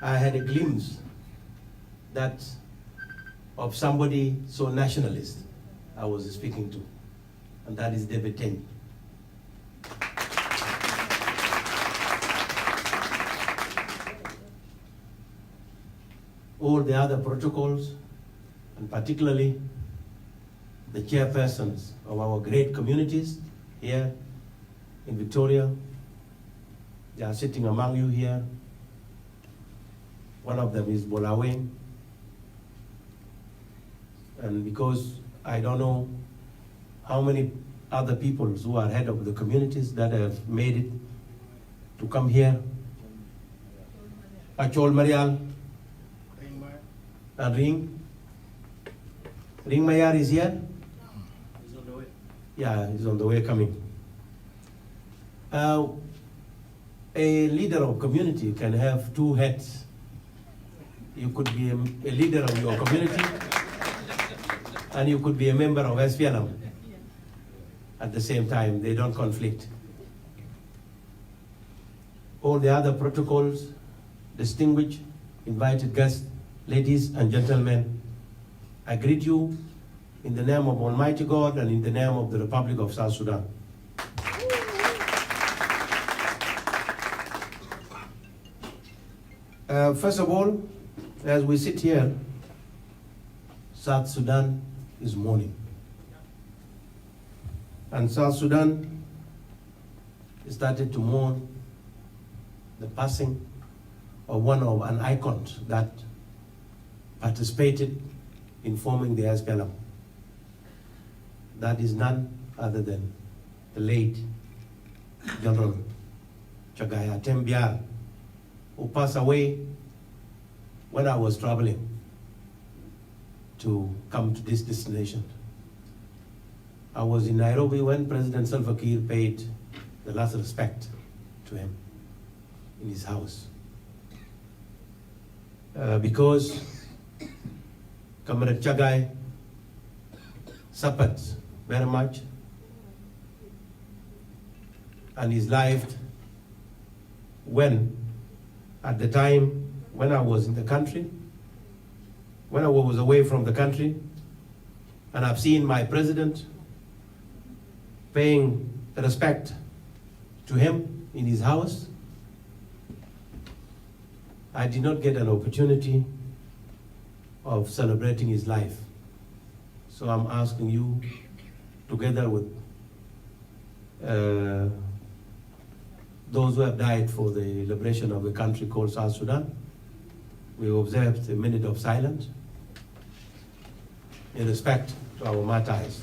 I had a glimpse that of somebody so nationalist I was speaking to, and that is David ATENY. All the other protocols, and particularly the chairpersons of our great communities here in Victoria, they are sitting among you here. One of them is Bolaweng. And because I don't know how many other people who are head of the communities that have made it to come here. Achol Marial and Ring Mayar is here? He's on the way. Yeah, he's on the way coming. A leader of community can have two heads. You could be a leader of your community and you could be a member of SPLM. At the same time, they don't conflict. All the other protocols, distinguished, invited guests, ladies and gentlemen, I greet you in the name of Almighty God and in the name of the Republic of South Sudan. First of all, as we sit here, South Sudan is mourning. And South Sudan started to mourn the passing of an icon that participated in forming the SPLM. That is none other than the late General Chaka, who passed away when I was traveling to come to this destination. I was in Nairobi when President Salva Kiir paid the last respect to him in his house. Because Comrade Chagai suffered very much, and his life when, at the time when I was in the country, when I was away from the country, and I've seen my president paying respect to him in his house, I did not get an opportunity of celebrating his life. So I'm asking you, together with those who have died for the liberation of a country called South Sudan, we observed a minute of silence in respect to our martyrs.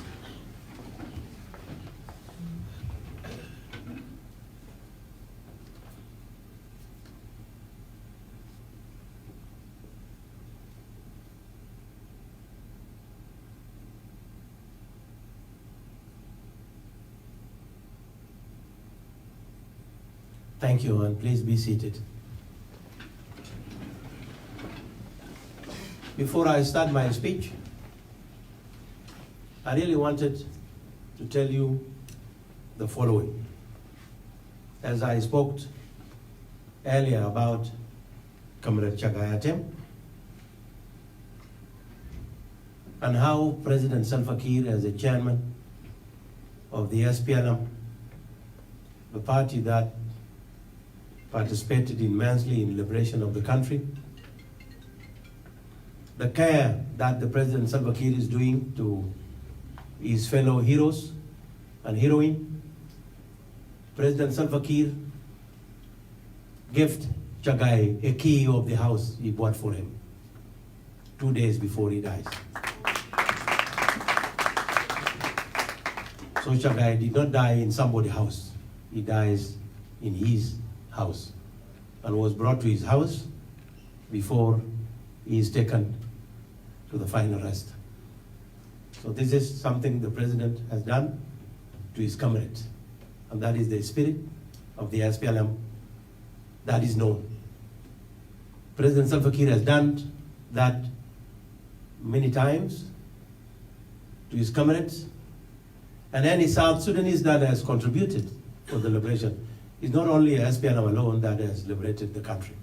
Thank you, and please be seated. Before I start my speech, I really wanted to tell you the following. As I spoke earlier about Comrade Chaka and how President Salva Kiir, as a chairman of the SPLM, the party that participated immensely in liberation of the country, the care that the President Salva Kiir is doing to his fellow heroes and heroine. President Salva Kiir gave Chagai a key of the house he bought for him 2 days before he dies. So Chagai did not die in somebody's house. He dies in his house and was brought to his house before he is taken to the final rest. So this is something the president has done to his comrades, and that is the spirit of the SPLM that is known. President Salva Kiir has done that many times to his comrades, and any South Sudanese that has contributed for the liberation. It's not only SPLM alone that has liberated the country.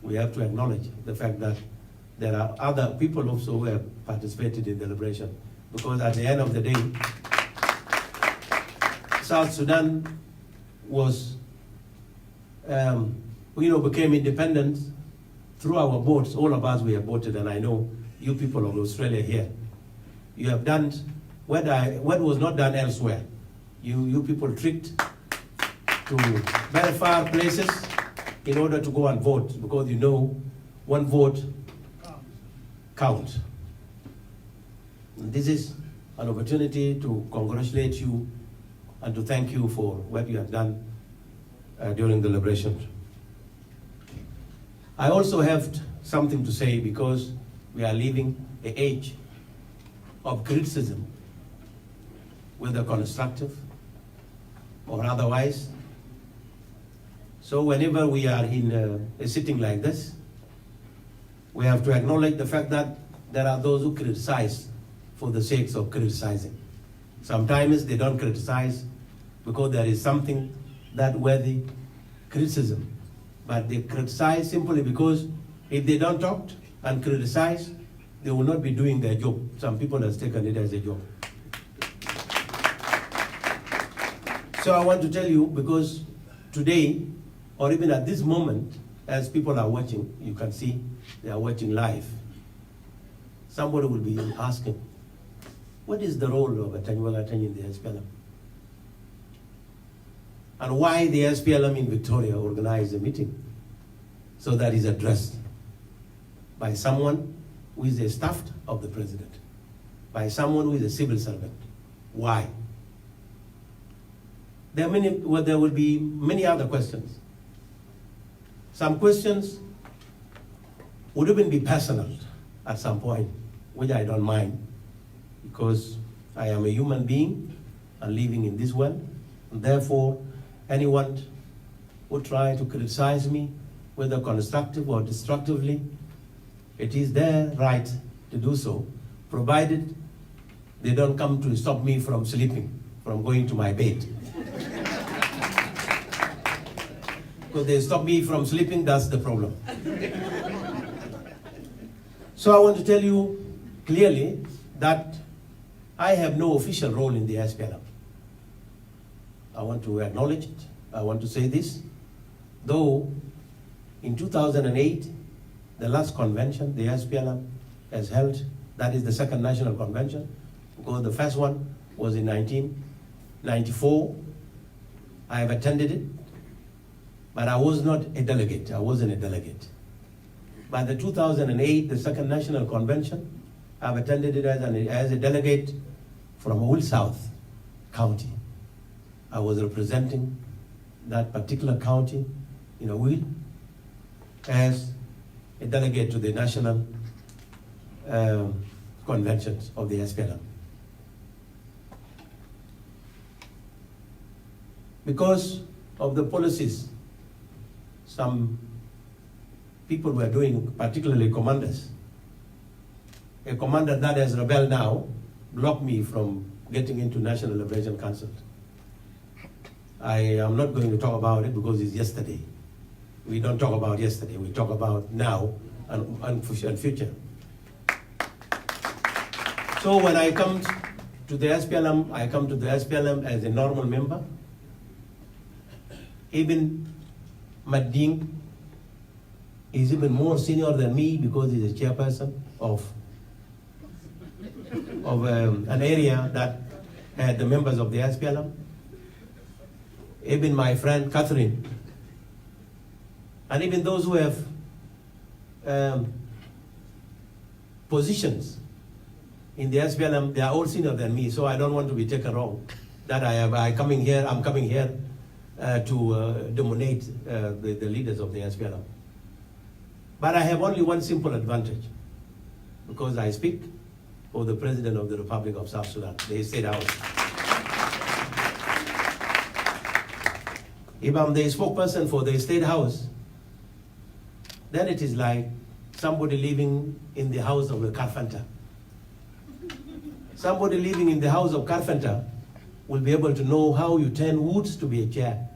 we have to acknowledge the fact that there are other people also who have participated in the liberation. Because at the end of the day, South Sudan was, became independent through our votes. All of us, we have voted, and I know you people of Australia here, you have done what was not done elsewhere. You people tricked to very far places in order to go and vote, because you know one vote counts. This is an opportunity to congratulate you and to thank you for what you have done during the liberation. I also have something to say, because we are living an age of criticism, whether constructive or otherwise. So whenever we are in a sitting like this, we have to acknowledge the fact that there are those who criticize for the sake of criticizing. Sometimes they don't criticize because there is something that worthy criticism, but they criticize simply because if they don't talk and criticize, they will not be doing their job. Some people have taken it as a job. So I want to tell you, because today, or even at this moment, as people are watching, you can see they are watching live, somebody will be asking, what is the role of ATENY WEK in the SPLM? And why the SPLM in Victoria organized a meeting so that is addressed by someone who is a staff of the president, by someone who is a civil servant? Why? There will be many other questions. Some questions would even be personal at some point, which I don't mind, because I am a human being and living in this world, and therefore anyone who try to criticize me, whether constructive or destructively, it is their right to do so, provided they don't come to stop me from sleeping, from going to my bed. Because they stop me from sleeping, that's the problem. So I want to tell you clearly that I have no official role in the SPLM. I want to acknowledge it. I want to say this. Though in 2008, the last convention the SPLM has held, that is the second national convention, because the first one was in 1994. I have attended it, but I was not a delegate. I wasn't a delegate. By the 2008, the second national convention, I've attended it as a delegate from Wool South County. I was representing that particular county in a will as a delegate to the national conventions of the SPLM. Because of the policies some people were doing, particularly commanders. A commander that has rebelled now blocked me from getting into National Liberation Council. I am not going to talk about it because it's yesterday. We don't talk about yesterday, we talk about now and future. So when I come to the SPLM, I come to the SPLM as a normal member. Even Mading is even more senior than me because he's a chairperson of an area that had the members of the SPLM. Even my friend Catherine, and even those who have positions in the SPLM, they are all senior than me, so I don't want to be taken wrong. That I'm coming here to dominate the leaders of the SPLM. But I have only one simple advantage, because I speak for the President of the Republic of South Sudan, the State House. If I'm the spokesperson for the State House, then it is like somebody living in the house of a carpenter. Somebody living in the house of carpenter will be able to know how you turn woods to be a chair.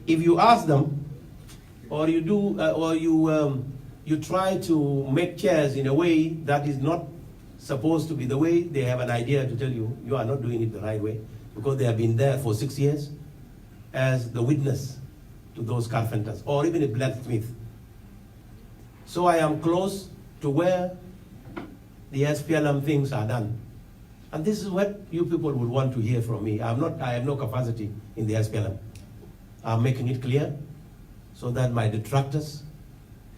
if you ask them, or you do, or you try to make chairs in a way that is not supposed to be the way, they have an idea to tell you, you are not doing it the right way, because they have been there for 6 years as the witness to those carpenters, or even a blacksmith. So I am close to where the SPLM things are done. And this is what you people would want to hear from me. I have no capacity in the SPLM. I'm making it clear so that my detractors,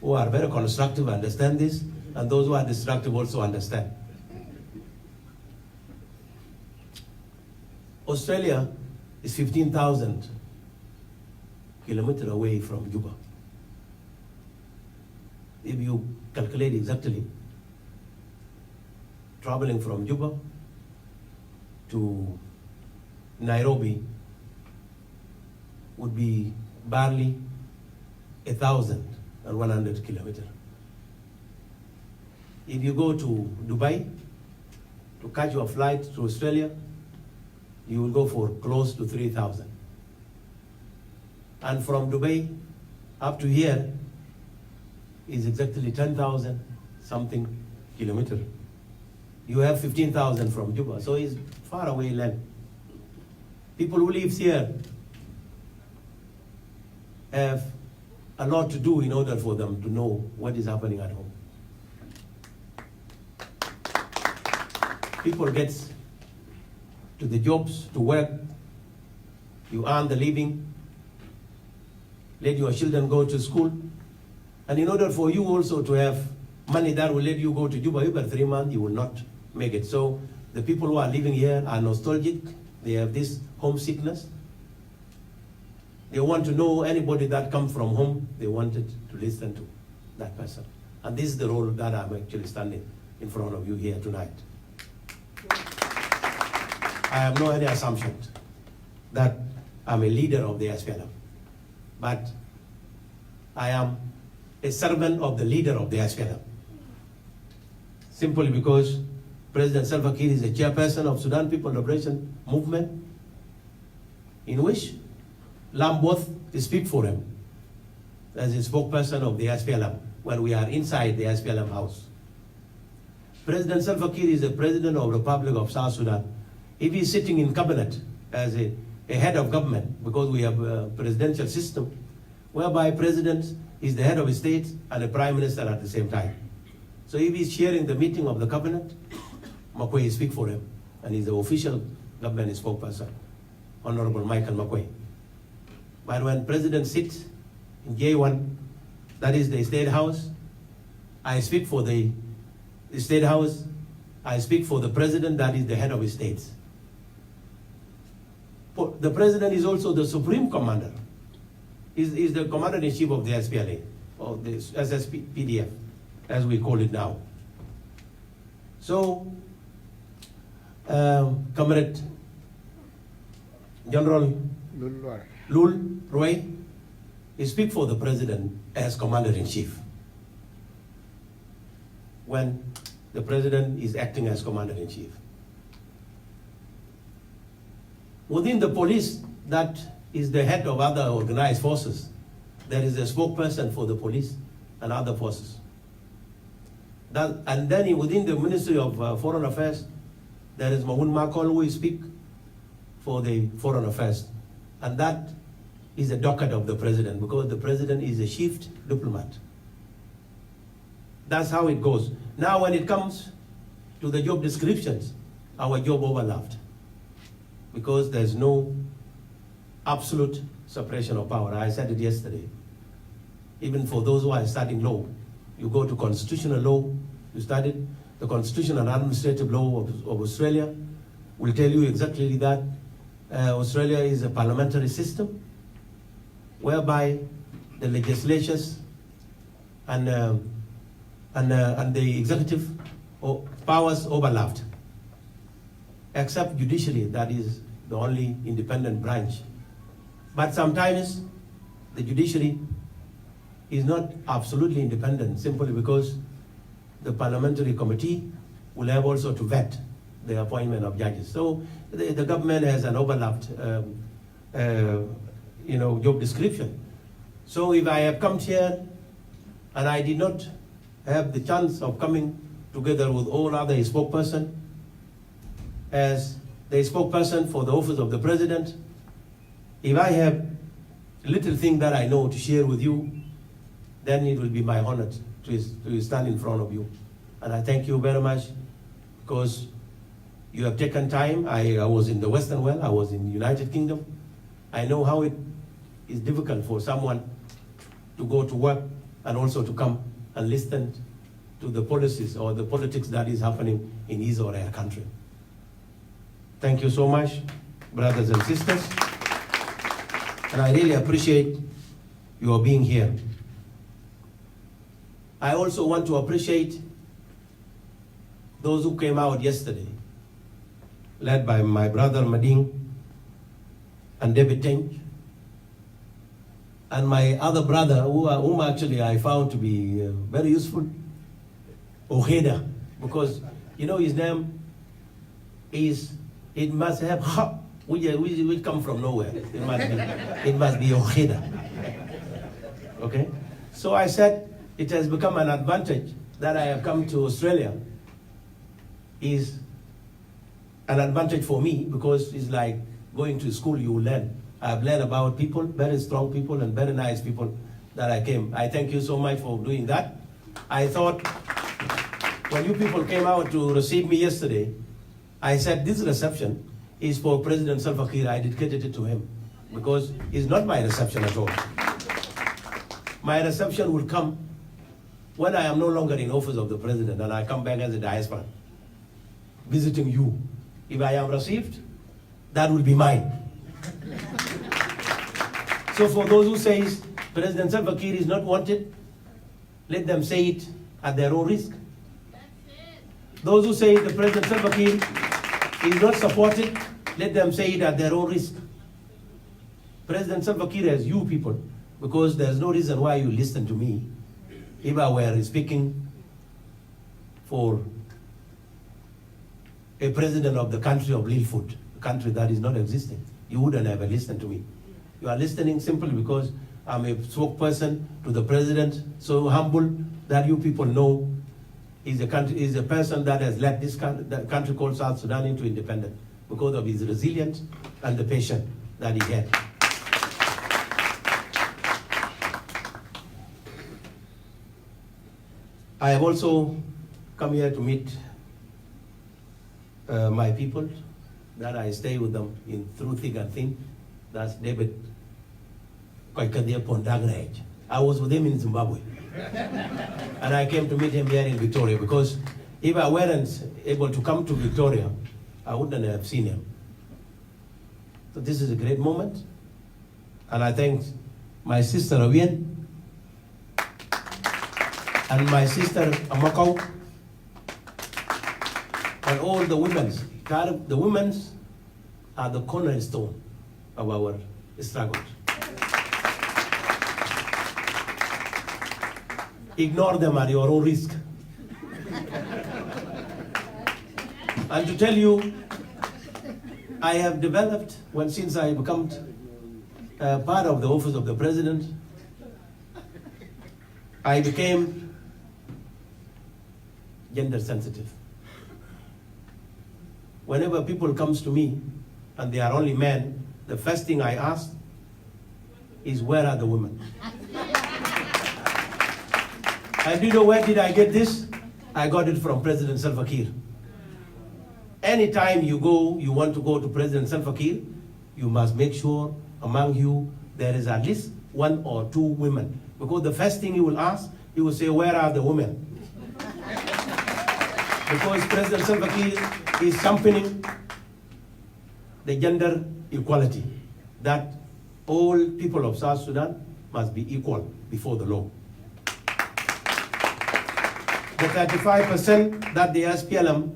who are very constructive, understand this, and those who are destructive also understand. Australia is 15,000 kilometers away from Juba. If you calculate exactly, traveling from Juba to Nairobi would be barely 1,100 kilometers. If you go to Dubai to catch your flight to Australia, you will go for close to 3,000. And from Dubai up to here is exactly 10,000 something kilometers. You have 15,000 from Juba, so it's far away land. People who live here have a lot to do in order for them to know what is happening at home. People get to the jobs, to work, you earn the living, let your children go to school, and in order for you also to have money that will let you go to Juba, over 3 months, you will not make it. So the people who are living here are nostalgic, they have this homesickness. They want to know anybody that comes from home, they wanted to listen to that person. And this is the role that I'm actually standing in front of you here tonight. I have no any assumption that I'm a leader of the SPLM, but I am a servant of the leader of the SPLM. Simply because President Salva Kiir is the chairperson of Sudan People Liberation Movement, in which Lamboth speak for him as a spokesperson of the SPLM when we are inside the SPLM house. President Salva Kiir is the president of the Republic of South Sudan. If he's sitting in cabinet as a head of government, because we have a presidential system whereby president is the head of state and the prime minister at the same time. So if he's chairing the meeting of the cabinet, Makwei speak for him, and he's the official government spokesperson, Honorable Michael Makwei. But when president sits in J1, that is the state house, I speak for the state house, I speak for the president, that is the head of states. The president is also the supreme commander. He's the commander-in-chief of the SPLA, or the SSPDF, as we call it now. So, Comrade General Lul Roy, he speak for the president as commander-in-chief when the president is acting as commander-in-chief. Within the police, that is the head of other organized forces, there is a spokesperson for the police and other forces. And then within the Ministry of Foreign Affairs, there is Mahmoud Makol, who speak for the Foreign Affairs. And that is a docket of the president, because the president is a chief diplomat. That's how it goes. Now when it comes to the job descriptions, our job overlapped, because there's no absolute separation of power. I said it yesterday. Even for those who are studying law, you go to constitutional law, you studied the constitutional and administrative law of Australia, will tell you exactly that Australia is a parliamentary system whereby the legislatures and the executive powers overlapped, except judiciary, that is the only independent branch. But sometimes the judiciary is not absolutely independent, simply because the parliamentary committee will have also to vet the appointment of judges. So the government has an overlapped job description. So if I have come here and I did not have the chance of coming together with all other spokesperson as the spokesperson for the office of the president, if I have little thing that I know to share with you, then it will be my honor to stand in front of you. And I thank you very much because you have taken time. I was in the Western world, I was in the United Kingdom. I know how it is difficult for someone to go to work and also to come and listen to the policies or the politics that is happening in his or her country. Thank you so much, brothers and sisters. And I really appreciate your being here. I also want to appreciate those who came out yesterday, led by my brother Mading and David Tench, and my other brother, whom actually I found to be very useful, Ojeda, because his name is, it must have ha, which come from nowhere. It must be Ojeda. Okay? So I said, it has become an advantage that I have come to Australia. Is an advantage for me because it's like going to school, you learn. I've learned about people, very strong people and very nice people that I came. I thank you so much for doing that. I thought when you people came out to receive me yesterday, I said this reception is for President Salva Kiir. I dedicated it to him because it's not my reception at all. My reception will come when I am no longer in office of the president and I come back as a diaspora, visiting you. If I am received, that will be mine. So for those who say President Salva Kiir is not wanted, let them say it at their own risk. Those who say the President Salva Kiir is not supported, let them say it at their own risk. President Salva Kiir has you people, because there's no reason why you listen to me if I were speaking for a president of the country of Lillfoot, a country that is not existing. You wouldn't ever listen to me. You are listening simply because I'm a spokesperson to the president, so humble that you people know is a person that has led this country called South Sudan into independence because of his resilience and the patience that he had. I have also come here to meet my people, that I stay with them through thick and thin. That's David Koikadia Pondagraj. I was with him in Zimbabwe. And I came to meet him here in Victoria because if I weren't able to come to Victoria, I wouldn't have seen him. So this is a great moment. And I thank my sister Awien and my sister Amakau and all the women. The women are the cornerstone of our struggle. Ignore them at your own risk. And to tell you, I have developed, since I become part of the office of the president, I became gender sensitive. Whenever people comes to me and they are only men, the first thing I ask is, where are the women? And do you know where did I get this? I got it from President Salva Kiir. Anytime you want to go to President Salva Kiir, you must make sure among you there is at least 1 or 2 women. Because the first thing he will ask, he will say, where are the women? Because President Salva Kiir is championing the gender equality, that all people of South Sudan must be equal before the law. The 35% that the SPLM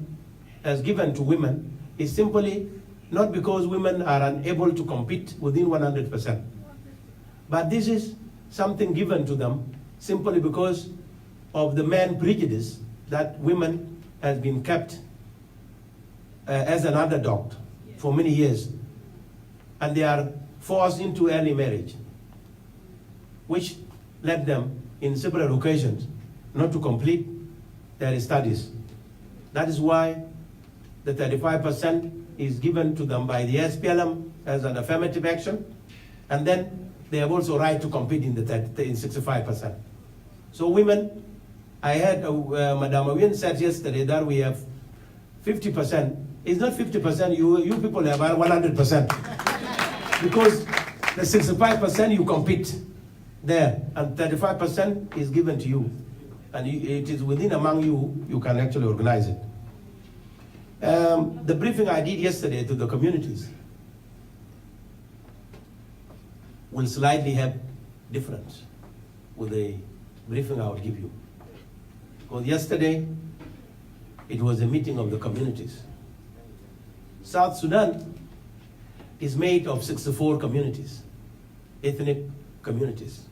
has given to women is simply not because women are unable to compete within 100%. But this is something given to them simply because of the man prejudice that women has been kept as an underdog for many years. And they are forced into early marriage, which led them in several occasions not to complete their studies. That is why the 35% is given to them by the SPLM as an affirmative action, and then they have also right to compete in the 65%. So women, I heard Madam Awin said yesterday that we have 50%. It's not 50%, you people have 100%. Because the 65% you compete there, and 35% is given to you. And it is within among you, you can actually organize it. The briefing I did yesterday to the communities will slightly have difference with the briefing I will give you. Because yesterday, it was a meeting of the communities. South Sudan is made of 64 communities, ethnic communities.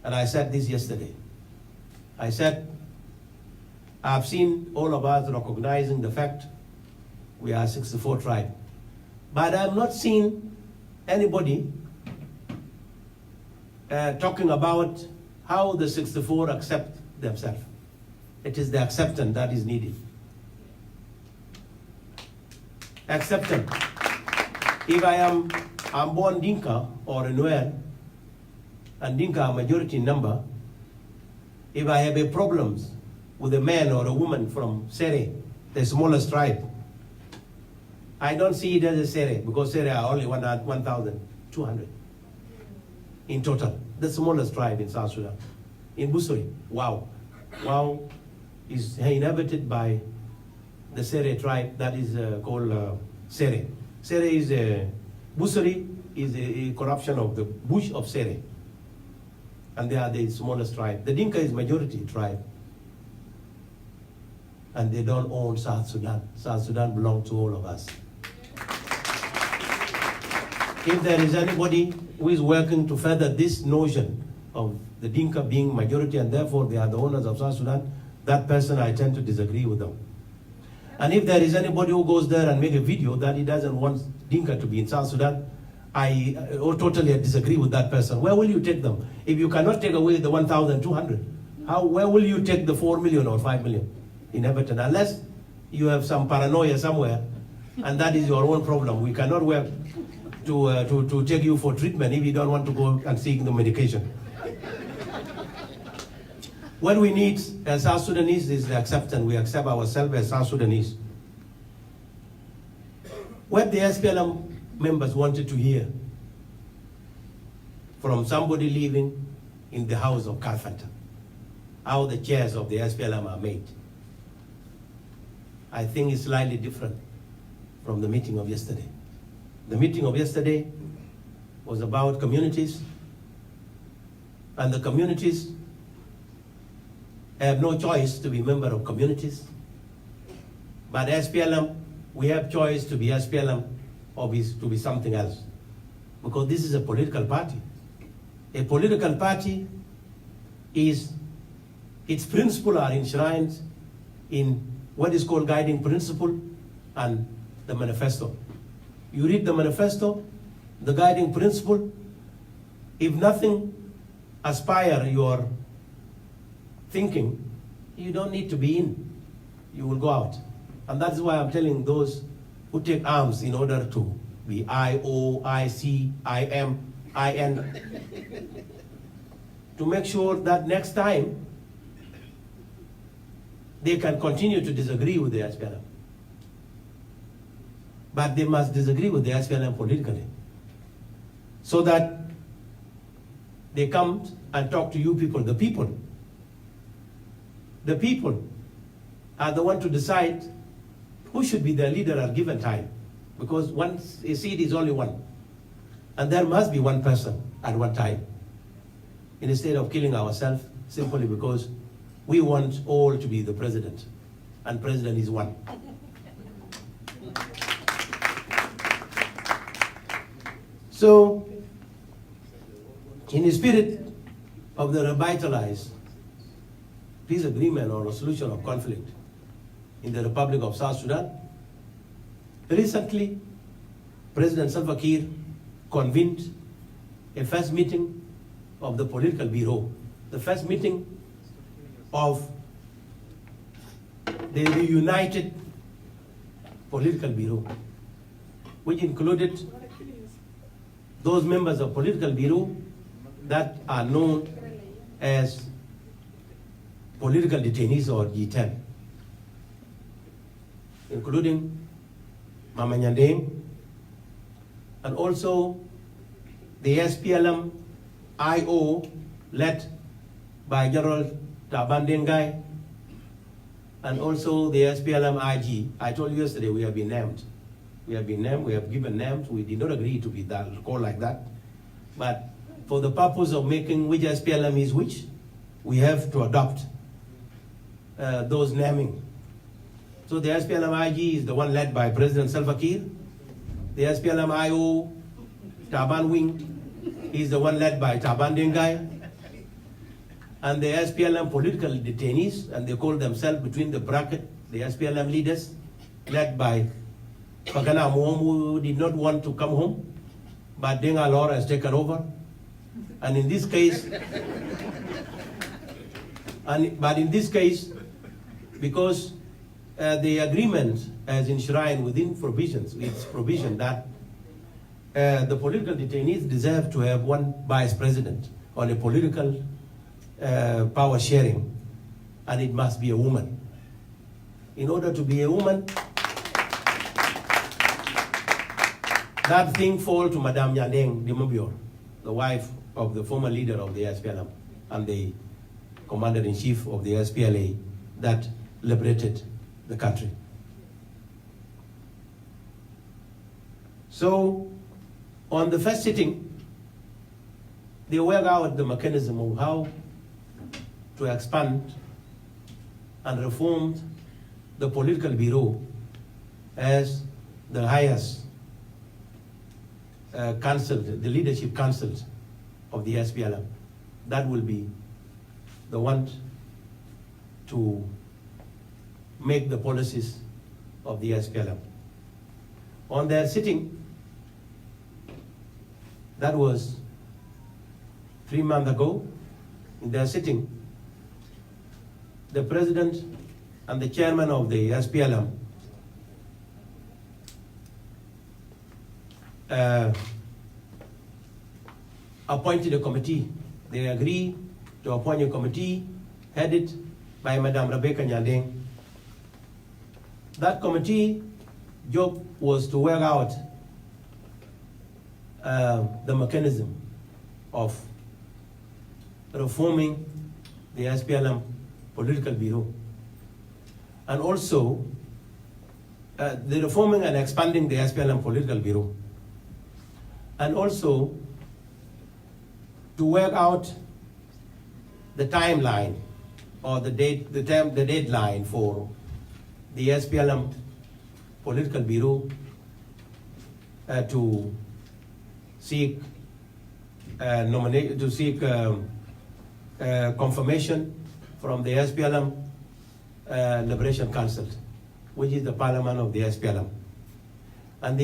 And I said this yesterday. I said, I've seen all of us recognizing the fact we are 64 tribes. But I've not seen anybody talking about how the 64 accept themselves. It is the acceptance that is needed. Acceptance. If I'm born Dinka or Nuer, and Dinka are majority number, if I have a problems with a man or a woman from Sere, the smallest tribe, I don't see it as a Sere, because Sere are only 1,200 in total. The smallest tribe in South Sudan. In Busuri, Wow. Wow is inhabited by the Sere tribe that is called Sere. Sere is Busuri is a corruption of the bush of Sere. And they are the smallest tribe. The Dinka is majority tribe. And they don't own South Sudan. South Sudan belongs to all of us. If there is anybody who is working to further this notion of the Dinka being majority and therefore they are the owners of South Sudan, that person I tend to disagree with them. And if there is anybody who goes there and make a video that he doesn't want Dinka to be in South Sudan, I totally disagree with that person. Where will you take them? If you cannot take away the 1,200, where will you take the 4 million or 5 million inhabitants? Unless you have some paranoia somewhere, and that is your own problem. We cannot work to take you for treatment if you don't want to go and seek the medication. What we need as South Sudanese is the acceptance. We accept ourselves as South Sudanese. What the SPLM members wanted to hear from somebody living in the house of carpenter, how the chairs of the SPLM are made, I think is slightly different from the meeting of yesterday. The meeting of yesterday was about communities, and the communities have no choice to be member of communities. But SPLM, we have choice to be SPLM or to be something else. Because this is a political party. A political party is, its principles are enshrined in what is called guiding principle and the manifesto. You read the manifesto, the guiding principle, if nothing aspire your thinking, you don't need to be in. You will go out. And that's why I'm telling those who take arms in order to be I-O, I-C, I-M, I-N, to make sure that next time they can continue to disagree with the SPLM. But they must disagree with the SPLM politically, so that they come and talk to you people, the people. The people are the one to decide who should be their leader at a given time. Because a seat is only one. And there must be one person at one time. Instead of killing ourselves simply because we want all to be the president. And president is one. So, in the spirit of the revitalized peace agreement or resolution of conflict in the Republic of South Sudan, recently, President Salva Kiir convened a first meeting of the political bureau, the first meeting of the reunited political bureau, which included those members of political bureau that are known as political detainees or G10, including Mama Nyandeng, and also the SPLM IO led by General Tabandengai, and also the SPLM IG. I told you yesterday we have been named. We have been named, we have given names. We did not agree to be that, called like that. But for the purpose of making which SPLM is which, we have to adopt those naming. So the SPLM IG is the one led by President Salva Kiir. The SPLM IO, Taban Wing, is the one led by Taban Dengai. And the SPLM political detainees, and they call themselves between the bracket, the SPLM leaders, led by Pagana Moom, who did not want to come home, but Denga Laura has taken over. And in this case, but in this case, because the agreement has enshrined within provisions, its provision that the political detainees deserve to have one vice president on a political power sharing, and it must be a woman. In order to be a woman, that thing falls to Madame Nyandeng Dimobior, the wife of the former leader of the SPLM and the commander-in-chief of the SPLA that liberated the country. So, on the first sitting, they work out the mechanism of how to expand and reform the political bureau as the highest council, the leadership council of the SPLM. That will be the one to make the policies of the SPLM. On their sitting, that was 3 months ago, in their sitting, the president and the chairman of the SPLM appointed a committee. They agreed to appoint a committee headed by Madame Rebecca Nyandeng. That committee job was to work out the mechanism of reforming the SPLM political bureau, and also the reforming and expanding the SPLM political bureau, and also to work out the timeline or the deadline for the SPLM political bureau to seek confirmation from the SPLM Liberation Council, which is the parliament of the SPLM. And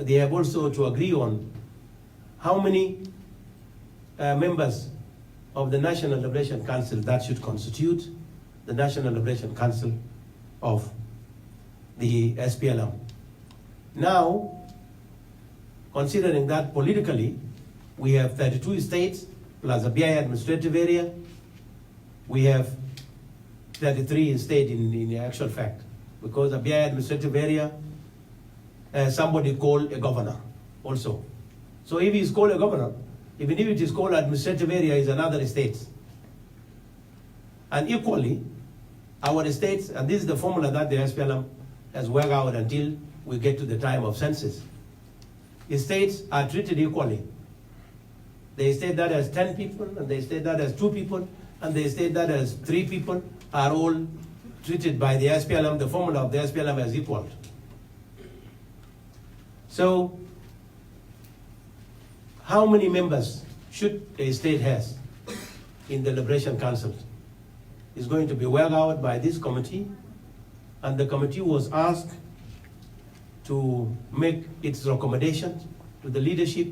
they have also to agree on how many members of the National Liberation Council that should constitute the National Liberation Council of the SPLM. Now, considering that politically, we have 32 states plus a BI administrative area, we have 33 states in the actual fact, because a BI administrative area, somebody called a governor also. So if he's called a governor, even if it is called administrative area, is another state. And equally, our states, and this is the formula that the SPLM has worked out until we get to the time of census. The states are treated equally. The state that has 10 people, and the state that has 2 people, and the state that has 3 people are all treated by the SPLM, the formula of the SPLM as equal. So, how many members should a state has in the Liberation Council is going to be worked out by this committee, and the committee was asked to make its recommendations to the leadership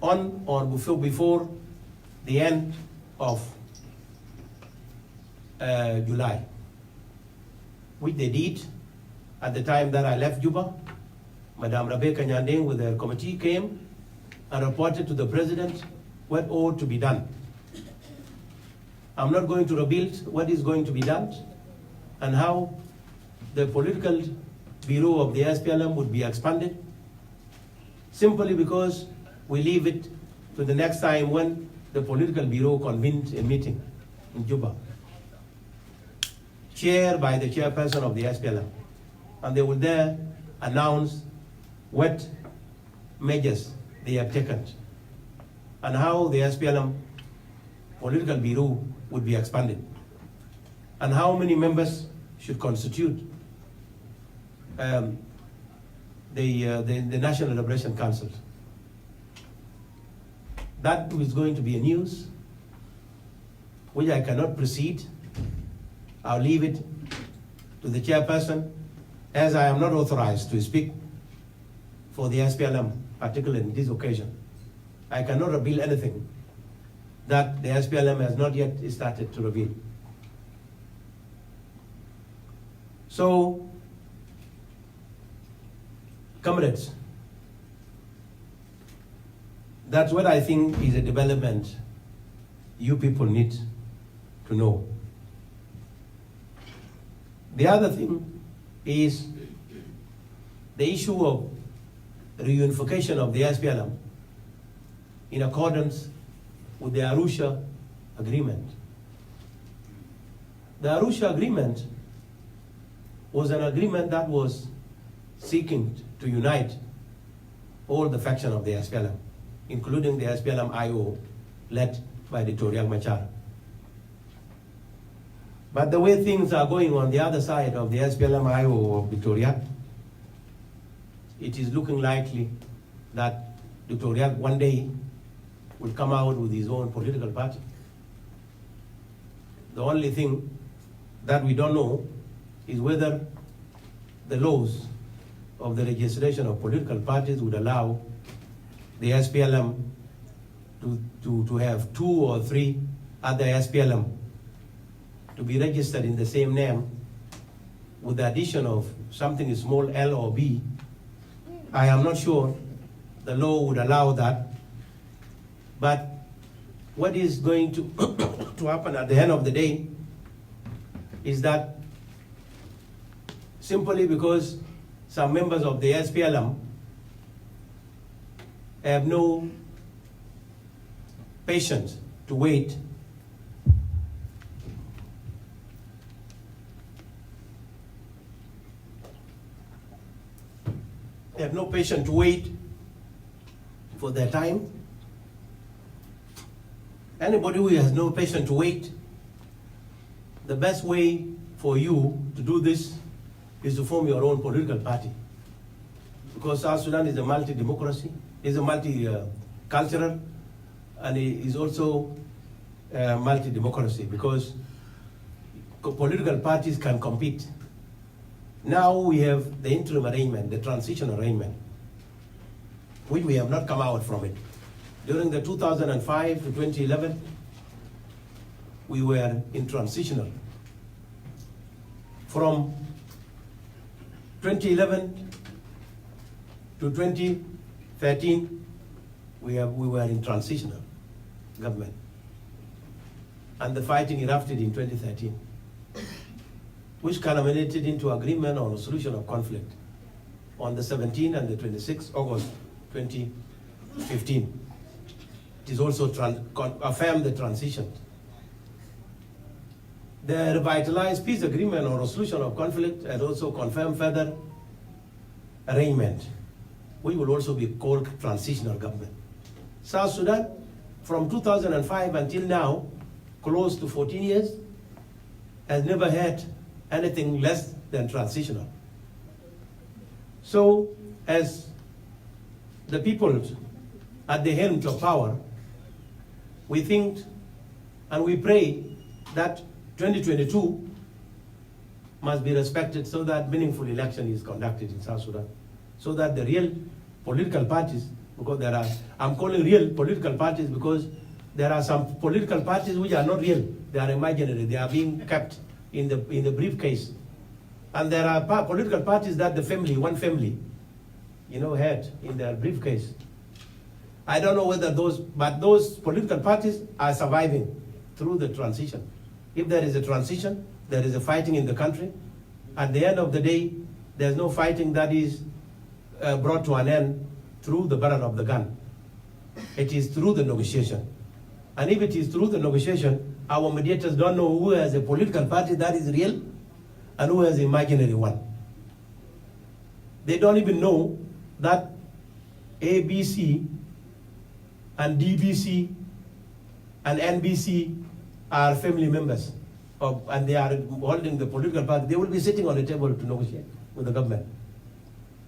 on or before the end of July, which they did at the time that I left Juba. Madam Rebecca Nyandeng with her committee came and reported to the president what ought to be done. I'm not going to reveal what is going to be done and how the political bureau of the SPLM would be expanded, simply because we leave it to the next time when the political bureau convenes a meeting in Juba, chaired by the chairperson of the SPLM. And they will there announce what measures they have taken and how the SPLM political bureau would be expanded and how many members should constitute the National Liberation Council. That is going to be a news which I cannot proceed. I'll leave it to the chairperson, as I am not authorized to speak for the SPLM, particularly in this occasion. I cannot reveal anything that the SPLM has not yet started to reveal. So, comrades, that's what I think is a development you people need to know. The other thing is the issue of reunification of the SPLM in accordance with the Arusha Agreement. The Arusha Agreement was an agreement that was seeking to unite all the factions of the SPLM, including the SPLM-IO, led by Dr. Riek Machar. But the way things are going on the other side of the SPLM-IO of Dr. Riek, it is looking likely that Dr. Riek one day will come out with his own political party. The only thing that we don't know is whether the laws of the registration of political parties would allow the SPLM to have 2 or 3 other SPLM to be registered in the same name with the addition of something small L or B. I am not sure the law would allow that. But what is going to, to happen at the end of the day is that simply because some members of the SPLM have no patience to wait for their time. Anybody who has no patience to wait, the best way for you to do this is to form your own political party. Because South Sudan is a multi-democracy, is a multi-cultural, and it is also multi-democracy because political parties can compete. Now we have the interim arrangement, the transition arrangement, which we have not come out from it. During the 2005 to 2011, we were in transitional. From 2011 to 2013, we were in transitional government. And the fighting erupted in 2013, which culminated into agreement on a solution of conflict on the 17th and the 26th August 2015. It is also affirmed the transition. The revitalized peace agreement on a solution of conflict had also confirmed further arrangement, which will also be called transitional government. South Sudan, from 2005 until now, close to 14 years, has never had anything less than transitional. So, as the people at the helm of power, we think and we pray that 2022 must be respected so that meaningful election is conducted in South Sudan, so that the real political parties because there are, I'm calling real political parties because there are some political parties which are not real. They are imaginary. They are being kept in the briefcase. And there are political parties that the family, one family, had in their briefcase. I don't know whether but those political parties are surviving through the transition. If there is a transition, there is a fighting in the country. At the end of the day, there's no fighting that is brought to an end through the barrel of the gun. It is through the negotiation. And if it is through the negotiation, our mediators don't know who has a political party that is real and who has an imaginary one. They don't even know that ABC and DBC and NBC are family members and they are holding the political party. They will be sitting on the table to negotiate with the government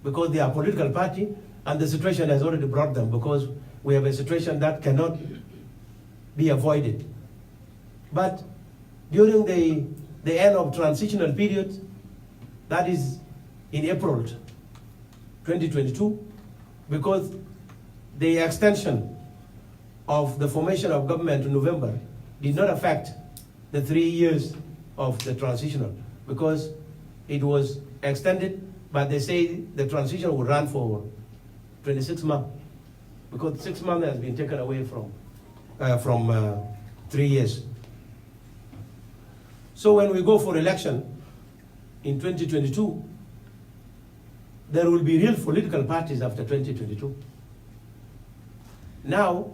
because they are a political party and the situation has already brought them, because we have a situation that cannot be avoided. But during the end of transitional period, that is in April 2022, because the extension of the formation of government to November did not affect the 3 years of the transitional, because it was extended, but they say the transition will run for 26 months, because 6 months has been taken away from 3 years. So when we go for election in 2022, there will be real political parties after 2022. Now,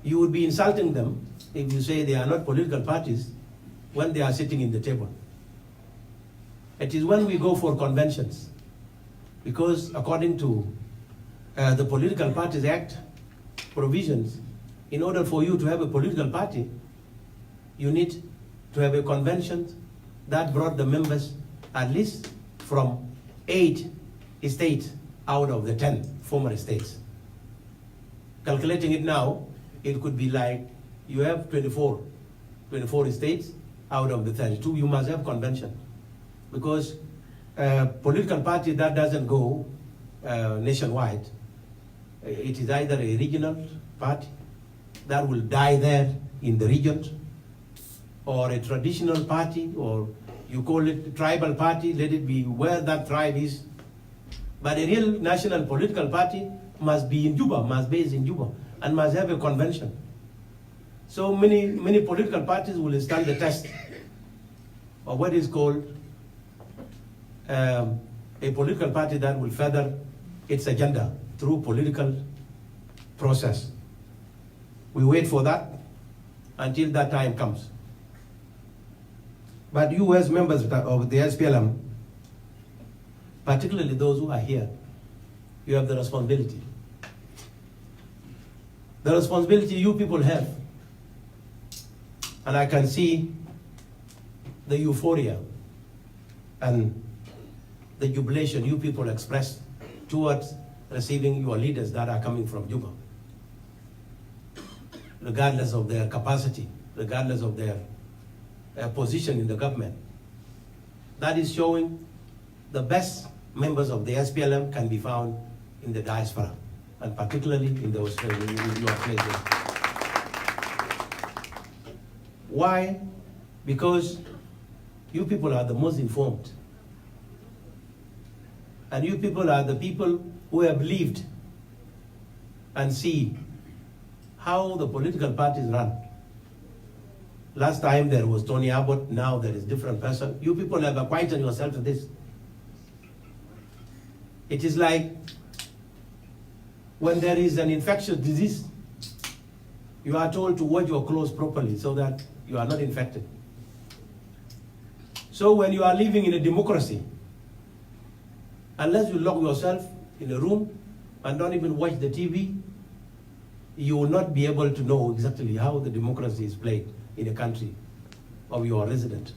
you would be insulting them if you say they are not political parties when they are sitting in the table. It is when we go for conventions, because according to the Political Parties Act provisions, in order for you to have a political party, you need to have a convention that brought the members at least from 8 states out of the 10 former states. Calculating it now, it could be like you have 24 states out of the 32, you must have convention. Because a political party that doesn't go nationwide, it is either a regional party that will die there in the region, or a traditional party, or you call it a tribal party, let it be where that tribe is. But a real national political party must be in Juba, must base in Juba, and must have a convention. So many political parties will stand the test of what is called a political party that will further its agenda through political process. We wait for that until that time comes. But you as members of the SPLM, particularly those who are here, you have the responsibility. The responsibility you people have, and I can see the euphoria and the jubilation you people express towards receiving your leaders that are coming from Juba, regardless of their capacity, regardless of their position in the government. That is showing the best members of the SPLM can be found in the diaspora, and particularly in those your places. Why? Because you people are the most informed. And you people are the people who have lived and see how the political parties run. Last time there was Tony Abbott, now there is different person. You people have acquainted yourself with this. It is like when there is an infectious disease, you are told to wash your clothes properly so that you are not infected. So when you are living in a democracy, unless you lock yourself in a room and don't even watch the TV, you will not be able to know exactly how the democracy is played in a country of your resident.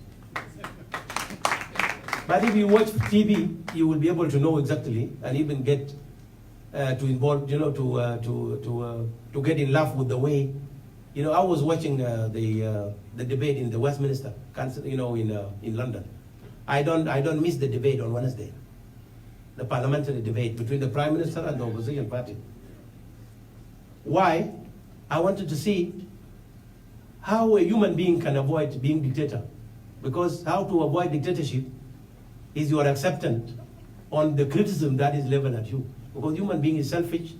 But if you watch TV, you will be able to know exactly and even get to involve, to get in love with the way. I was watching the debate in the Westminster, in London. I don't miss the debate on Wednesday, the parliamentary debate between the Prime Minister and the opposition party. Why? I wanted to see how a human being can avoid being dictator. Because how to avoid dictatorship is your acceptance on the criticism that is leveled at you. Because human being is selfish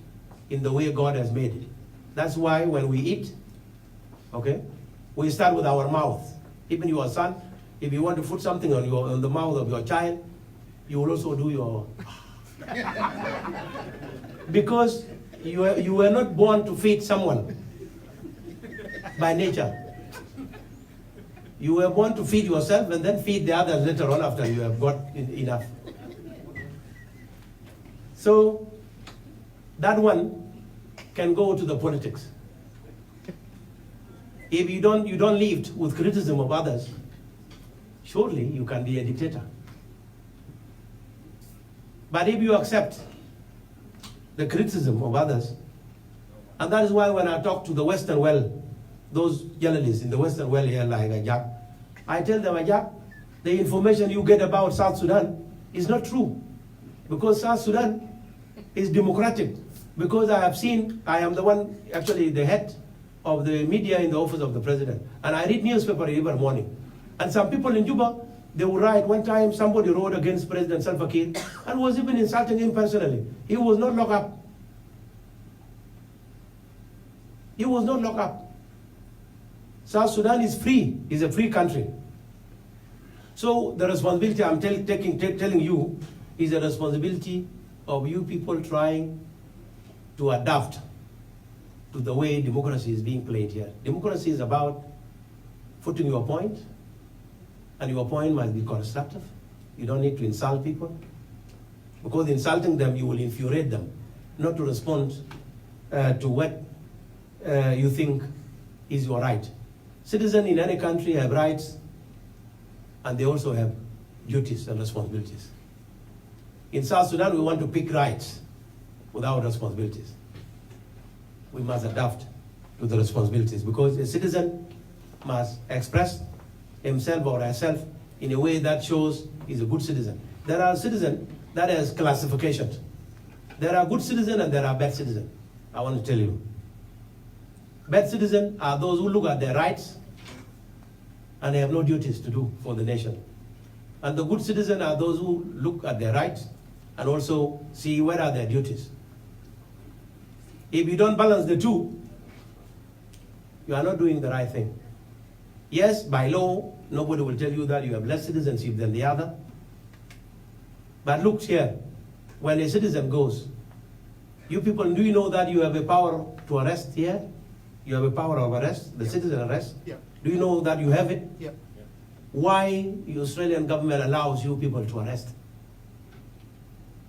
in the way God has made it. That's why when we eat, okay, we start with our mouth. Even your son, if you want to put something on the mouth of your child, you will also do your... Because you were not born to feed someone by nature. You were born to feed yourself and then feed the others later on after you have got enough. So that one can go to the politics. If you don't live with criticism of others, surely you can be a dictator. But if you accept the criticism of others, and that is why when I talk to the Western world, those journalists in the Western world here like Ajak, I tell them, Ajak, the information you get about South Sudan is not true. Because South Sudan is democratic. Because I am the one, actually the head of the media in the office of the president. And I read newspaper every morning. And some people in Juba, they will write, one time somebody wrote against President Salva Kiir and was even insulting him personally. He was not locked up. He was not locked up. South Sudan is free, is a free country. So the responsibility I'm telling you is a responsibility of you people trying to adapt to the way democracy is being played here. Democracy is about putting your point, and your point must be constructive. You don't need to insult people, because insulting them, you will infuriate them, not to respond to what you think is your right. Citizens in any country have rights, and they also have duties and responsibilities. In South Sudan, we want to pick rights without responsibilities. We must adapt to the responsibilities, because a citizen must express himself or herself in a way that shows he's a good citizen. There are citizens that has classifications. There are good citizens and there are bad citizens. I want to tell you. Bad citizens are those who look at their rights and they have no duties to do for the nation. And the good citizens are those who look at their rights and also see where are their duties. If you don't balance the two, you are not doing the right thing. Yes, by law, nobody will tell you that you have less citizenship than the other. But look here, when a citizen goes, you people, do you know that you have a power to arrest here? You have a power of arrest, the citizen arrest? Yeah. Do you know that you have it? Yeah. Why the Australian government allows you people to arrest?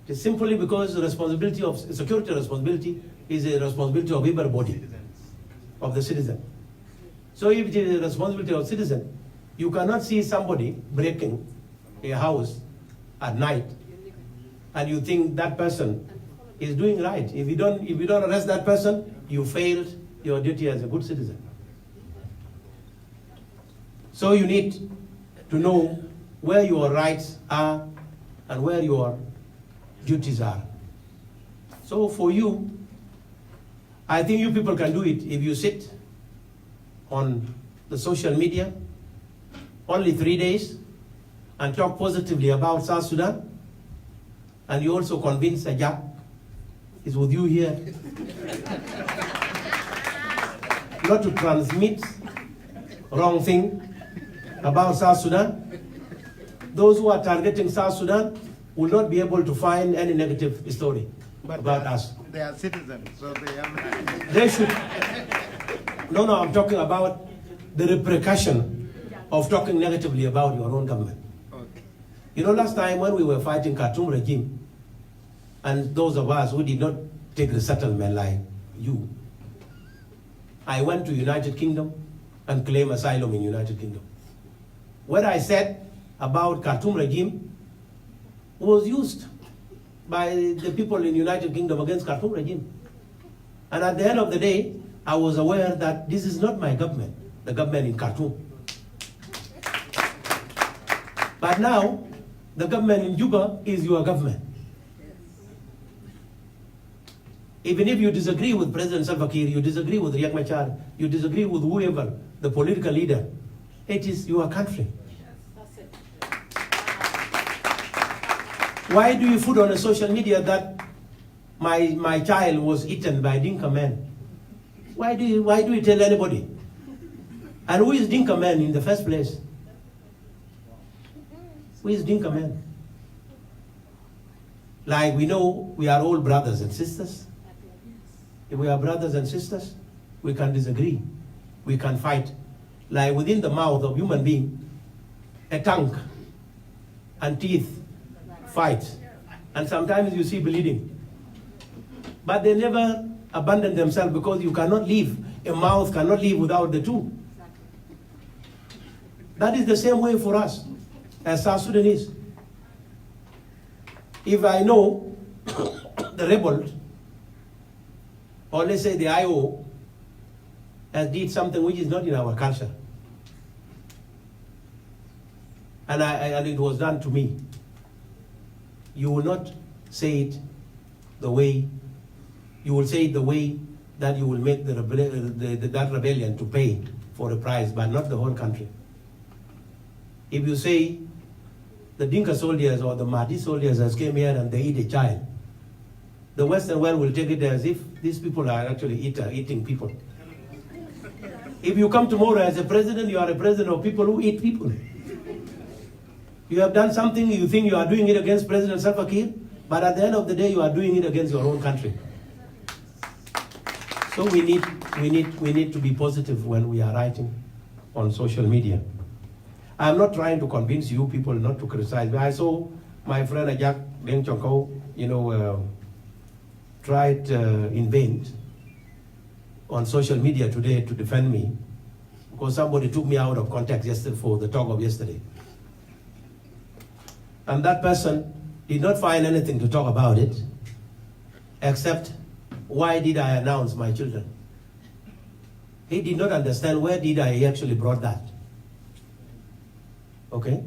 It's simply because the responsibility of security responsibility is a responsibility of everybody, of the citizen. So if it is a responsibility of citizen, you cannot see somebody breaking a house at night and you think that person is doing right. If you don't arrest that person, you failed your duty as a good citizen. So you need to know where your rights are and where your duties are. So for you, I think you people can do it if you sit on the social media only 3 days and talk positively about South Sudan, and you also convince Ajak is with you here not to transmit wrong thing about South Sudan. Those who are targeting South Sudan will not be able to find any negative story about us. They are citizens, so they have... They should. No, I'm talking about the repercussion of talking negatively about your own government. Okay. You know, last time when we were fighting Khartoum regime, and those of us who did not take the settlement like you, I went to United Kingdom and claimed asylum in United Kingdom. What I said about Khartoum regime was used by the people in United Kingdom against Khartoum regime. And at the end of the day, I was aware that this is not my government, the government in Khartoum. But now, the government in Juba is your government. Even if you disagree with President Salva Kiir, you disagree with Riek Machar, you disagree with whoever, the political leader, it is your country. That's it. Why do you put on a social media that my child was eaten by Dinka men? Why do you tell anybody? And who is Dinka man in the first place? Who is Dinka man? Like we know we are all brothers and sisters. If we are brothers and sisters, we can disagree. We can fight. Like within the mouth of human being, a tongue and teeth fight. And sometimes you see bleeding. But they never abandon themselves because you cannot live, a mouth cannot live without the two. That is the same way for us as South Sudanese. If I know the rebel, or let's say the IO, has did something which is not in our culture, and it was done to me, you will not say it the way, you will say it the way that you will make that rebellion to pay for the price, but not the whole country. If you say the Dinka soldiers or the Mahdi soldiers has came here and they eat a child, the Western world will take it as if these people are actually eating people. If you come tomorrow as a president, you are a president of people who eat people. You have done something, you think you are doing it against President Salva Kiir, but at the end of the day, you are doing it against your own country. So we need to be positive when we are writing on social media. I'm not trying to convince you people not to criticize me. I saw my friend Ajak Deng Chonko, tried in vain on social media today to defend me because somebody took me out of context yesterday for the talk of yesterday. And that person did not find anything to talk about it except why did I announce my children? He did not understand where did I actually brought that. Okay?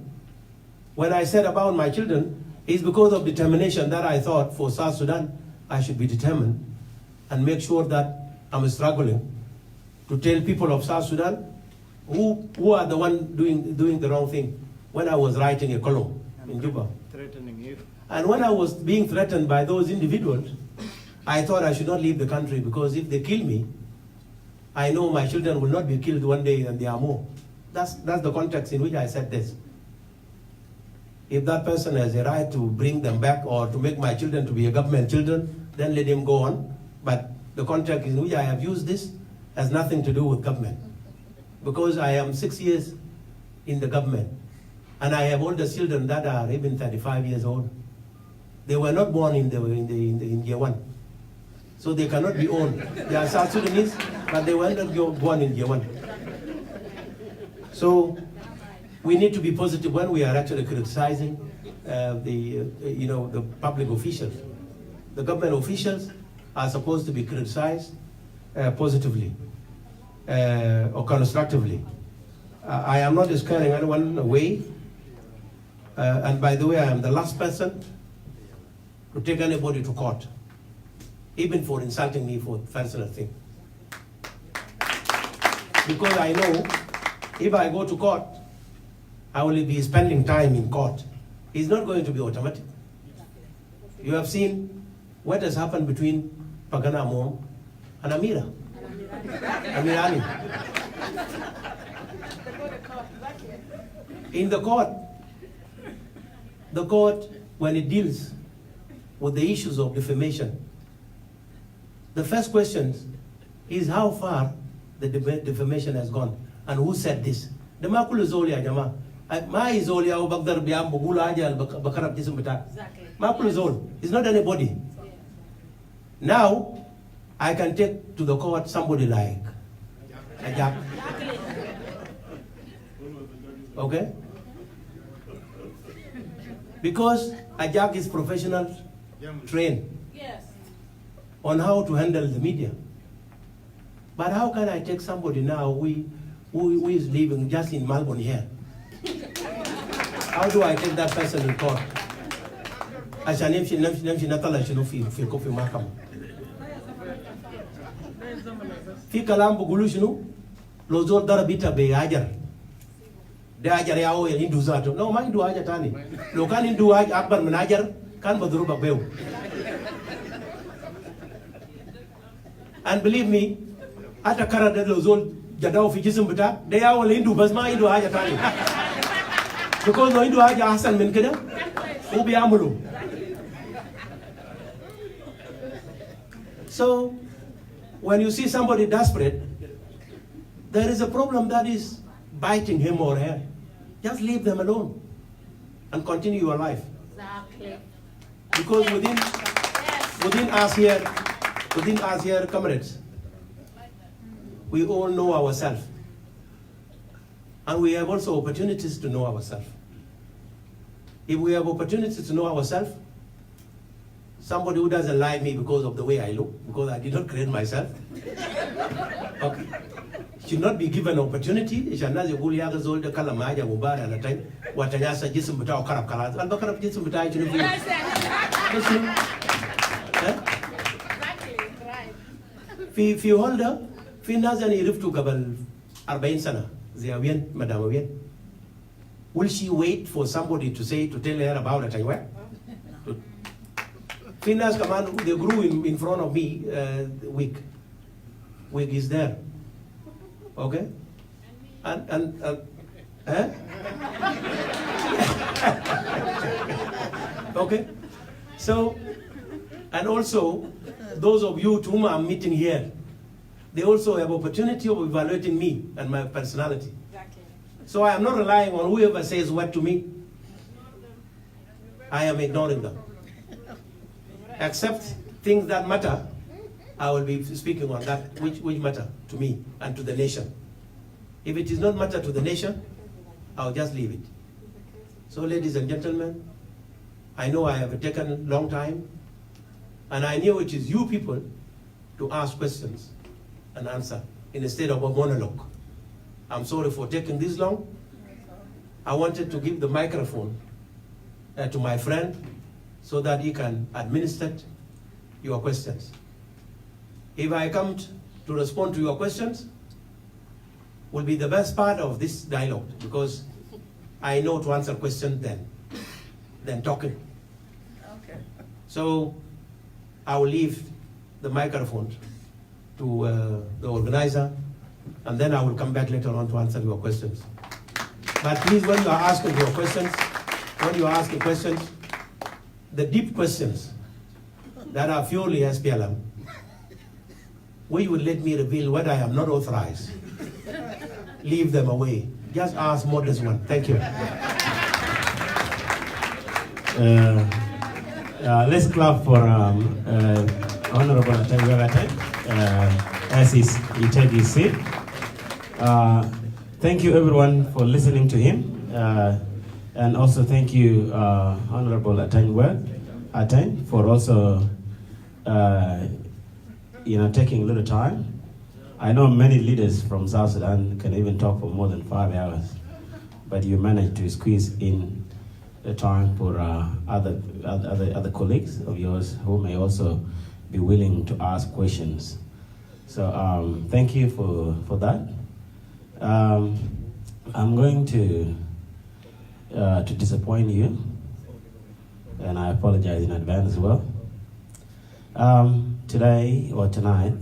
When I said about my children, it's because of determination that I thought for South Sudan, I should be determined and make sure that I'm struggling to tell people of South Sudan who are the one doing the wrong thing when I was writing a column in Juba. Threatening you. And when I was being threatened by those individuals, I thought I should not leave the country because if they kill me, I know my children will not be killed one day and there are more. That's the context in which I said this. If that person has a right to bring them back or to make my children to be a government children, then let him go on. But the context in which I have used this has nothing to do with government. Because I am 6 years in the government and I have older children that are even 35 years old. They were not born in year one. So they cannot be owned. They are South Sudanese, but they were not born in year one. So we need to be positive when we are actually criticizing the public officials. The government officials are supposed to be criticized positively or constructively. I am not scaring anyone away. And by the way, I am the last person to take anybody to court, even for insulting me for personal thing. Because I know if I go to court, I will be spending time in court. It's not going to be automatic. You have seen what has happened between Pagana Amom and Amira. Amirani. In the court, when it deals with the issues of defamation, the first question is how far the defamation has gone and who said this. The makul is only a jama. Ma is only a bagdar biam bugula ajal bakarab disumita. Makul is all. It's not anybody. Now, I can take to the court somebody like Ajak. Okay? Because Ajak is professional, trained on how to handle the media. But how can I take somebody now who is living just in Melbourne here? How do I take that person in court? في كلام بقولوا شنو لو زول ضرب بيتا بأجر ده أجر يا هو يندو ذاته no ما عنده حاجة تاني لو كان عنده حاجة أكبر من أجر كان بضربك بيو and believe me حتى كرر ده لو زول جداو في جسم بتاع ده يا هو عنده بس ما عنده حاجة تاني because لو عنده حاجة أحسن من كده هو بيعمله. So when you see somebody desperate, there is a problem that is biting him or her. Just leave them alone and continue your life. Exactly. Because within us here, comrades, we all know ourselves. And we have also opportunities to know ourselves. If we have opportunities to know ourselves, somebody who doesn't like me because of the way I look, because I did not create myself, okay, should not be given opportunity. Shanazi guli yaga zolde kala maja mubara na time watanyasa jisim butao karab kala. Alba karab jisim butao chunu fi. Fi holder fi nazani riftu gabal 40 sana ziawian madam awian. Will she wait for somebody to tell her about ATENY WEK? Finance command, they grew in front of me week. Week is there. Okay? And eh? Okay? So, and also, those of you to whom I'm meeting here, they also have opportunity of evaluating me and my personality. Exactly. So I am not relying on whoever says what to me. I am ignoring them. Except things that matter, I will be speaking on that which matter to me and to the nation. If it does not matter to the nation, I'll just leave it. So ladies and gentlemen, I know I have taken a long time, and I knew it is you people to ask questions and answer instead of a monologue. I'm sorry for taking this long. I wanted to give the microphone to my friend so that he can administer your questions. If I come to respond to your questions, will be the best part of this dialogue, because I know to answer questions than talking. Okay. So I will leave the microphone to the organizer, and then I will come back later on to answer your questions. But please, when you are asking your questions, the deep questions that are purely SPLM, we will let me reveal what I am not authorized. Leave them away. Just ask modest one. Thank you. Let's clap for Honorable ATENY WEK as he takes his seat. Thank you everyone for listening to him. And also thank you, Honorable ATENY WEK, for also taking a little time. I know many leaders from South Sudan can even talk for more than 5 hours, but you managed to squeeze in the time for other colleagues of yours who may also be willing to ask questions. So thank you for that. I'm going to disappoint you, and I apologize in advance as well. Today or tonight,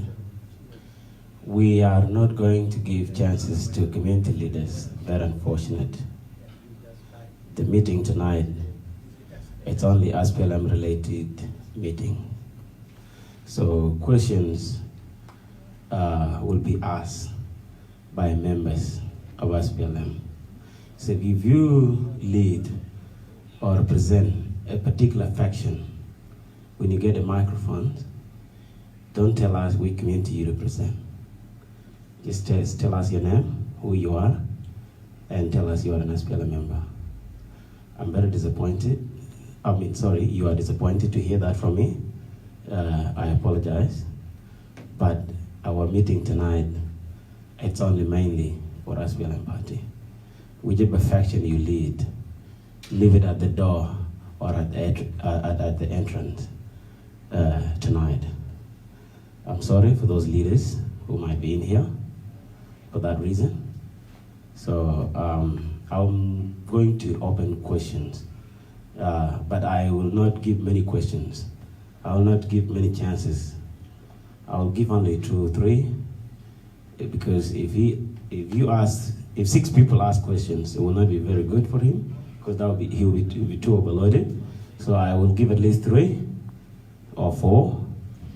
we are not going to give chances to community leaders. Very unfortunate. The meeting tonight, it's only SPLM related meeting. So questions will be asked by members of SPLM. So if you lead or represent a particular faction, when you get a microphone, don't tell us which community you represent. Just tell us your name, who you are, and tell us you are an SPLM member. I'm very disappointed. You are disappointed to hear that from me. I apologize. But our meeting tonight, it's only mainly for SPLM party. Whichever faction you lead, leave it at the door or at the entrance tonight. I'm sorry for those leaders who might be in here for that reason. So I'm going to open questions, but I will not give many questions. I will not give many chances. I will give only 2 or 3, because if 6 people ask questions, it will not be very good for him, because he'll be too overloaded. So I will give at least 3 or 4,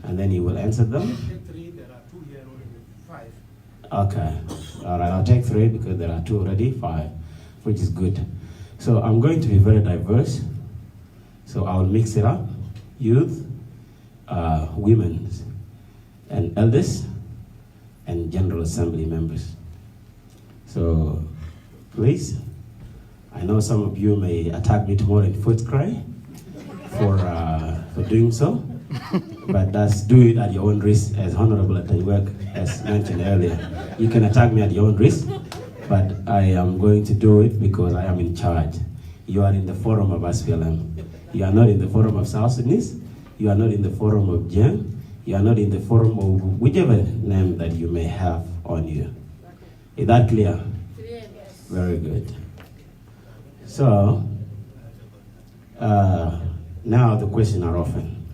and then he will answer them. Take 3, there are 2 here already, 5. Okay, all right, I'll take 3 because there are 2 already, 5, which is good. So I'm going to be very diverse. So I'll mix it up: youth, women, and elders, and General Assembly members. So please, I know some of you may attack me tomorrow in Footscray for doing so, but that's do it at your own risk, as Honorable ATENY WEK has mentioned earlier. You can attack me at your own risk, but I am going to do it because I am in charge. You are in the forum of SPLM. You are not in the forum of South Sudanese. You are not in the forum of Jen. You are not in the forum of whichever name that you may have on you. Is that clear? Yes. Very good. So, now the questions are open.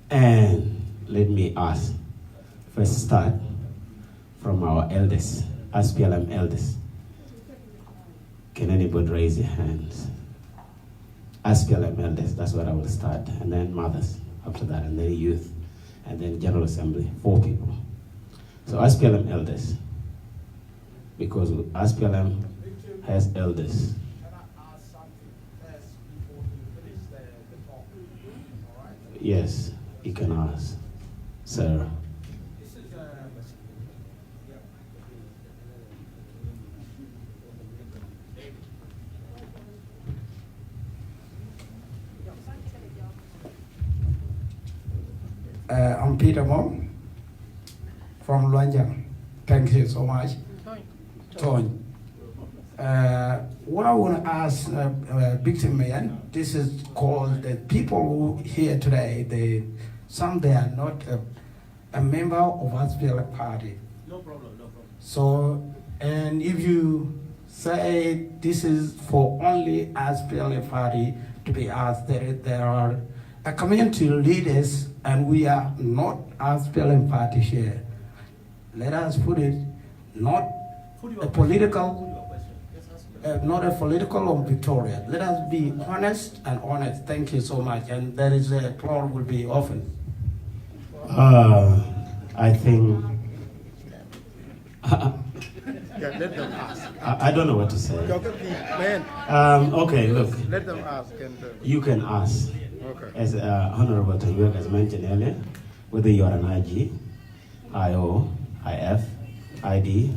And let me ask, first start from our elders, SPLM elders. Can anybody raise your hands? SPLM elders, that's where I will start. And then mothers after that, and then youth, and then General Assembly, 4 people. So SPLM elders, because SPLM has elders. Can I ask something first before you finish the talk? All right? Yes, you can ask, sir. This is I'm Peter Mom from Luanjang. Thank you so much. Tony. What I want to ask Victim Man, this is called the people who here today, they are not a member of SPLM party. no problem, no problem. So, and if you say this is for only SPLM party to be asked, there are a community leaders and we are not SPLM party here. Let us put it not a political, not a political on Victoria. Let us be honest and honest. Thank you so much. And there is a floor will be open. I think Yeah, let them ask. I don't know what to say. Man, Okay, look, let them ask. And, you can ask, okay. as Honorable ATENY WEK has mentioned earlier, whether you are an IG, IO, IF, ID,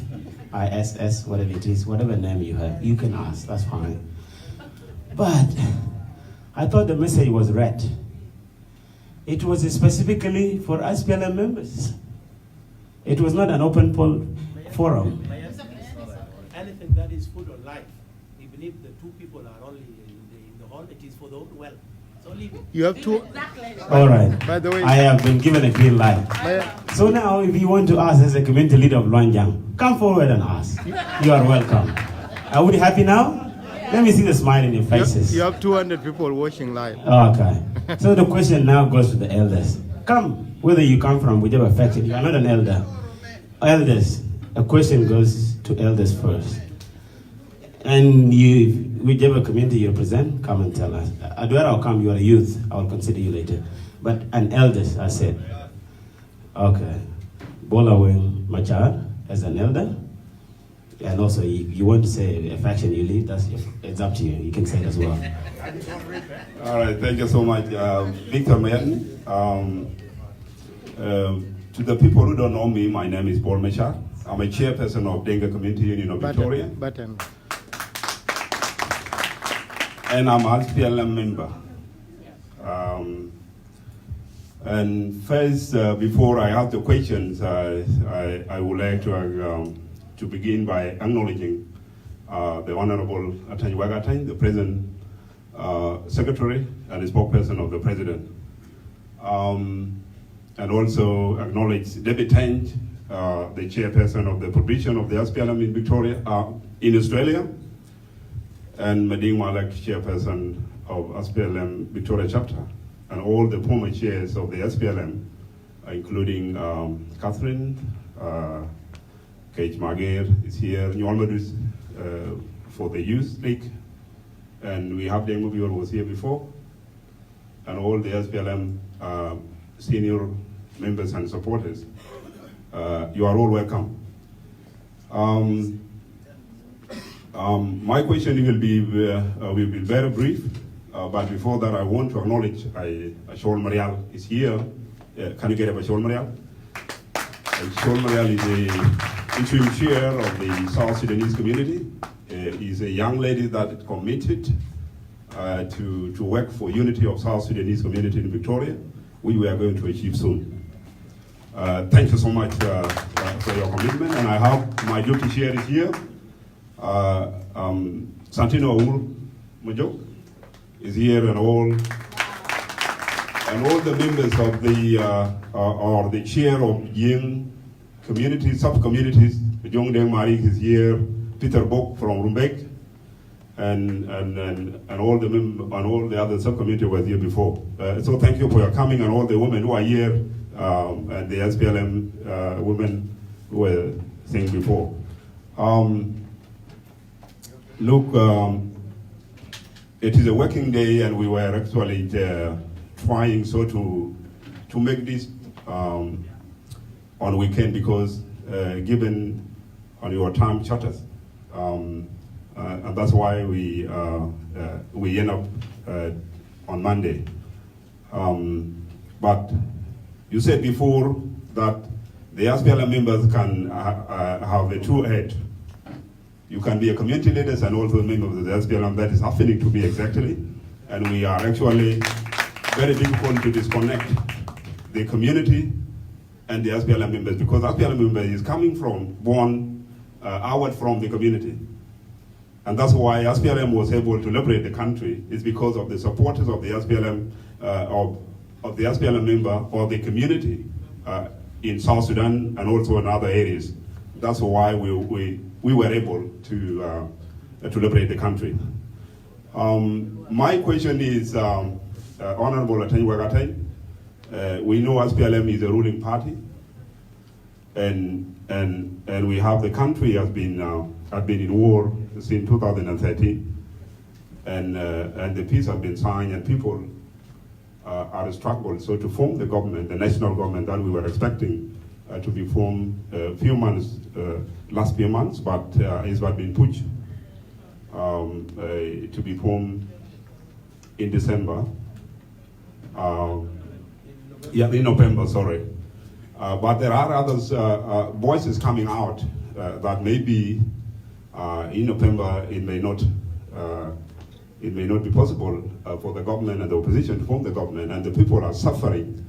ISS, whatever it is, whatever name you have, you can ask, that's fine. But I thought the message was read. It was specifically for SPLM members. It was not an open forum. Anything that is food or life, even if the 2 people are only in the hall, it is for the whole well. So leave it. You have 2. Exactly. All right. By the way, I have been given a green light. my- So now, if you want to ask as a community leader of Luanjang, come forward and ask. You are welcome. Are we happy now? Let me see the smile in your faces. you have 200 people watching live. Okay. So the question now goes to the elders. Come, whether you come from whichever faction, you are not an elder. Elders, a question goes to elders first. And you, whichever community you represent, come and tell us. Adwara, I'll come, you are a youth, I will consider you later. But an elders, I said. Okay. Bola Wing Machar as an elder. And also, you want to say a faction you lead, it's up to you. You can say it as well. All right, thank you so much, Victor Mayan. To the people who don't know me, my name is Paul Machar. I'm a chairperson of Denga Community Union of Victoria, Button. and I'm a SPLM member. And first, before I ask the questions, I would like to begin by acknowledging the Honorable ATENY WEK, the President Secretary and the spokesperson of the President. And also acknowledge David Tange, the chairperson of the provision of the SPLM in Victoria, in Australia, and Mading Malek, chairperson of SPLM Victoria chapter, and all the former chairs of the SPLM, including Catherine, Kate Magir is here, Nyolmadus for the Youth League, and we have Dengmubior was here before, and all the SPLM senior members and supporters. You are all welcome. My question will be very brief, but before that I want to acknowledge Shaul Marial is here. Can you get up Shaul Marial? Shaul Marial is the interim chair of the South Sudanese community. He's a young lady that committed to work for unity of South Sudanese community in Victoria, which we are going to achieve soon. Thank you so much for your commitment, and I have my duty chair is here. Santino Aul Mojo is here, and all the members of the or the chair of Yin community, sub-communities. Jong Deng Marik is here, Peter Bok from Rumbek, and all the other sub-committee was here before. So thank you for your coming, and all the women who are here, and the SPLM women who were saying before. Look, it is a working day, and we were actually trying to make this on weekend, because given on your time charters, and that's why we end up on Monday. But you said before that the SPLM members can have a two head. You can be a community leaders and also a member of the SPLM. That is happening to be exactly, and we are actually very difficult to disconnect the community and the SPLM members, because SPLM members is coming from, born outward from the community. And that's why SPLM was able to liberate the country, is because of the supporters of the SPLM, of the SPLM member or the community in South Sudan and also in other areas. That's why we were able to liberate the country. My question is, Honorable ATENY WEK, we know SPLM is a ruling party, and we have the country has been in war since 2013, and the peace has been signed, and people are struggled. So to form the government, the national government that we were expecting to be formed last few months, but it's been pushed to be formed in December. In November, sorry. But there are others voices coming out that maybe in November it may not be possible for the government and the opposition to form the government, and the people are suffering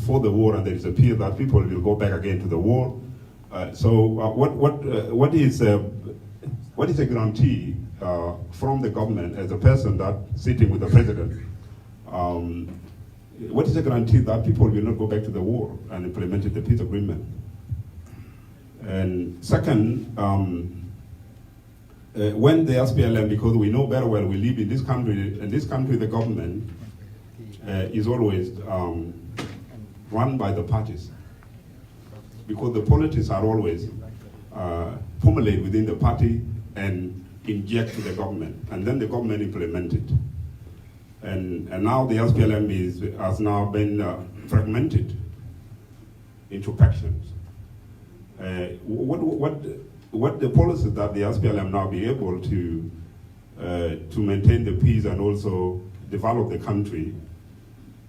for the war, and there is a fear that people will go back again to the war. So what is a guarantee from the government as a person that sitting with the president? What is a guarantee that people will not go back to the war and implement the peace agreement? And second, when the SPLM, because we know very well we live in this country, and this country the government is always run by the parties, because the politics are always formulated within the party and inject to the government, and then the government implement it. And now the SPLM has now been fragmented into factions. What the policies that the SPLM now be able to maintain the peace and also develop the country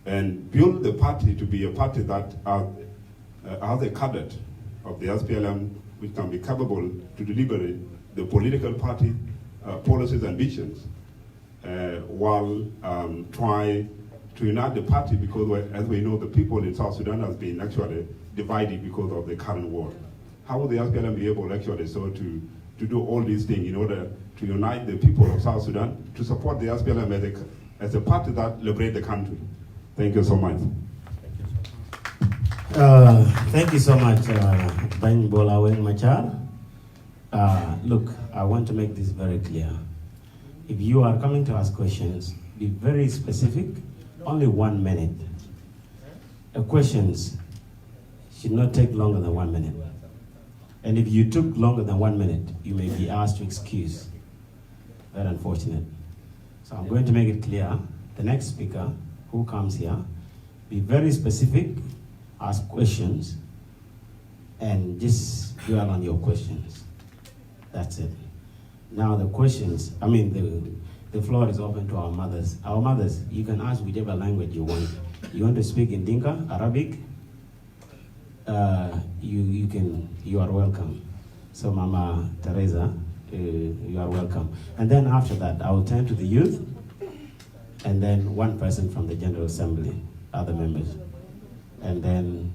and build the party to be a party that has a cadre of the SPLM which can be capable to deliver the political party policies and visions, while trying to unite the party, because as we know, the people in South Sudan has been actually divided because of the current war. How will the SPLM be able actually to do all these things in order to unite the people of South Sudan, to support the SPLM as a party that liberate the country? Thank you so much. Thank you so much, Ben Bolaweng Machar. Look, I want to make this very clear. If you are coming to ask questions, be very specific, only 1 minute. Questions should not take longer than 1 minute. And if you took longer than 1 minute, you may be asked to excuse. Very unfortunate. So I'm going to make it clear. The next speaker who comes here, be very specific, ask questions, and just dwell on your questions. That's it. Now the questions, the floor is open to our mothers. Our mothers, you can ask whichever language you want. You want to speak in Dinka, Arabic? You are welcome. So Mama Teresa, you are welcome. And then after that, I will turn to the youth, and then one person from the General Assembly, other members. And then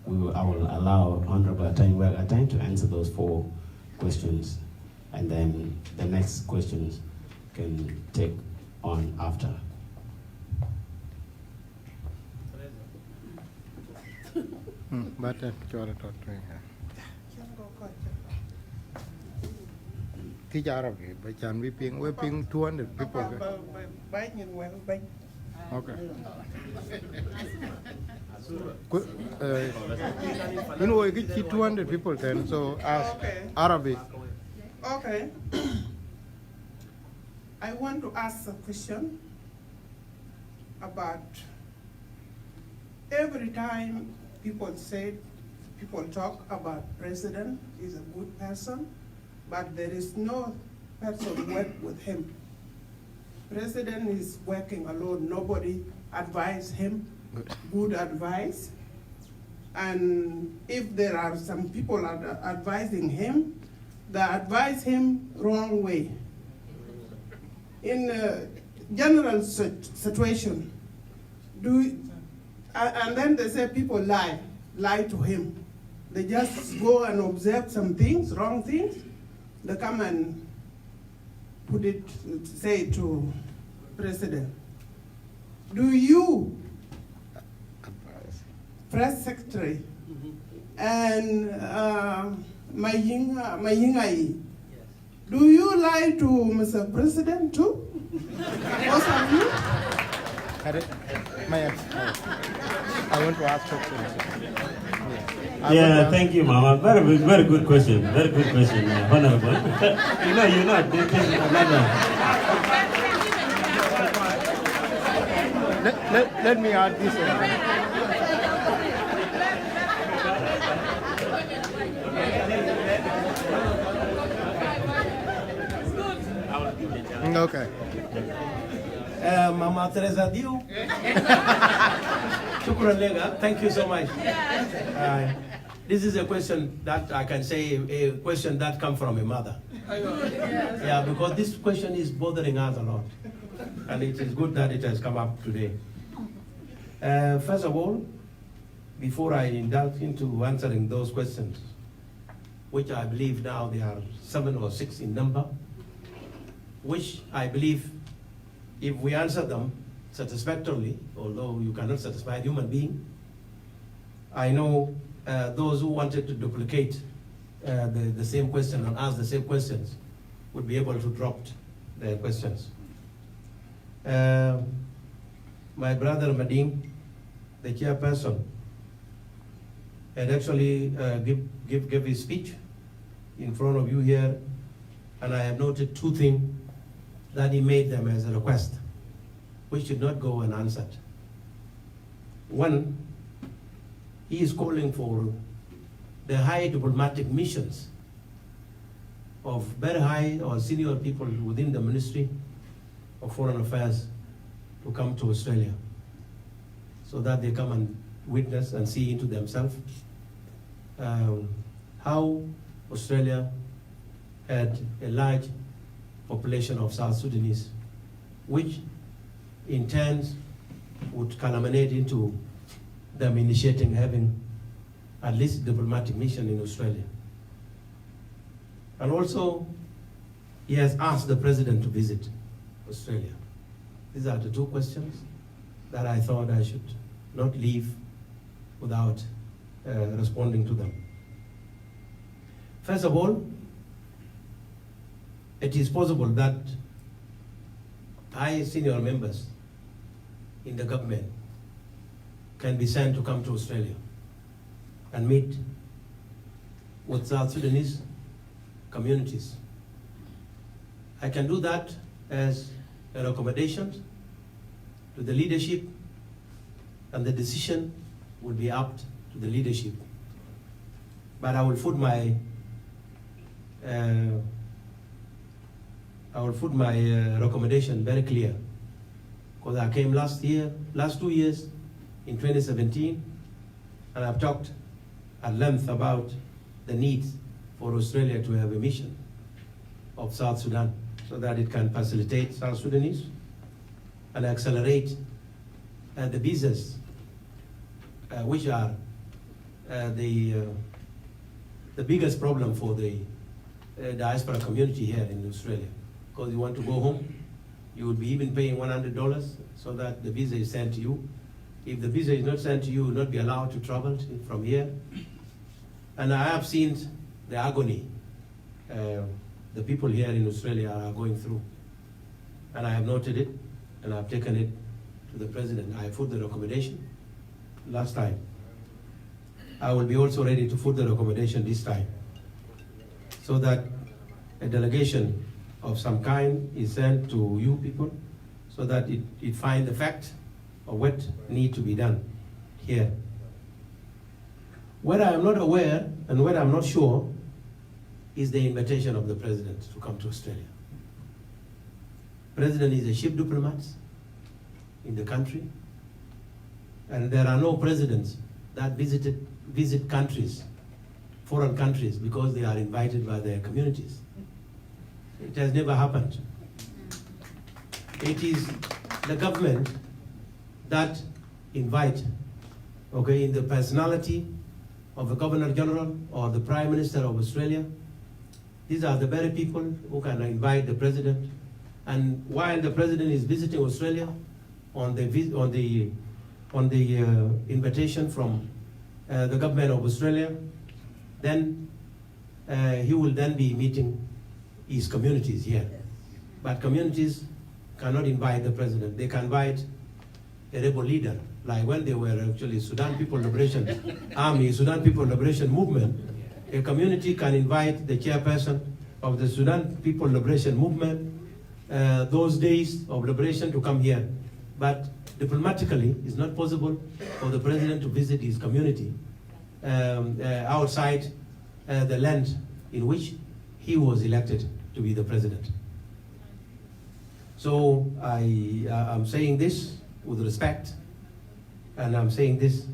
I will allow Honorable ATENY WEK to answer those 4 questions. And then the next questions can take on after. But chora tot me. Teach Arabic, but can we ping 200 people? Okay. You know, we get 200 people then, so ask Arabic. Okay. I want to ask a question about every time people talk about president is a good person, but there is no person work with him. President is working alone. Nobody advise him good advice. And if there are some people advising him, they advise him wrong way. In a general situation, and then they say people lie to him. They just go and observe some things, wrong things. They come and say it to president. Do you, press secretary, and Mayingai, do you lie to Mr. President too? Both of you? I want to ask questions. Yeah, thank you, Mama. Very good question. Very good question, Honorable. You're not. This is another. Let me add this one. Okay. Mama Teresa Dio. Shukran Lega, thank you so much. This is a question that I can say, a question that comes from a mother. Yeah, because this question is bothering us a lot. And it is good that it has come up today. First of all, before I indulge into answering those questions, which I believe now there are 7 or 6 in number, which I believe if we answer them satisfactorily, although you cannot satisfy a human being, I know those who wanted to duplicate the same question and ask the same questions would be able to drop their questions. My brother Mading, the chairperson, had actually give his speech in front of you here, and I have noted 2 things that he made them as a request, which should not go unanswered. One, he is calling for the high diplomatic missions of very high or senior people within the Ministry of Foreign Affairs to come to Australia so that they come and witness and see into themselves how Australia had a large population of South Sudanese, which in turn would culminate into them having at least a diplomatic mission in Australia. And also, he has asked the president to visit Australia. These are the 2 questions that I thought I should not leave without responding to them. First of all, it is possible that high senior members in the government can be sent to come to Australia and meet with South Sudanese communities. I can do that as a recommendation to the leadership, and the decision will be up to the leadership. But I will put my recommendation very clear, because I came last 2 years in 2017, and I've talked at length about the need for Australia to have a mission of South Sudan so that it can facilitate South Sudanese and accelerate the business, which are the biggest problem for the diaspora community here in Australia. Because you want to go home, you would be even paying $100 so that the visa is sent to you. If the visa is not sent to you, you will not be allowed to travel from here. And I have seen the agony the people here in Australia are going through. And I have noted it, and I have taken it to the president. I put the recommendation last time. I will be also ready to put the recommendation this time, so that a delegation of some kind is sent to you people, so that it finds the fact of what needs to be done here. What I am not aware and what I'm not sure is the invitation of the president to come to Australia. President is a chief diplomat in the country, and there are no presidents that visit countries, foreign countries, because they are invited by their communities. It has never happened. It is the government that invite, in the personality of the Governor General or the Prime Minister of Australia. These are the very people who can invite the president. And while the president is visiting Australia, on the invitation from the government of Australia, then he will then be meeting his communities here. But communities cannot invite the president. They can invite a rebel leader, like when they were actually Sudan People Liberation Army, Sudan People Liberation Movement. A community can invite the chairperson of the Sudan People Liberation Movement those days of liberation to come here. But diplomatically, it's not possible for the president to visit his community outside the land in which he was elected to be the president. So I'm saying this with respect, and I'm saying this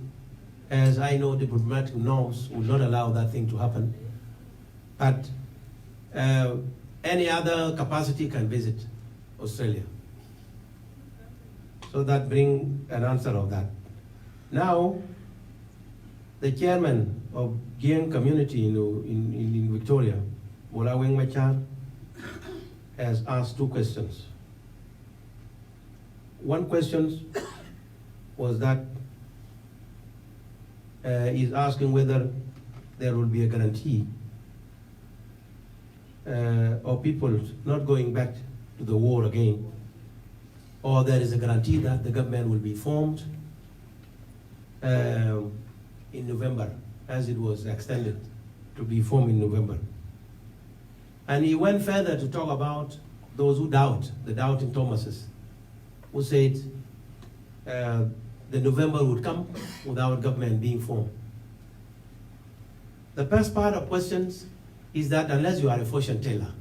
as I know diplomatic norms will not allow that thing to happen. But any other capacity can visit Australia. So that brings an answer of that. Now, the chairman of Giang community in Victoria, Mola Weng Machar, has asked 2 questions. One question was that he's asking whether there will be a guarantee of people not going back to the war again, or there is a guarantee that the government will be formed in November, as it was extended to be formed in November. And he went further to talk about those who doubt, the doubting Thomases, who said the November would come without government being formed. The first part of questions is that unless you are a fortune teller,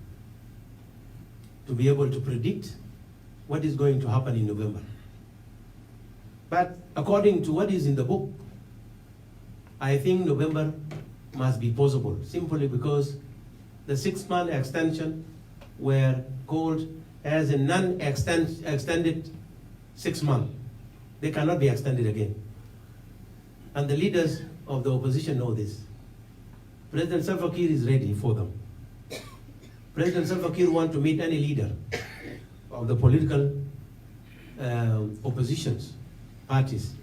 to be able to predict what is going to happen in November. But according to what is in the book, I think November must be possible, simply because the 6-month extension were called as a non-extended 6 months. They cannot be extended again. And the leaders of the opposition know this. President Salva Kiir is ready for them. President Salva Kiir wants to meet any leader of the political oppositions parties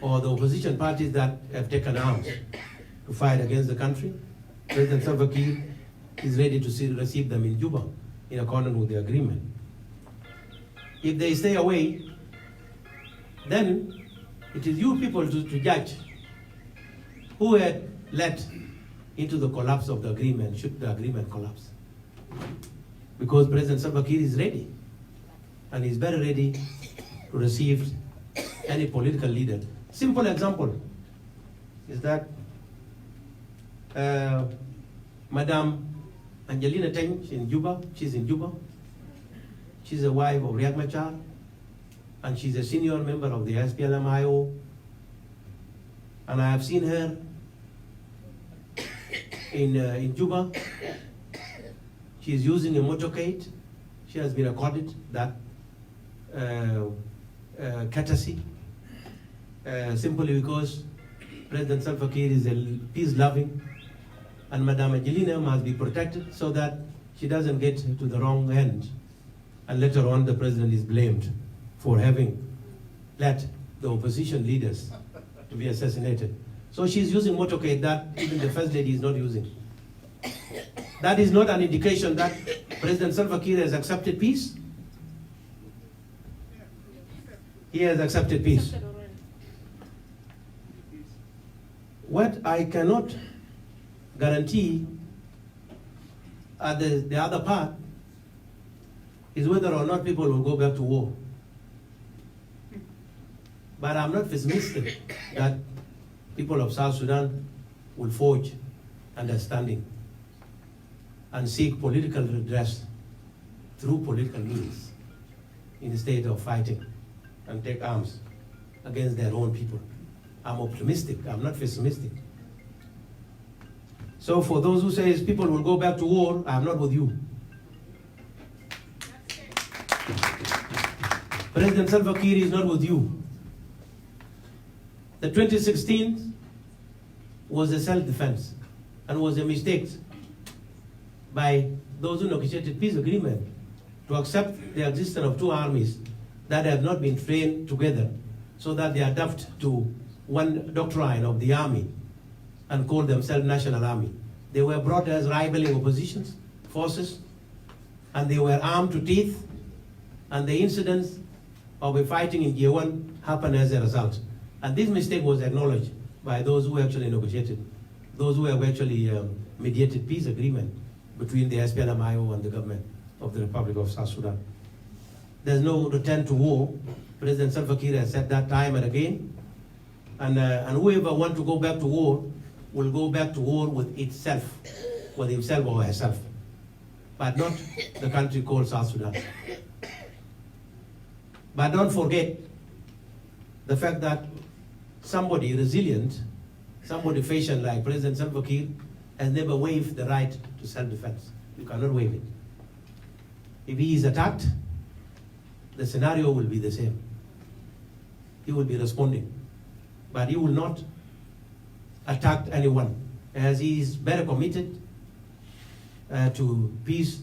or the opposition parties that have taken arms to fight against the country, President Salva Kiir is ready to receive them in Juba in accordance with the agreement. If they stay away, then it is you people to judge who had led into the collapse of the agreement, should the agreement collapse. Because President Salva Kiir is ready, and he's very ready to receive any political leader. Simple example is that Madam Angelina Teng she's in Juba. She's a wife of Riek Machar, and she's a senior member of the SPLM IO. And I have seen her in Juba. She's using a motorcade. She has been accorded that courtesy simply because President Salva Kiir is a peace-loving, and Madam Angelina must be protected so that she doesn't get to the wrong end. And later on, the president is blamed for having led the opposition leaders to be assassinated. So she's using motorcade that even the first lady is not using. That is not an indication that President Salva Kiir has accepted peace. He has accepted peace. What I cannot guarantee at the other part is whether or not people will go back to war. But I'm not pessimistic that people of South Sudan will forge understanding and seek political redress through political means instead of fighting and take arms against their own people. I'm optimistic, I'm not pessimistic. So for those who say people will go back to war, I'm not with you. President Salva Kiir is not with you. The 2016 was a self-defense and was a mistake by those who negotiated peace agreement to accept the existence of two armies that have not been trained together so that they adapt to one doctrine of the army and call themselves national army. They were brought as rivaling oppositions, forces, and they were armed to teeth, and the incidents of a fighting in G1 happened as a result. And this mistake was acknowledged by those who actually negotiated, those who have actually mediated peace agreement between the SPLM-IO and the government of the Republic of South Sudan. There's no return to war. President Salva Kiir has said that time and again. And whoever wants to go back to war will go back to war with itself, with himself or herself, but not the country called South Sudan. But don't forget the fact that somebody resilient, somebody patient like President Salva Kiir has never waived the right to self-defense. You cannot waive it. If he is attacked, the scenario will be the same. He will be responding, but he will not attack anyone, as he is very committed to peace.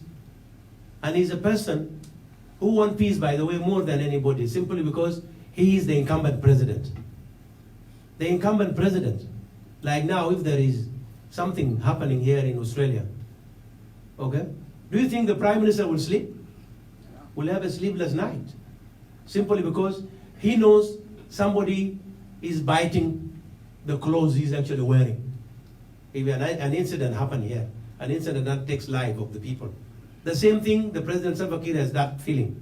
And he's a person who wants peace, by the way, more than anybody, simply because he is the incumbent president. The incumbent president, like now, if there is something happening here in Australia, okay, do you think the Prime Minister will sleep? Will have a sleepless night, simply because he knows somebody is biting the clothes he's actually wearing. If an incident happened here, an incident that takes life of the people. The same thing, the President Salva Kiir has that feeling.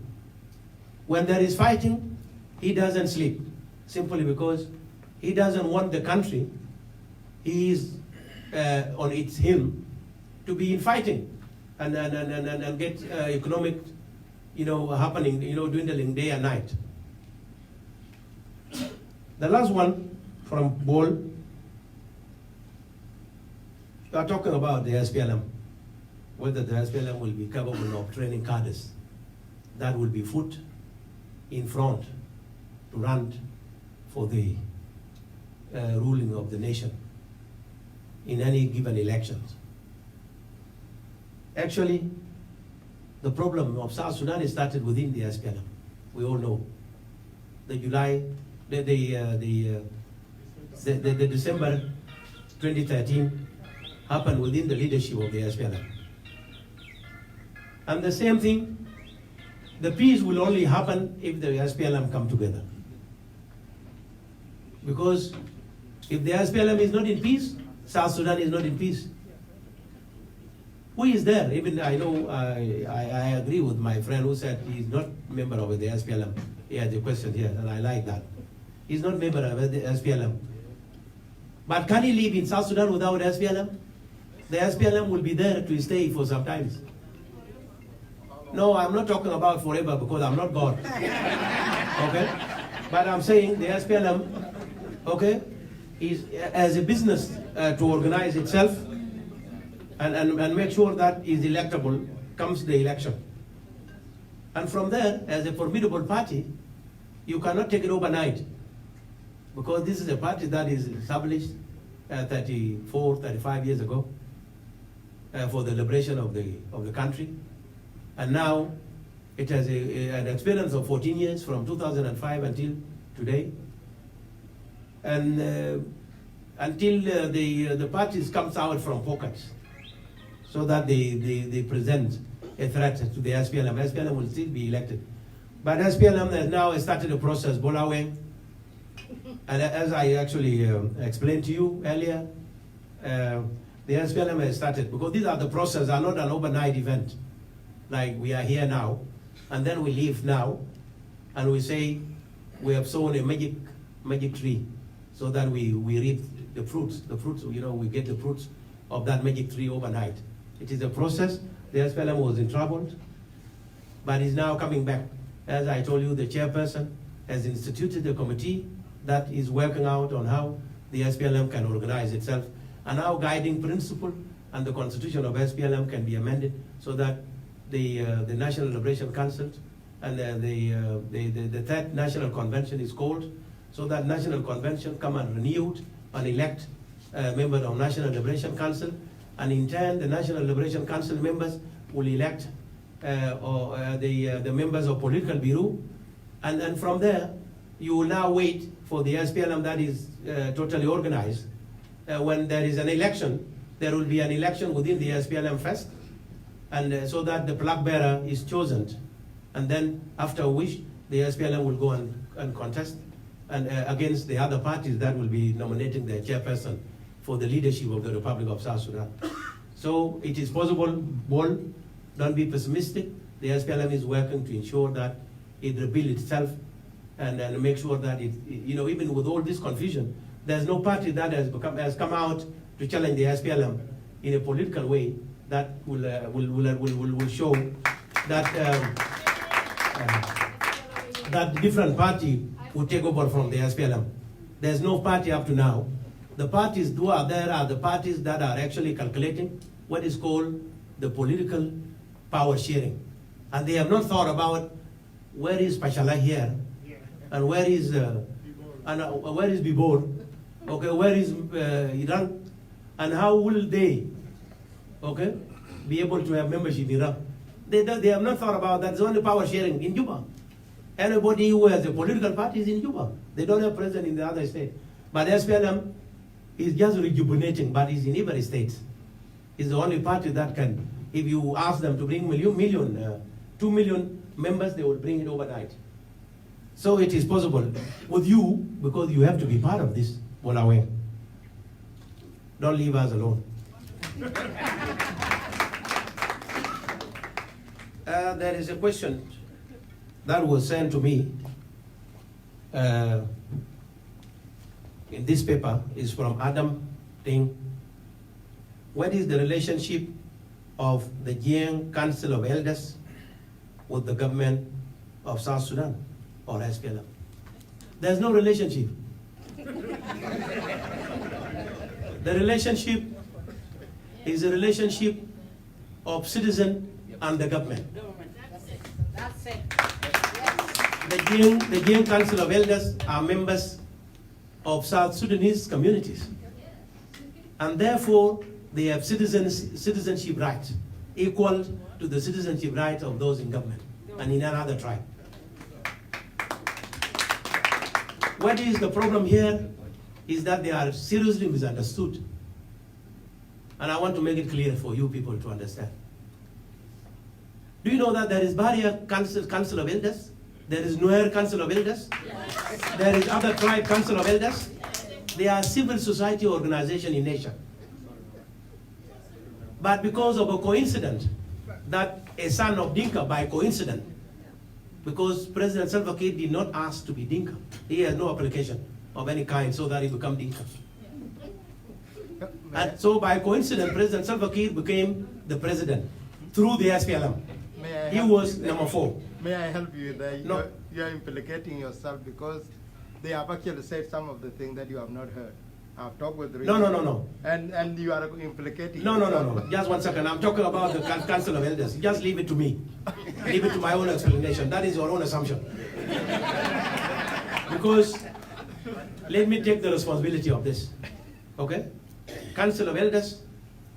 When there is fighting, he doesn't sleep, simply because he doesn't want the country he is on its him to be in fighting and get economic, happening, dwindling day and night. The last one from Bol, you are talking about the SPLM, whether the SPLM will be capable of training cadres that will be put in front to run for the ruling of the nation in any given elections. Actually, the problem of South Sudan started within the SPLM. We all know. The the December 2013 happened within the leadership of the SPLM. And the same thing, the peace will only happen if the SPLM come together. Because if the SPLM is not in peace, South Sudan is not in peace. Who is there? Even I know, I agree with my friend who said he's not member of the SPLM. He had a question here, and I like that. He's not member of the SPLM. But can he live in South Sudan without SPLM? The SPLM will be there to stay for some time. No, I'm not talking about forever because I'm not God. Okay? But I'm saying the SPLM, okay, is as a business to organize itself and make sure that is electable comes the election. And from there, as a formidable party, you cannot take it overnight. Because this is a party that is established 34, 35 years ago for the liberation of the country. And now it has an experience of 14 years from 2005 until today. And until the parties comes out from pockets so that they present a threat to the SPLM. SPLM will still be elected. But SPLM has now started a process, Bolaweng. And as I actually explained to you earlier, the SPLM has started, because these are the processes, are not an overnight event. Like we are here now, and then we leave now, and we say we have sown a magic tree, so that we reap the fruits, you know, we get the fruits of that magic tree overnight. It is a process. The SPLM was in trouble, but is now coming back. As I told you, the chairperson has instituted a committee that is working out on how the SPLM can organize itself, and how guiding principle and the constitution of SPLM can be amended so that the National Liberation Council and the third National Convention is called, so that National Convention come and renewed and elect members of National Liberation Council, and in turn the National Liberation Council members will elect the members of political bureau, and from there you will now wait for the SPLM that is totally organized. When there is an election, there will be an election within the SPLM first, and so that the flag bearer is chosen, and then after which the SPLM will go and contest and against the other parties that will be nominating the chairperson for the leadership of the Republic of South Sudan. So it is possible, bold, don't be pessimistic. The SPLM is working to ensure that it rebuilds itself and make sure that it, you know, even with all this confusion, there's no party that has come out to challenge the SPLM in a political way that will show that that different party will take over from the SPLM. There's no party up to now. The parties who are there are the parties that are actually calculating what is called the political power sharing. And they have not thought about where is Pachala here, and where is Bibor, okay, where is Iran, and how will they, okay, be able to have membership in Iran. They have not thought about that. There's only power sharing in Juba. Anybody who has a political party is in Juba. They don't have president in the other state. But SPLM is just rejuvenating, but it's in every state. It's the only party that can, if you ask them to bring 2 million members, they will bring it overnight. So it is possible with you, because you have to be part of this, Bolaweng. Don't leave us alone. There is a question that was sent to me in this paper. Is from Adam Ting. What is the relationship of the Jiang Council of Elders with the government of South Sudan or SPLM? There's no relationship. The relationship is a relationship of citizen and the government. That's it. The Jiang Council of Elders are members of South Sudanese communities, and therefore they have citizenship rights equal to the citizenship rights of those in government and in another tribe. What is the problem here? is that they are seriously misunderstood. And I want to make it clear for you people to understand. Do you know that there is Barrier Council of Elders? There is Nuer Council of Elders? Yes. There is other tribe Council of Elders? They are civil society organization in nature. But because of a coincidence, that a son of Dinka by coincidence, because President Salva Kiir did not ask to be Dinka. He has no application of any kind so that he become Dinka. And so by coincidence, President Salva Kiir became the president through the SPLM. He was number 4. May I help you there? No. You're implicating yourself because they have actually said some of the things that you have not heard. I've talked with the No. And you are implicating No. Just one second. I'm talking about the Council of Elders. Just leave it to me. Leave it to my own explanation. That is your own assumption. Because let me take the responsibility of this. Okay? Council of Elders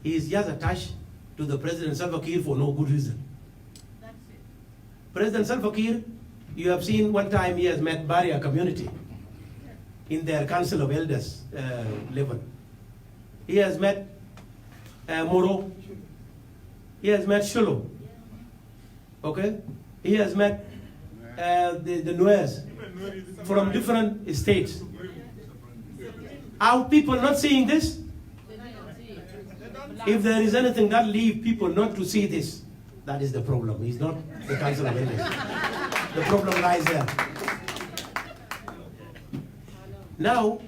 is just attached to the President Salva Kiir for no good reason. President Salva Kiir, you have seen one time he has met Barrier community in their Council of Elders level. He has met Moro. He has met Sholo. Okay? He has met the Nuers from different states. Are people not seeing this? If there is anything that leads people not to see this, that is the problem. It's not the Council of Elders. The problem lies there. Now,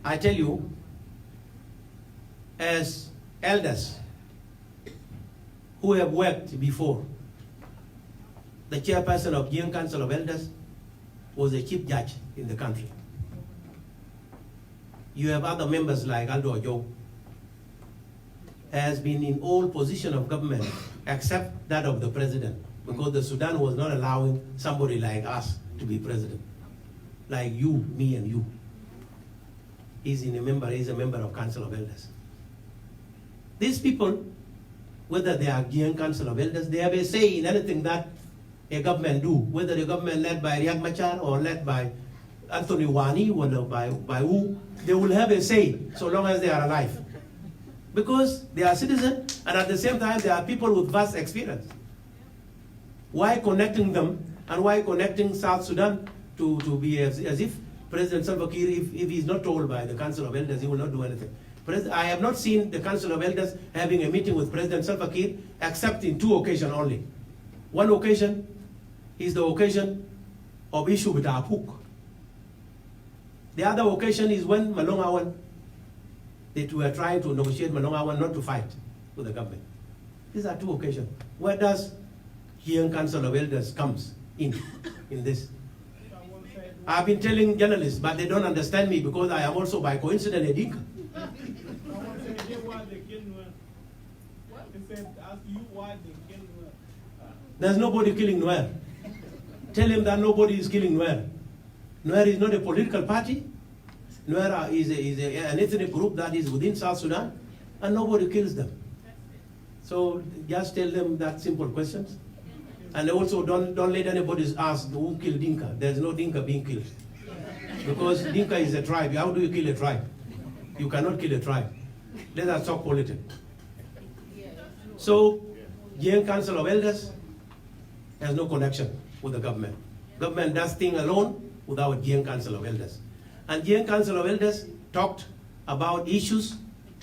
I tell you, as elders who have worked before, the chairperson of Young Council of Elders was a chief judge in the country. You have other members like Aldo Ojo, has been in all positions of government except that of the president, because the Sudan was not allowing somebody like us to be president, like you, me, and you. He's a member of Council of Elders. These people, whether they are Gian Council of Elders, they have a say in anything that a government do, whether the government led by Riek Machar or led by Anthony Wani or by who, they will have a say so long as they are alive. Because they are citizens, and at the same time, they are people with vast experience. Why connecting them, and why connecting South Sudan to be as if President Salva Kiir, if he's not told by the Council of Elders, he will not do anything. I have not seen the Council of Elders having a meeting with President Salva Kiir, except in 2 occasions only. One occasion is the occasion of issue with Apuk. The other occasion is when Malong Awan, that we are trying to negotiate Malong Awan not to fight with the government. These are 2 occasions. Where does Young Council of Elders comes in this? I've been telling journalists, but they don't understand me because I am also by coincidence a Dinka. There's nobody killing Nuer. Tell him that nobody is killing Nuer. Nuer is not a political party. Nuer is an ethnic group that is within South Sudan, and nobody kills them. So just tell them that simple questions. And also don't let anybody ask who killed Dinka. There's no Dinka being killed. Because Dinka is a tribe. How do you kill a tribe? You cannot kill a tribe. Let us talk politics. So, Young Council of Elders has no connection with the government. Government does things alone without Young Council of Elders. And Young Council of Elders talked about issues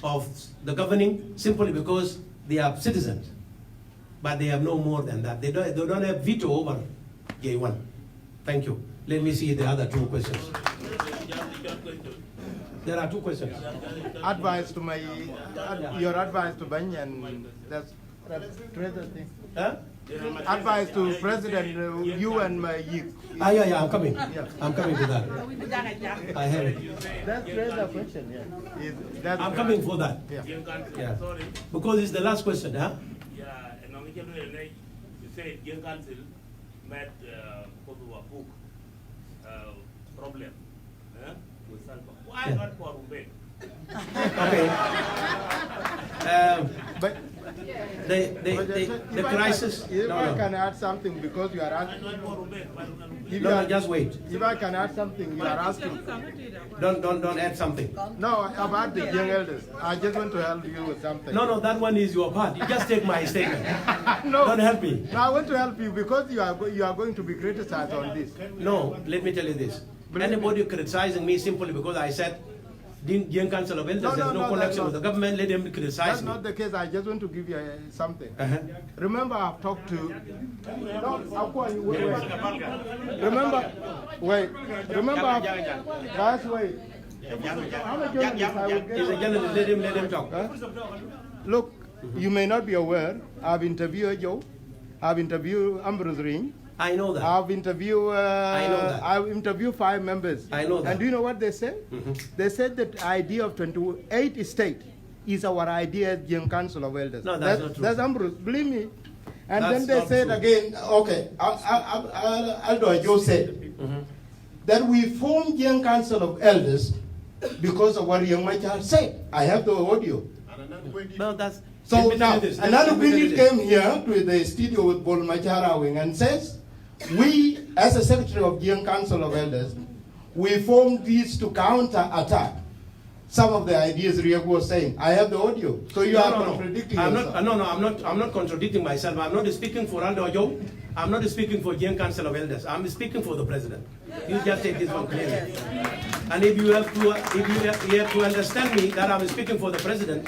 of the governing simply because they are citizens. But they have no more than that. They don't have veto over J1. Thank you. Let me see the other 2 questions. There are 2 questions. Advice to my, your advice to Banyan, that's treasure thing. Huh? Advice to President, you and my youth. Yeah, I'm coming. Yeah. I'm coming to that. I have it. That's treasure question, yeah. I'm coming for that. Yeah. Sorry. Because it's the last question, huh? Yeah, and on you said Young Council met book problem with Salva. Why not for Ube? Okay. The crisis. If No, I no. can add something, because you are asking. If No, you no, are- just wait. If I can add something, you are asking. Don't add something. No, about the young elders. I just want to help you with something. No, that one is your part. You just take my statement. No. Don't help me. No, I want to help you because you are going to be criticized on this. No, let me tell you this. Anybody criticizing me simply because I said Young Council of Elders, No, there's no that's connection not- with the government, let them criticize That's me. not the case. I just want to give you something. Uh-huh. Remember, I've talked to. No, wait. Remember, wait. Remember, guys, wait. I'm a journalist. I will get He's a journalist, let him talk. Huh? Look, you may not be aware. I've interviewed Joe. I've interviewed Ambrose Ring. I know that. I've interviewed. I know that. I've interviewed 5 members. I know that. And do you know what they said? They said that the idea of 28 state is our idea as Young Council of Elders. No, that's not true. That's Ambrose. Believe me. And That's then they not said true. again, okay, Aldo Joe said that we formed Young Council of Elders because of what Young Machar said. I have the audio. No, that's. So let me tell now, you this. another Let me tell you Gwyneth this. came here to the studio with Paul Macharawing and says, we, as a secretary of the Young Council of Elders, we formed these to counter-attack some of the ideas Riek was saying. I have the audio. So you are contradicting yourself. I'm not contradicting myself. I'm not speaking for Aldo Joe. I'm not speaking for Young Council of Elders. I'm speaking for the president. You just take this one clearly. And if you have to understand me that I'm speaking for the president,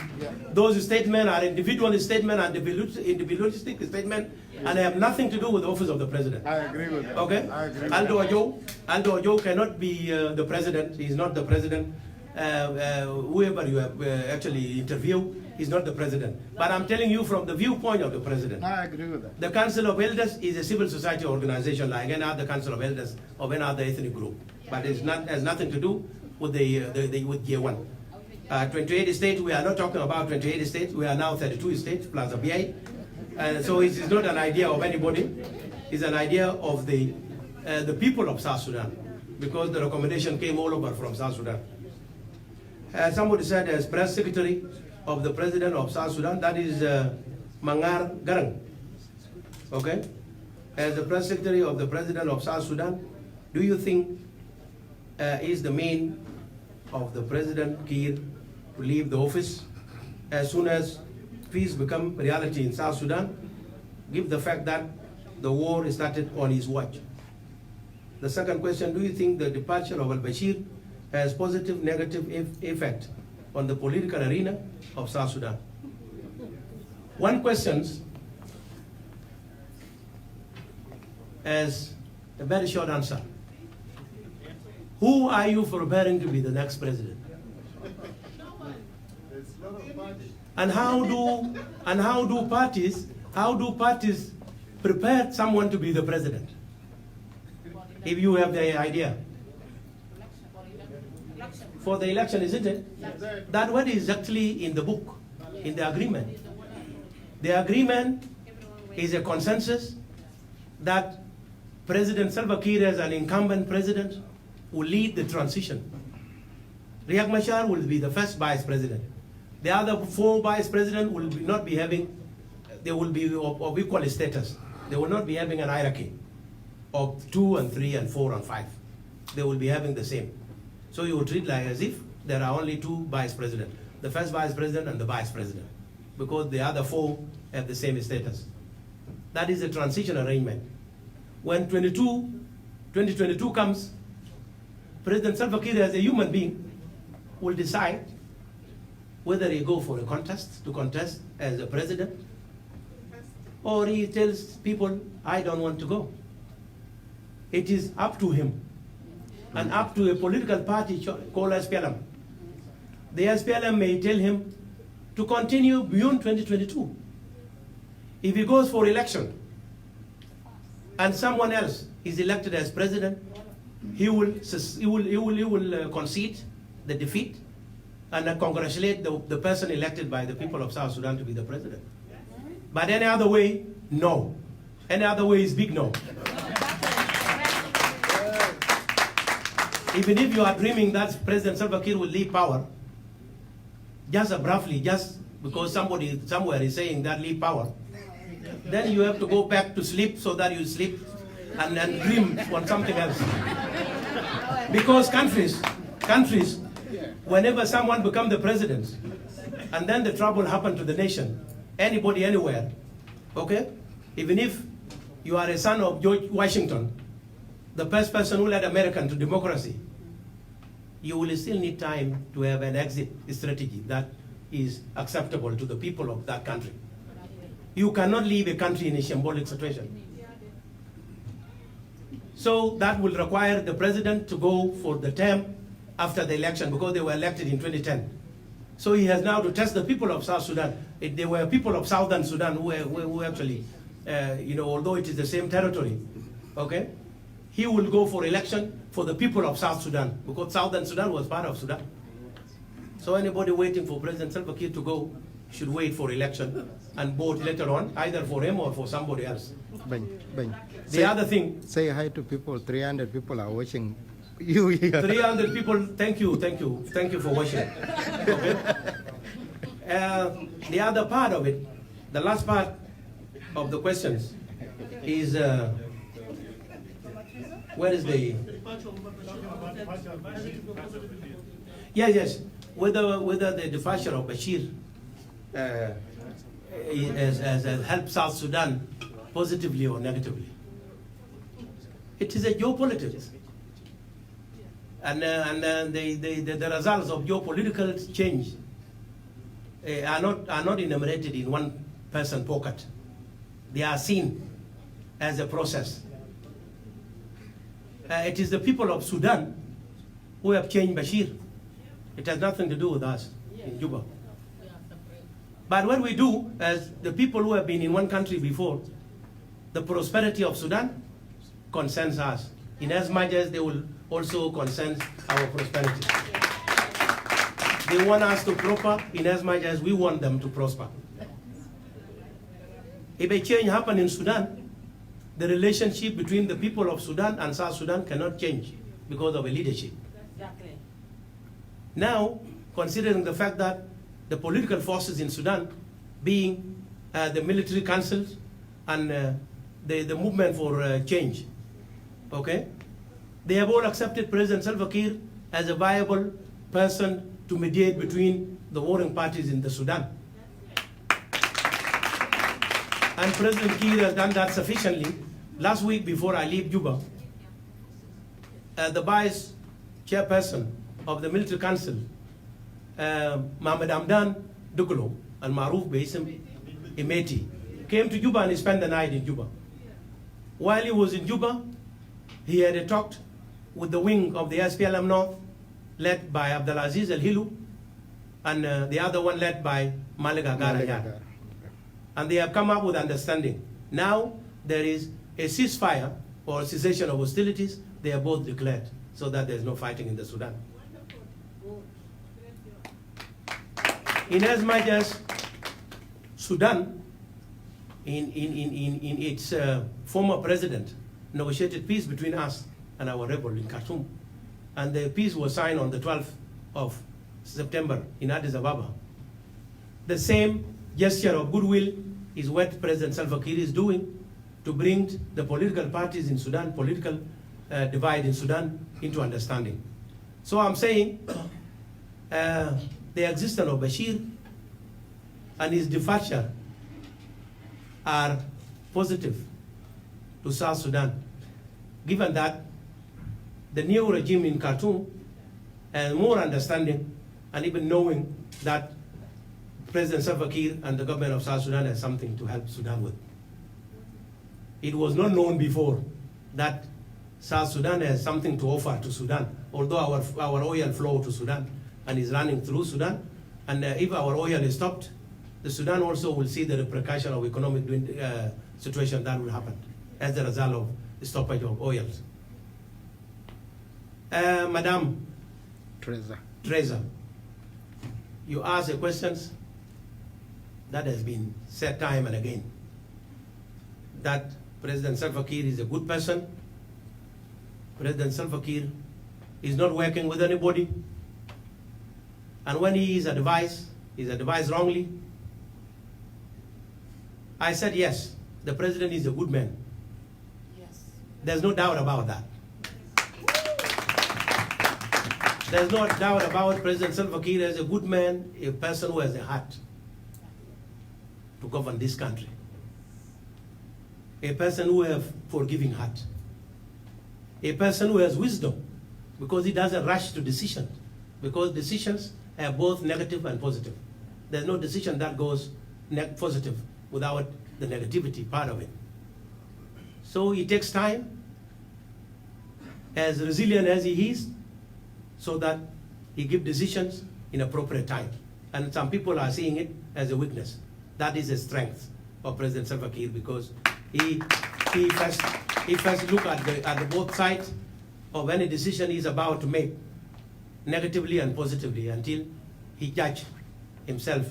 those statements are individual statements and individualistic statements, and they have nothing to do with the office of the president. I agree with that. Okay? I agree with Aldo Joe cannot be the president. He's not the president. Whoever you have actually interviewed is not the president. But I'm telling you from the viewpoint of the president. I agree with that. The Council of Elders is a civil society organization like any other Council of Elders of any other ethnic group. But it has nothing to do with with Year 1. 28 states, we are not talking about 28 states. We are now 32 states plus a BA. So it is not an idea of anybody. It's an idea of the people of South Sudan, because the recommendation came all over from South Sudan. Somebody said as press secretary of the president of South Sudan, that is Mangar Garang. Okay? As the press secretary of the president of South Sudan, do you think is the main of the president Kiir to leave the office as soon as peace become reality in South Sudan, given the fact that the war started on his watch? The second question, do you think the departure of al-Bashir has positive, negative effect on the political arena of South Sudan? One question as a very short answer. Who are you preparing to be the next president? And how do parties prepare someone to be the president? If you have the idea. For the election, isn't it? That what is actually in the book, in the agreement. The agreement is a consensus that President Salva Kiir, as an incumbent president, will lead the transition. Riek Machar will be the first vice president. The other 4 vice presidents will not be having, they will be of equal status. They will not be having an hierarchy of 2 and 3 and 4 and 5. They will be having the same. So you will treat like as if there are only 2 vice presidents, the first vice president and the vice president, because the other 4 have the same status. That is a transition arrangement. When 2022 comes, President Salva Kiir, as a human being, will decide whether he go for a contest as a president, or he tells people, I don't want to go. It is up to him and up to a political party called SPLM. The SPLM may tell him to continue beyond 2022. If he goes for election and someone else is elected as president, he will concede the defeat and congratulate the person elected by the people of South Sudan to be the president. But any other way, no. Any other way is big no. Even if you are dreaming that President Salva Kiir will leave power, just abruptly, just because somebody somewhere is saying that leave power, then you have to go back to sleep so that you sleep and dream on something else. Because countries, whenever someone becomes the president, and then the trouble happens to the nation, anybody, anywhere, okay? Even if you are a son of George Washington, the first person who led America to democracy, you will still need time to have an exit strategy that is acceptable to the people of that country. You cannot leave a country in a shambolic situation. So that will require the president to go for the term after the election, because they were elected in 2010. So he has now to test the people of South Sudan. They were people of Southern Sudan who actually, although it is the same territory, okay? He will go for election for the people of South Sudan, because Southern Sudan was part of Sudan. So anybody waiting for President Salva Kiir to go should wait for election and vote later on, either for him or for somebody else. The other thing. Say hi to people. 300 people are watching you here. 300 people. Thank you for watching. Okay. The other part of it, the last part of the questions, is where is the? Yes. Whether the departure of Bashir has helped South Sudan positively or negatively. It is a geopolitics. And the results of geopolitical change are not enumerated in one person's pocket. They are seen as a process. It is the people of Sudan who have changed Bashir. It has nothing to do with us in Juba. But what we do, as the people who have been in one country before, the prosperity of Sudan concerns us, in as much as they will also concern our prosperity. They want us to prosper in as much as we want them to prosper. If a change happens in Sudan, the relationship between the people of Sudan and South Sudan cannot change because of a leadership. Exactly. Now, considering the fact that the political forces in Sudan, being the military councils and the movement for change, okay, they have all accepted President Salva Kiir as a viable person to mediate between the warring parties in the Sudan. And President Kiir has done that sufficiently. Last week, before I leave Juba, the vice chairperson of the military council, Mohamed Hamdan Duglo, and Maruf Beisim Imeti, came to Juba and he spent the night in Juba. While he was in Juba, he had talked with the wing of the SPLM North, led by Abdelaziz El-Hilu, and the other one led by Malik Agar. And they have come up with understanding. Now there is a ceasefire or cessation of hostilities. They are both declared, so that there's no fighting in the Sudan. In as much as Sudan, in its former president, negotiated peace between us and our rebel in Khartoum, and the peace was signed on the 12th of September in Addis Ababa. The same gesture of goodwill is what President Salva Kiir is doing to bring the political parties in Sudan, political divide in Sudan, into understanding. So I'm saying the existence of Bashir and his departure are positive to South Sudan, given that the new regime in Khartoum has more understanding and even knowing that President Salva Kiir and the government of South Sudan has something to help Sudan with. It was not known before that South Sudan has something to offer to Sudan, although our oil flow to Sudan and is running through Sudan. And if our oil is stopped, the Sudan also will see the repercussion of economic situation that will happen as a result of the stoppage of oils. Madam Teresa, you asked a question that has been said time and again, that President Salva Kiir is a good person. President Salva Kiir is not working with anybody. And when he is advised wrongly, I said yes, the president is a good man. Yes. There's no doubt about that. There's no doubt about President Salva Kiir as a good man, a person who has a heart to govern this country. A person who has forgiving heart. A person who has wisdom, because he doesn't rush to decisions, because decisions have both negative and positive. There's no decision that goes positive without the negativity part of it. So he takes time, as resilient as he is, so that he gives decisions in appropriate time. And some people are seeing it as a weakness. That is a strength of President Salva Kiir, because he first look at the both sides of any decision he's about to make, negatively and positively, until he judge himself,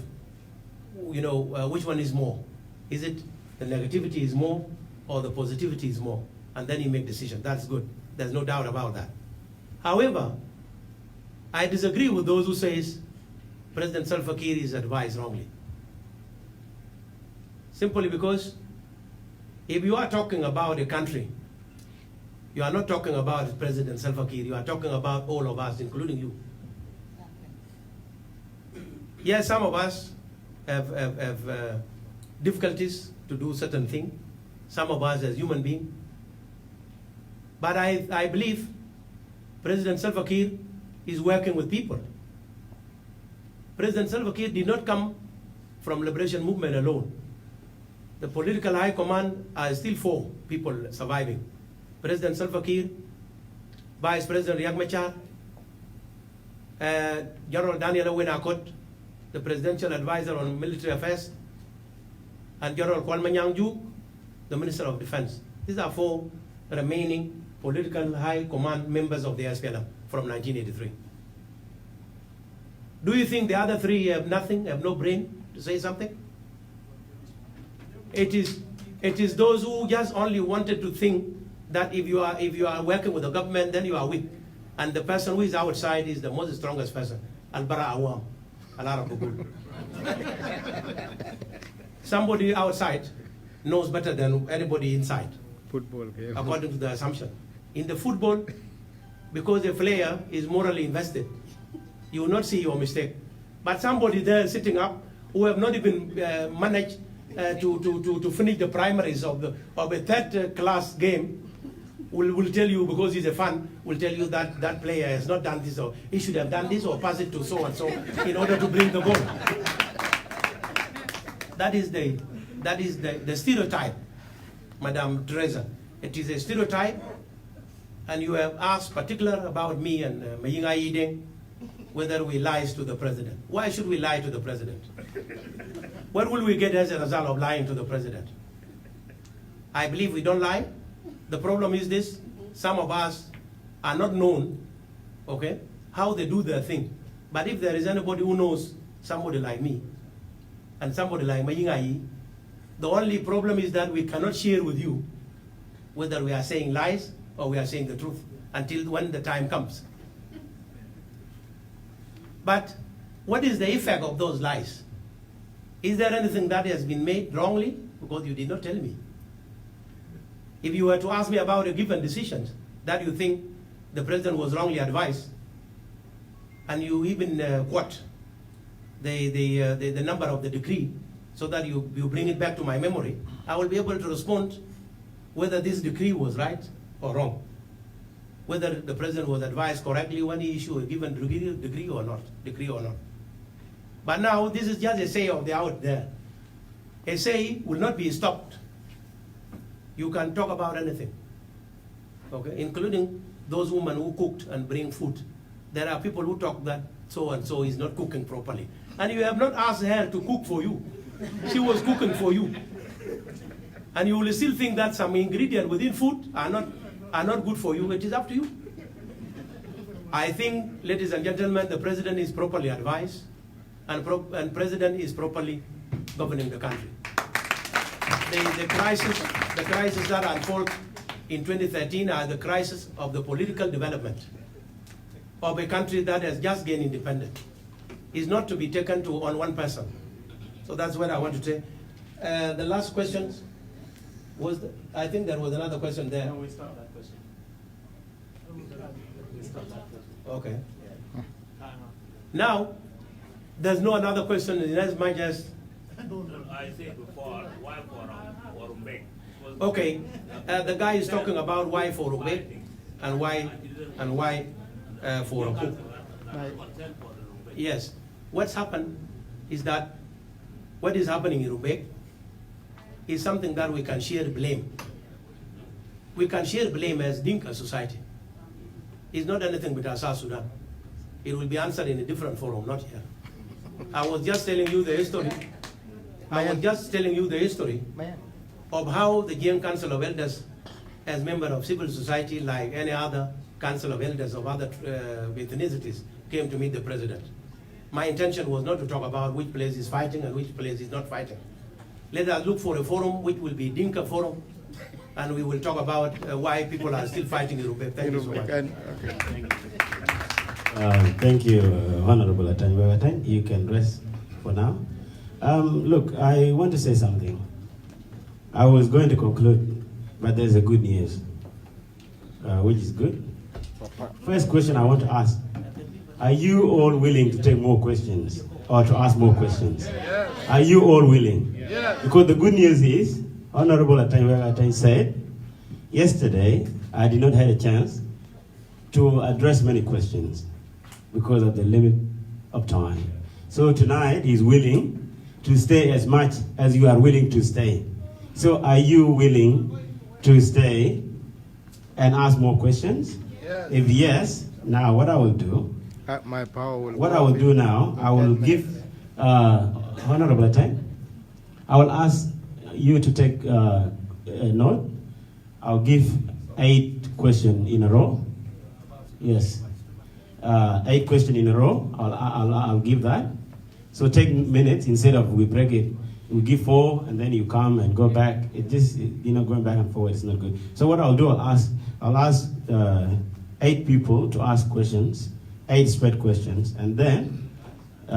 which one is more. Is it the negativity is more or the positivity is more? And then he make decision. That's good. There's no doubt about that. However, I disagree with those who says President Salva Kiir is advised wrongly. Simply because if you are talking about a country, you are not talking about President Salva Kiir, you are talking about all of us, including you. Yes, some of us have difficulties to do certain things, some of us as human beings. But I believe President Salva Kiir is working with people. President Salva Kiir did not come from liberation movement alone. The political high command are still 4 people surviving. President Salva Kiir, Vice President Riek Machar, General Daniel Owen-Akot, the Presidential Advisor on Military Affairs, and General Kwame Nyangju, the Minister of Defense. These are 4 remaining political high command members of the SPLM from 1983. Do you think the other 3 have nothing, have no brain to say something? It is those who just only wanted to think that if you are working with the government, then you are weak. And the person who is outside is the most strongest person. Al-Bara Awam, Al-Arab. Somebody outside knows better than anybody inside. Football game. According to the assumption. In the football, because a player is morally invested, you will not see your mistake. But somebody there sitting up who have not even managed to finish the primaries of a third class game will tell you, because he's a fan, will tell you that that player has not done this, or he should have done this, or pass it to so and so in order to bring the goal. That is the stereotype, Madam Teresa. It is a stereotype, and you have asked particular about me and Mayinga Yideng, whether we lies to the president. Why should we lie to the president? What will we get as a result of lying to the president? I believe we don't lie. The problem is this: some of us are not known, okay, how they do their thing. But if there is anybody who knows somebody like me and somebody like Mayinga Yi, the only problem is that we cannot share with you whether we are saying lies or we are saying the truth until when the time comes. But what is the effect of those lies? Is there anything that has been made wrongly? Because you did not tell me. If you were to ask me about a given decision that you think the president was wrongly advised, and you even quote the number of the decree so that you bring it back to my memory, I will be able to respond whether this decree was right or wrong, whether the president was advised correctly when he issued a given decree or not. But now this is just a say of the out there. A say will not be stopped. You can talk about anything, okay, including those women who cooked and bring food. There are people who talk that so and so is not cooking properly, and you have not asked her to cook for you. She was cooking for you, and you will still think that some ingredients within food are not good for you. It is up to you. I think, ladies and gentlemen, the president is properly advised, and president is properly governing the country. The crisis that unfolded in 2013 are the crisis of the political development of a country that has just gained independence. It's not to be taken on one person. So that's what I want to say. The last question was, I think there was another question there. No, we stopped that question. We stopped that question. Okay. Yeah. Now, there's no another question in as much as. I said before, why for Rumbek? Okay, the guy is talking about why for Rumbek and why for Rumbek. Yes, what's happened is that what is happening in Rumbek is something that we can share blame. We can share blame as Dinka society. It's not anything with our South Sudan. It will be answered in a different forum, not here. I was just telling you the history. Of how the Jiang Council of Elders, as member of civil society, like any other Council of Elders of other ethnicities, came to meet the president. My intention was not to talk about which place is fighting and which place is not fighting. Let us look for a forum which will be Dinka forum, and we will talk about why people are still fighting in Rumbek. Thank you so much. Thank you, Honorable ATENY WEK. You can rest for now. Look, I want to say something. I was going to conclude, but there's a good news, which is good. First question I want to ask, are you all willing to take more questions or to ask more questions? Yes. Are you all willing? Yes. Because the good news is, Honorable ATENY WEK said, yesterday I did not have a chance to address many questions because of the limit of time. So tonight he's willing to stay as much as you are willing to stay. So are you willing to stay and ask more questions? Yes. If yes, now what I will do, my power will what I will do now, I will give Honorable ATENY, I will ask you to take a note. I'll give 8 questions in a row. Yes, 8 questions in a row. I'll give that. So take minutes instead of we break it. We give 4 and then you come and go back. It just, going back and forward is not good. So what I'll do, I'll ask 8 people to ask questions, 8 spread questions, and then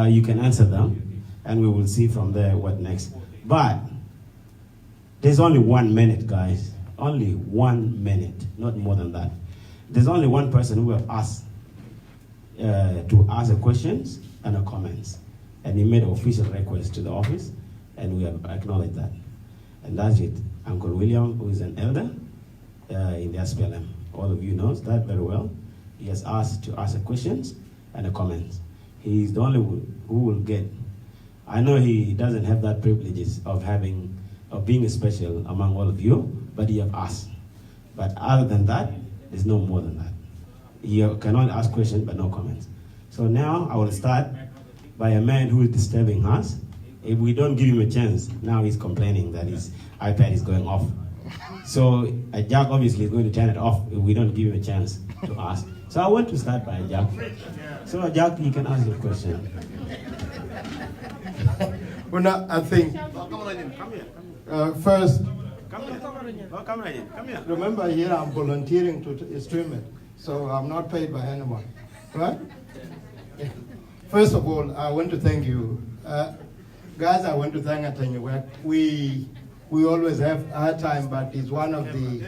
you can answer them, and we will see from there what next. But there's only 1 minute, guys. Only 1 minute, not more than that. There's only one person who have asked to ask the questions and the comments, and he made an official request to the office, and we have acknowledged that. And that's it. Uncle William, who is an elder in the SPLM. All of you knows that very well. He has asked to ask the questions and the comments. He is the only who will get. I know he doesn't have that privileges of being special among all of you, but he have asked. But other than that, there's no more than that. You can only ask questions but no comments. So now I will start by a man who is disturbing us. If we don't give him a chance, now he's complaining that his iPad is going off. So Jack obviously is going to turn it off if we don't give him a chance to ask. So I want to start by Jack. So Jack, you can ask your question. Well, no, I think first, remember here I'm volunteering to stream it, so I'm not paid by anyone, right? First of all, I want to thank you. Guys, I want to thank ATENY WEK. We always have a hard time, but it's one of the...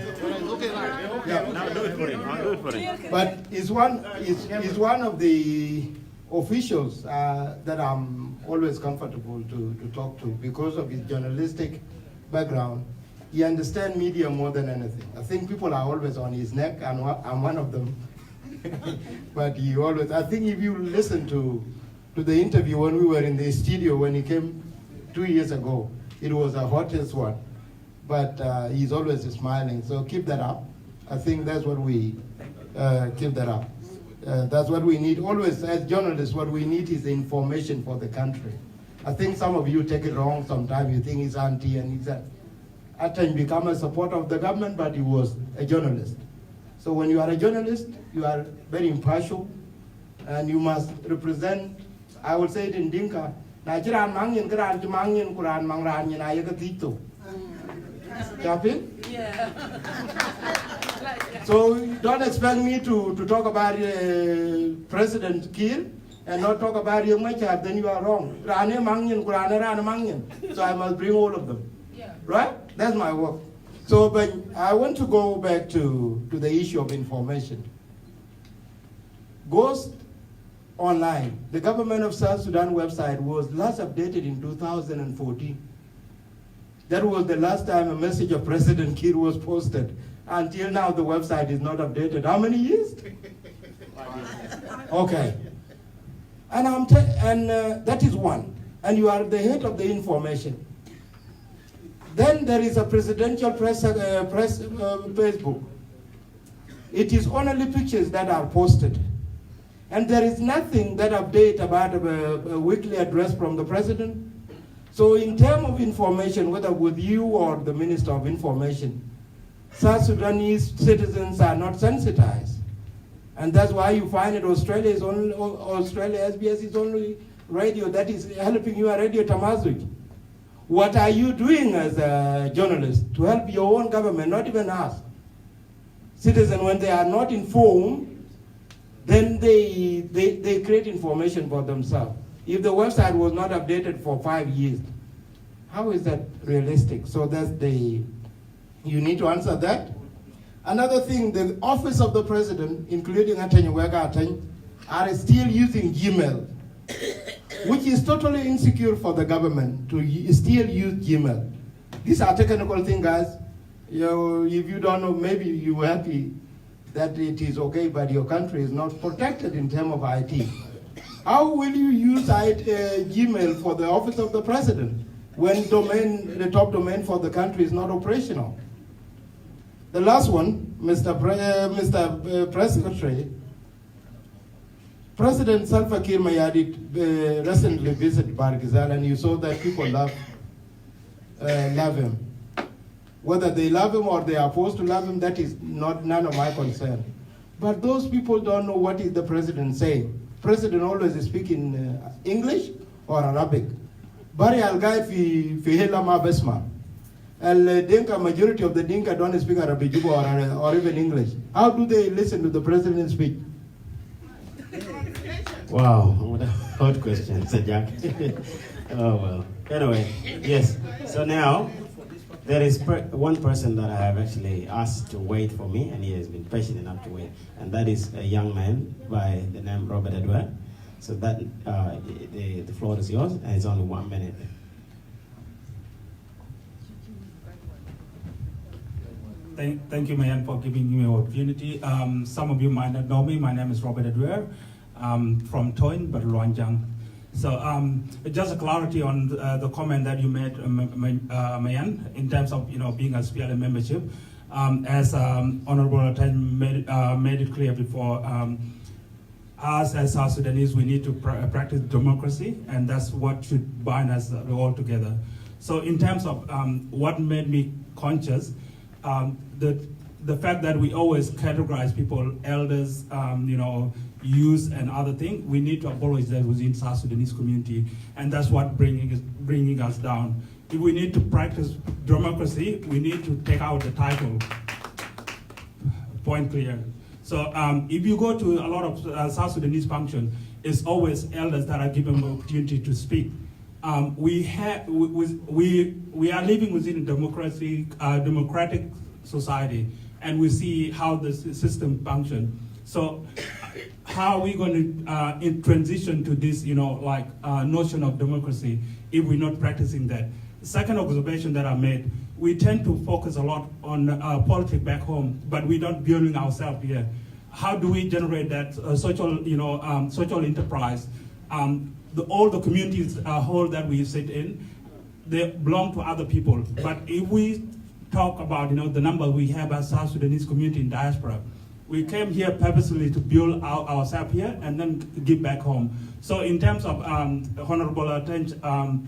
Yeah. Now do it for him. I'll do it for him. But it's one of the officials that I'm always comfortable to talk to because of his journalistic background. He understands media more than anything. I think people are always on his neck, and I'm one of them. But he always, I think if you listen to the interview when we were in the studio when he came 2 years ago, it was a hottest one. But he's always smiling, so keep that up. I think that's what we, keep that up. That's what we need. Always, as journalists, what we need is information for the country. I think some of you take it wrong sometimes. You think he's anti and he's at times become a supporter of the government, but he was a journalist. So when you are a journalist, you are very impartial, and you must represent, I would say it in Dinka, yeah. So don't expect me to talk about President Kiir and not talk about Young Machar, then you are wrong. Rane Mangyan, Kurane Rane Mangyan. So I must bring all of them. Yeah. Right? That's my work. So, but I want to go back to the issue of information. Ghost online. The government of South Sudan website was last updated in 2014. That was the last time a message of President Kiir was posted. Until now, the website is not updated. How many years? Okay. And that is one. And you are the head of the information. Then there is a presidential press Facebook. It is only pictures that are posted. And there is nothing that update about a weekly address from the president. So in terms of information, whether with you or the Minister of Information, South Sudanese citizens are not sensitized. And that's why you find that Australia SBS is only radio that is helping you, a Radio Tamazuj. What are you doing as a journalist to help your own government, not even us? Citizens, when they are not informed, then they create information for themselves. If the website was not updated for 5 years, how is that realistic? So you need to answer that. Another thing, the office of the president, including ATENY WEK, are still using Gmail, which is totally insecure for the government to still use Gmail. These are technical things, guys. If you don't know, maybe you're happy that it is okay, but your country is not protected in terms of IT. How will you use Gmail for the office of the president when the top domain for the country is not operational? The last one, Mr. Press Secretary, President Salva Kiir Mayardit recently visited Barghazal, and you saw that people love him. Whether they love him or they are opposed to love him, that is none of my concern. But those people don't know what is the president saying. President always speaks in English or Arabic. Bari al-Gai fi hela ma besma. Dinka, majority of the Dinka don't speak Arabic or even English. How do they listen to the president speak? Wow, what a hot question, Sir Jack. Oh, well. Anyway, yes. So now, there is one person that I have actually asked to wait for me, and he has been patient enough to wait, and that is a young man by the name Robert Edward. So that the floor is yours, and it's only 1 minute. Thank you, Mayan, for giving me an opportunity. Some of you might not know me. My name is Robert Edward. I'm from Toin, but Luanjang. So just a clarity on the comment that you made, Mayan, in terms of being a SPLM membership. As Honorable ATENY made it clear before, us as South Sudanese, we need to practice democracy, and that's what should bind us all together. So in terms of what made me conscious, the fact that we always categorize people, elders, youth and other things, we need to abolish that within South Sudanese community, and that's what bringing us down. If we need to practice democracy, we need to take out the title. Point clear. So if you go to a lot of South Sudanese function, it's always elders that are given the opportunity to speak. We are living within a democratic society, and we see how the system functions. So how are we going to transition to this, notion of democracy if we're not practicing that? The second observation that I made, we tend to focus a lot on politics back home, but we're not building ourselves here. How do we generate that social enterprise? All the communities whole that we sit in, they belong to other people. But if we talk about the number we have as South Sudanese community in diaspora, we came here purposely to build ourselves here and then give back home. So in terms of honorable attention,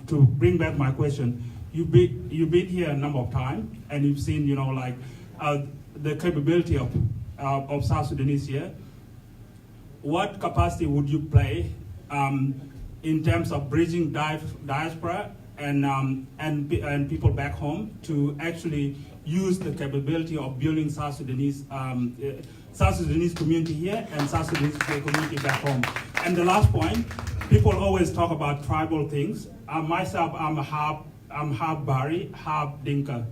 to bring back my question, you've been here a number of times, and you've seen the capability of South Sudanese here. What capacity would you play in terms of bridging diaspora and people back home to actually use the capability of building South Sudanese community here and South Sudanese community back home? And the last point, people always talk about tribal things. Myself, I'm half Bari, half Dinka.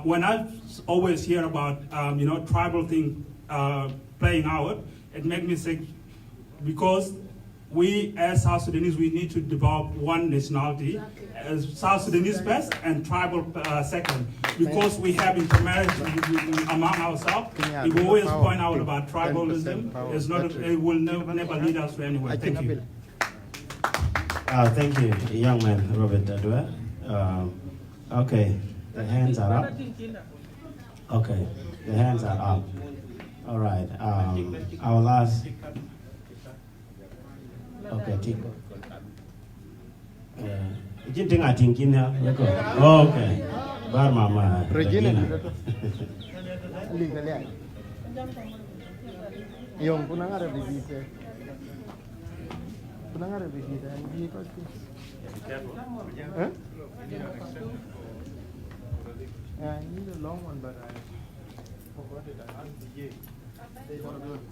When I always hear about tribal thing playing out, it makes me sick because we as South Sudanese, we need to develop one nationality as South Sudanese first and tribal second, because we have intermarriage among ourselves. If we always point out about tribalism, it's not, it will never lead us to anywhere. Thank you. Thank you, young man, Robert Adwa. Okay, the hands are up. Okay, the hands are up. All right, I will ask. Okay, Tiko. Okay, Bar Mama. Regina. Yung punang ada visita. Punang ada visita. Huh? Yeah, I need a long one, but I forgot it.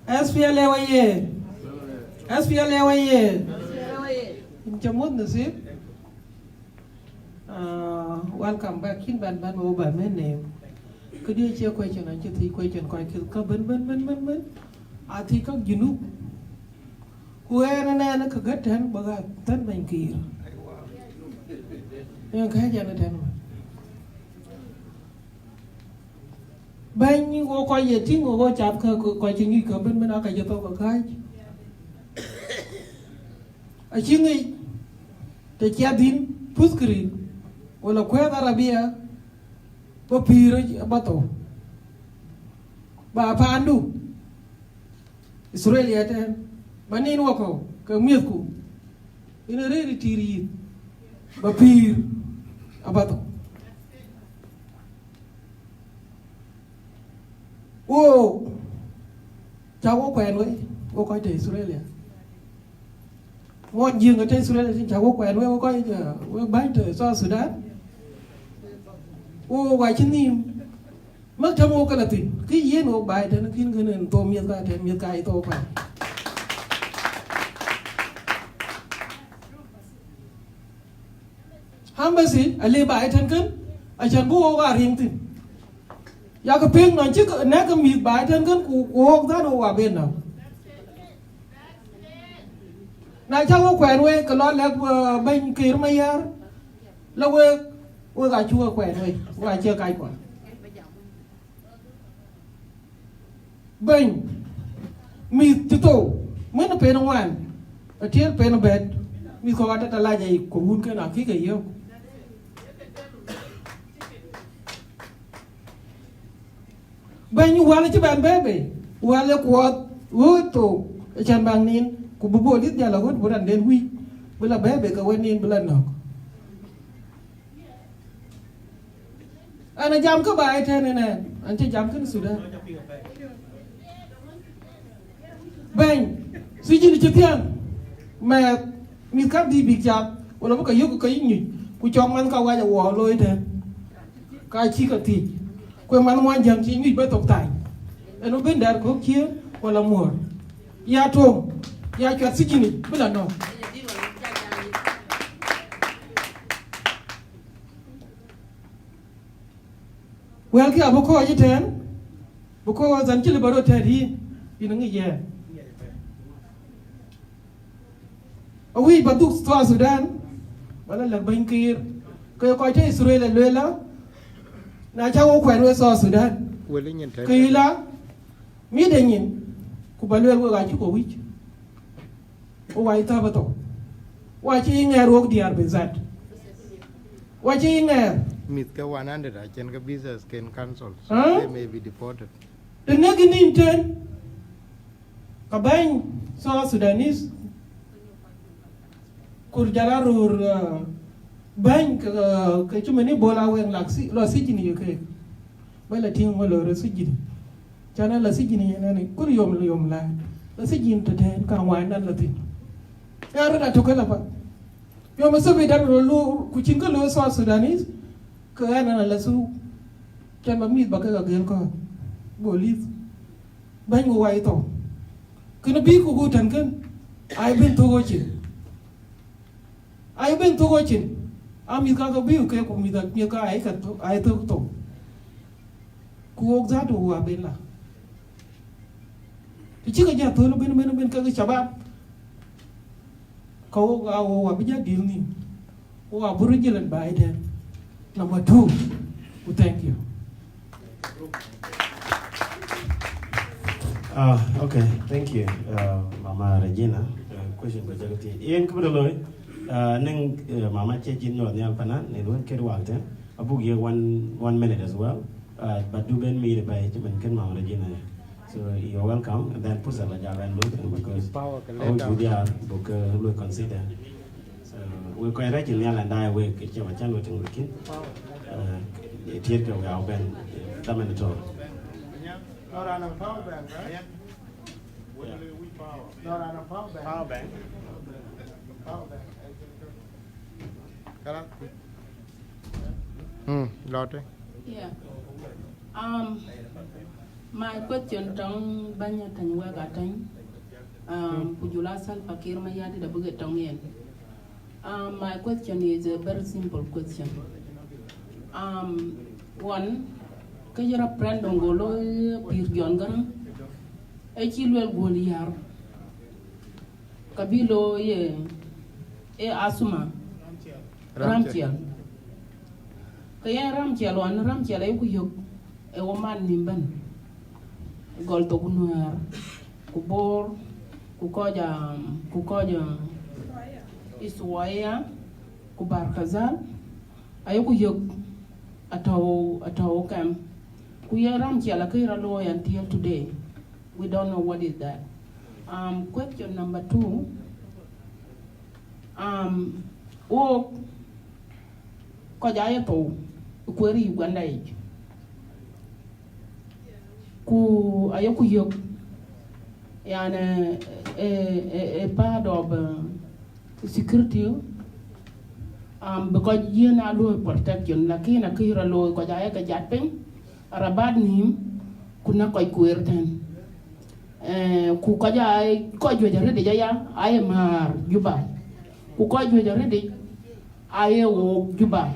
SPLM. SPLM. Chamot nasib. Welcome back in ban over my name. Could you share question and you think question quite kill ben. I think of you know. Where and I could get 10 bagat 10 banky. Young Kajan. Bang you go quiet thing or watch out quite you come ben I can talk a kite. I think the cabin puskri. Wala kwenda Arabia papiro bato ba pandu Israeli atan manin wako ka mietku ina reri tiri papir abato o chawo kwenwe wo ko te Israeli mo dương ở trên Sudan xin chào quẹt với coi với bánh từ so Sudan ô vài chín niệm mất tham ô cái là tiền cái gì nó bài thì nó khiến cái nền tô miệt ra thì miệt cài tô phải ham bác sĩ ở lê bài thân cấn ở chân bố vào riêng tiền ya cái pin nói chứ nãy cái miệt bài thân cấn của ông ta đâu vào bên nào nãy cháu quen với cái lo là bên kia mà ya là với gà chua quen với gà chưa cay quả bên mi tito mới nó pe nó ngoan ở trên pe nó bẹt mi có cái ta la gì của hun cái nào khí cái yêu bên như hoa là chứ bạn bé bể hoa là của vợ tổ chân bằng nín ku bubo dit dia lagut buran den hui bela bebe ka wenin bela nok ana jam ka bai thene ne ante jam kan sudah ben sijini chetian ma mi ka di big jam wala ba ka yoku ka yinyi ku chong man ka wa ja wo loi the ka chi ka ti ku man mo jam chi ni ba tok tai eno ben dar ko kia wala mor ya tom ya chuột xích gì biết là nó well kia bố coi như thế bố coi dẫn chỉ là bảo đồ thế thì nó nghĩ gì ở huy bắt tục xóa Sudan bảo là bên kia coi thấy Israel là luyện lắm nãy cháu khỏe nuôi xóa Sudan kỳ là biết để nhìn của bà luyện của gái chú của huy why tabato why ching air work the arbizat why ching air Mit ka 100 achen ka visas can cancel so they may be deported the negin inten ka bang so Sudanese kur jala rur bang ka chumani bola wen laksi lo sijini yuke bala ting mo lo sijini chana la sijini nani kur yom la sijin to ten ka wan nan la tin ya rada to kala pa yo ma sobe dar lo ku cin ko lo so Sudanese ka ana la su chan ba mi ba ka gel ko bolis ban wo wai to kana bi ku tan kan I've been to watching. I've been to watching. I'm in Kakabu, Kakum with a Yaka, I took to. Kuok that who are Bella. The chicken jar told Ben Kaka Shabab. Kau Abija Dilni. Who are Aboriginal by then. Number 2. Thank you. Okay, thank you, Mama Regina. Question by Jagati. Ian Kubaloy, Ning Mama Chechin, no Nialpana, and one kid walked in. A book here 1 minute as well. But do Ben me by Jiman Mama Regina. So you're welcome. And then put a Java and look because all Julia book will consider. So we're quite right in and I wake at your channel to look in. Theatre we are Ben, Tamanito. Not on a power bank, right? Not on a power bank. Power bank. Power bank. Lotte. Yeah. My question tong banya ATENY WEK atany. Pujula sal pakir mayadi da buget tong yen. My question is a very simple question. One, kajara brand ngolo pirgion garang. Echilwel goliar. Kabilo ye asuma. Ramchiel. Kaya ramchiel wan ramchiel ay kuyok e woman nimban. Gol to kunuar. Kubor kukoja iswaya kubarkazal ay kuyok ataw kam kuyaram chiala kira loy until today. We don't know what is that. Question number 2. Wo kojaya to kweri Uganda age. Ku ayoku yok yani a part of security because you na lo protection lakini akira lo ko jaya ka jatpen arabad nim kuna ko kuerten ku ko jaya ko jojare de jaya ay mar juba ku ko jojare de ay wo juba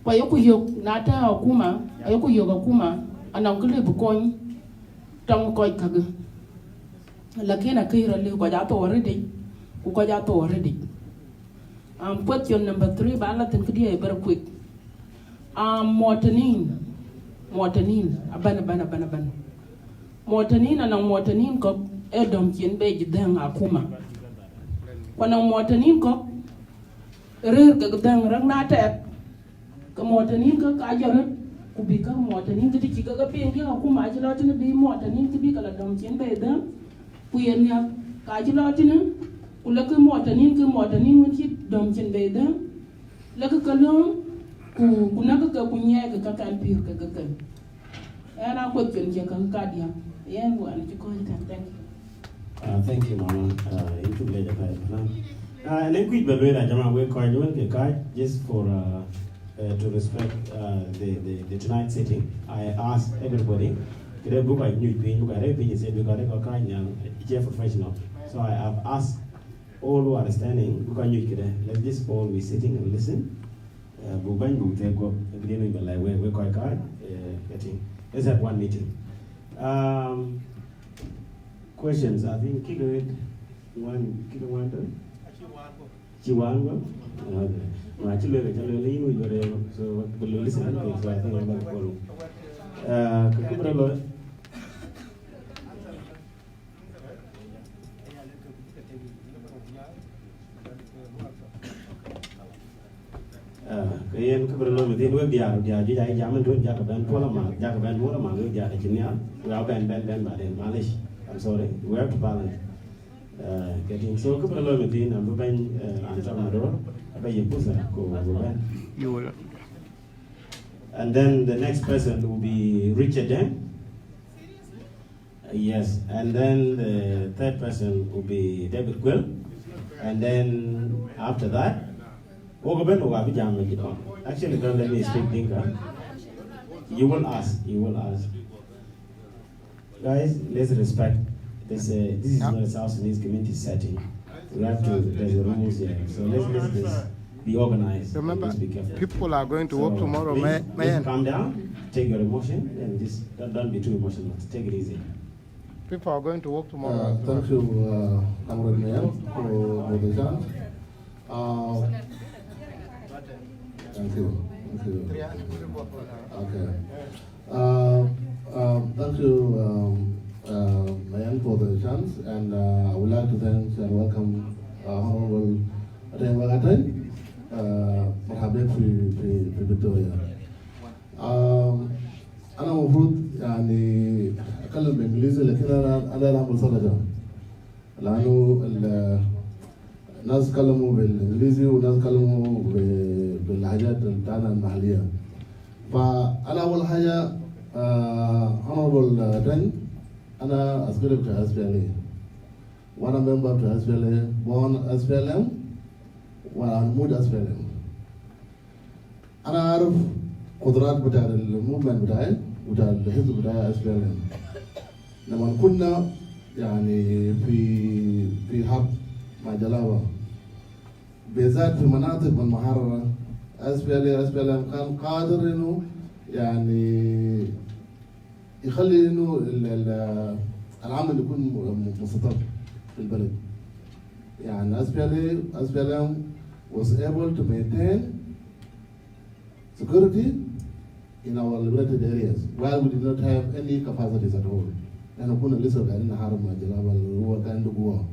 kwa yoku yok nata hukuma ayoku yok hukuma anankule bukon tong ko kaga lakini akira lo ko jato already ku ko jato already. Question number 3, balatin kidi very quick. Mortanin, abana. Mortanin anang mortanin ko edom chin beji dang akuma. Kwanang mortanin ko rir ka dang rang natet. Ka mortanin ka kajarat kubika mortanin kidi chika ka pengi akuma ajilatin bi mortanin kidi kala dom chin be dang kuyen ya kajilatin ulaka mortanin winchi dom chen beda laka kalong kunaka ka kunya ka kampir ka kan ana ko chen je ka kadia yen wan ti ko ta thank you. Thank you, Mama. Into the plan. And then quick babela jama we ko yon ke kai just for to respect the tonight's sitting. I asked everybody kede book I knew pin you got everything said you got a kai nyang professional. So I have asked all who are standing, let's just all be sitting and listen. Let's have one meeting. Questions, I think one Chiwango. Actually, so we'll listen. So I think I'm going to follow. Kayen keberlo mesti dua dia jadi zaman tu jaga ban pola mak lu jaga jenis we are ban baden Malaysia. I'm sorry, we have to balance. Getting so keberlo mesti nampu ban antar mado apa yang pusat ko ban. And then the next person will be Richard Dem. Yes, and then the third person will be David Quill. And then after that, actually, don't let me speak Dinka. You will ask. Guys, let's respect this is not a South Sudanese community setting. We have to, there's the rules here. So let's just be organized. Remember, be careful. people are going to work tomorrow. Please calm down, take your emotion, and just don't be too emotional. Take it easy. People are going to work tomorrow. Thank you, Comrade Mayor, for the chance. Thank you. Okay. Thank you, Mayor, for the chance, and I would like to thank and welcome Honorable ATENY WEK مرحبا في فيكتوريا. أنا المفروض يعني أتكلم بالإنجليزي لكن أنا لا مصدقة لأنه الناس يتكلموا بالإنجليزي والناس يتكلموا بالحاجات بتاعنا المحلية. فأنا أول حاجة Honorable ATENY أنا أسكري بتاع SPLM وأنا member بتاع SPLM born SPLM وأنا موجود SPLM. أنا أعرف قدرات بتاع الموفمنت بتاعي بتاع الحزب بتاعي SPLM. لما كنا يعني في حرب مع جلاوة بالذات في مناطق المحررة SPLM كان قادر إنه يعني يخلي إنه العمل يكون مستقر في البلد. يعني SPLM was able to maintain security in our liberated areas while we did not have any capacities at all. أنا كنا لسه قاعدين نحارب مع جلاوة اللي هو كان عنده قوة.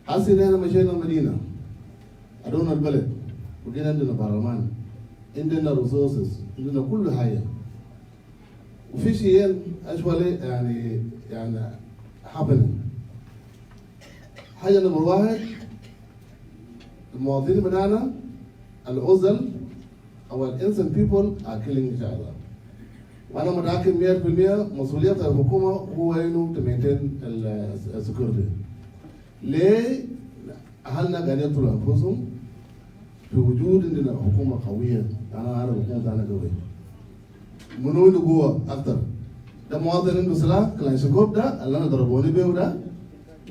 حسنا هنا مشينا المدينة أدونا البلد وجينا عندنا برلمان عندنا resources عندنا كل حاجة وفي شيء أشوالي يعني happening. حاجة نمبر واحد المواطنين بتاعنا العزل أو innocent people are killing each other. وأنا متأكد 100% مسؤولية الحكومة هو إنه تمينتين السكيورتي. ليه أهلنا قاعدين يقتلوا أنفسهم في وجود عندنا حكومة قوية؟ أنا أعرف الحكومة بتاعنا قوية. منو عنده قوة أكتر؟ ده مواطن عنده سلاح كلاشينكوف ده اللي أنا ضربوني بيه ده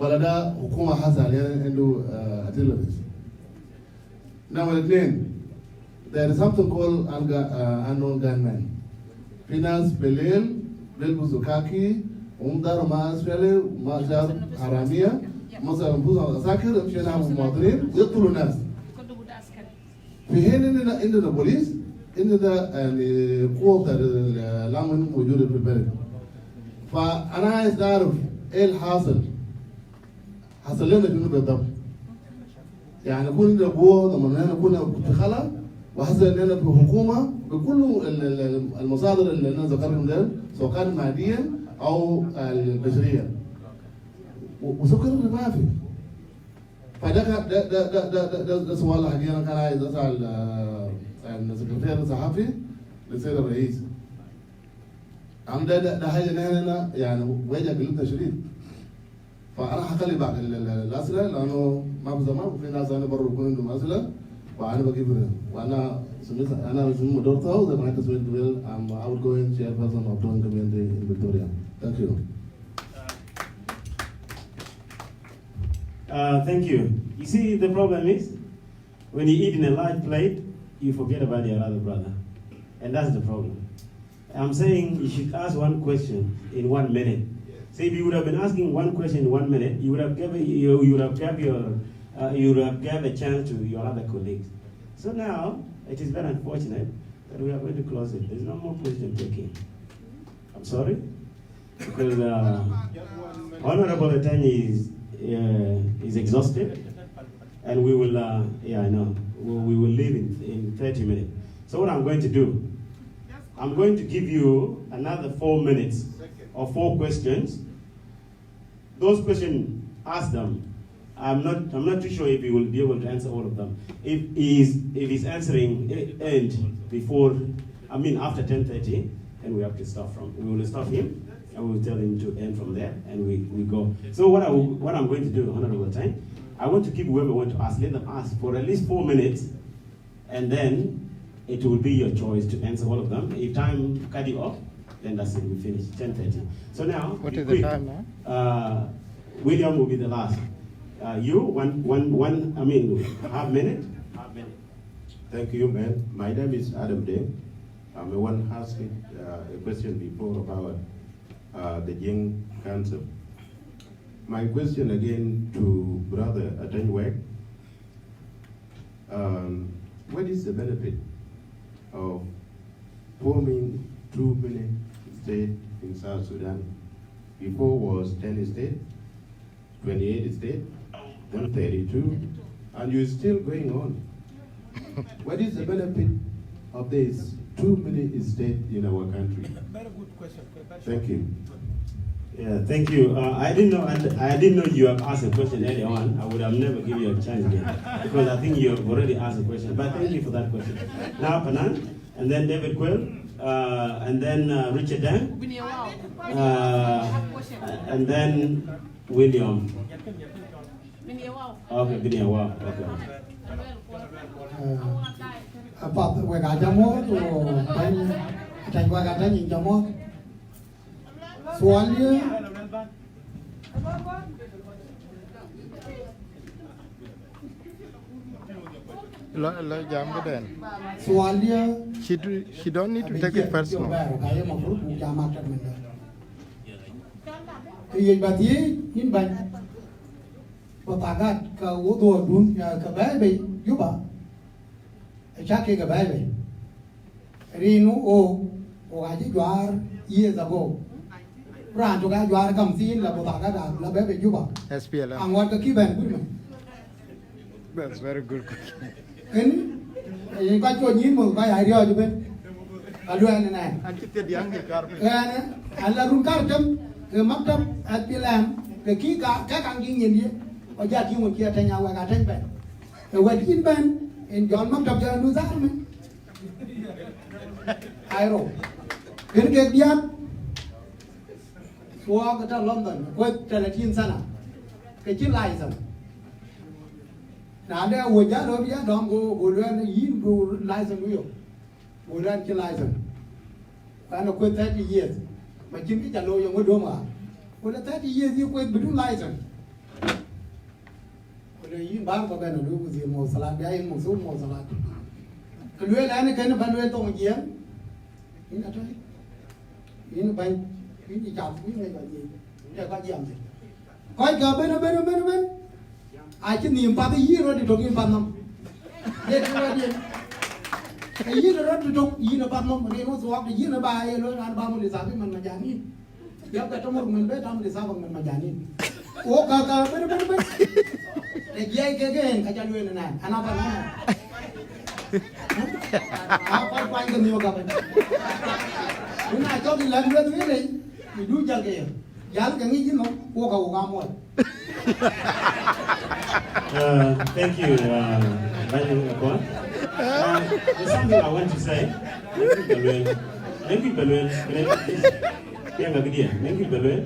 ولا ده حكومة حاسة علينا عنده artillery. نمرة اثنين there is something called unknown gunmen. في ناس بالليل بيلبسوا كاكي ومداروا مع أسفلي وما شاف حرامية مثلا بوزا عساكر يمشي نعم مواطنين يقتلوا ناس. في هنا عندنا بوليس عندنا يعني قوة الأمن موجودة في البلد. فأنا عايز أعرف إيه الحاصل؟ حصل لنا شنو بالضبط؟ يعني نكون عندنا قوة لما نكون في خلا وحصل لنا في حكومة بكل المصادر اللي أنا ذكرهم ده سواء كان ماديا أو البشرية. وسكر ما في. فده سؤال حقيقي أنا كان عايز أسأل السكرتير الصحفي للسيد الرئيس. عم ده حاجة نحن يعني وجه قلتنا شديد. فأنا حخلي بعض الأسئلة لأنه ما في زمان وفي ناس أنا برا يكون عندهم أسئلة وأنا بجيب وأنا سميت مدورتها وزي ما حكيت سميت دويل I'm outgoing chairperson of Doing Community in Victoria. Thank you. Thank you. You see, the problem is when you eat in a large plate, you forget about your other brother, and that's the problem. I'm saying you should ask one question in 1 minute. So if you would have been asking one question in 1 minute, you would have given a chance to your other colleagues. So now it is very unfortunate that we are going to close it. There's no more question taking. I'm sorry, because Honorable ATENY is exhausted, and we will. I know. We will leave in 30 minutes. So what I'm going to do, I'm going to give you another 4 minutes or 4 questions. Those questions, ask them. I'm not too sure if he will be able to answer all of them. If he's answering end before, after 10:30, then we have to stop we will stop him and we will tell him to end from there and we go. So what I'm going to do, Honorable ATENY, I want to give whoever want to ask, let them ask for at least 4 minutes, and then it will be your choice to answer all of them. If time cut you off, Then that's it, we finish, 10:30. So now, What is quick. the time now? William will be the last. You, half minute? Half minute. Thank you, man. My name is Adam Day. I'm the one asking a question before about the young council. My question again to Brother ATENY WEK. What is the benefit of forming too many states in South Sudan? Before was 10 states, 28 states, then 32, and you're still going on. What is the benefit of this too many states in our country? Very good question. Thank you. Yeah, thank you. I didn't know you have asked a question earlier on. I would have never given you a chance again because I think you have already asked a question. But thank you for that question. Now Panan, and then David Quill, and then Richard Dang, and then William. Okay, Binia, wow. Okay. About we got Jamot or ATENY WEK ATENY Jamot. Soalia She don't need to take it personal. Iya bati in ban Patagat ka udo dun ka baby yuba Chaka ka baby Rinu o aji juar years ago Ran to ga juar kam sin la Patagat la baby yuba SPLM. Angwat ka kiban kun That's very good question. Ini ka cho nyin mo ka ai rio ju ben Alu ana na Anti te diang ke kar. Ana ala run kartam ke maktab SPLM ke ki ka kang yin yin ye o ja ki mo ki ATENY WEK ATENY ben e wadin ben en jon maktab ja nu zar men airo ken ke diat suwa ka ta London ko 30 sana ke chi lai sam na da wo ja do ya dom go len yin go lai sam yo go len chi lai sam ana ko 30 years mà chính cái trả lời giống với đốm à, còn là thế thì gì quên bị đúng lại rồi, còn là yên bang có bên là đúng cái gì màu salad đấy màu súp màu salad, cái lưỡi này cái nó phải lưỡi to một giếng, cái là thôi, cái nó bánh, cái gì chọc cái này là gì, cái có gì vậy, coi cả bên, ai chứ niệm phật cái gì rồi thì thuộc niệm phật không, đây là gì. Cái gì đó rất trục, gì nó bắt mông, cái nó xóa cái gì nó bài, nó ăn bao nhiêu sao cái mình mà giàn đi, giờ cái trong một mình biết trong thì sao bằng mình mà giàn đi, ô cả bên, để dây cái cái chân đuôi này, anh apa này, apa quay cái nhiều cả bên, cái này cho cái lần nữa thế này, thì đuôi chân kìa, dán cái gì nó, ô cầu cam rồi. Thank you, there's something I want to say. Thank you, Balwell. Yang lagi dia, thank you, Balwell.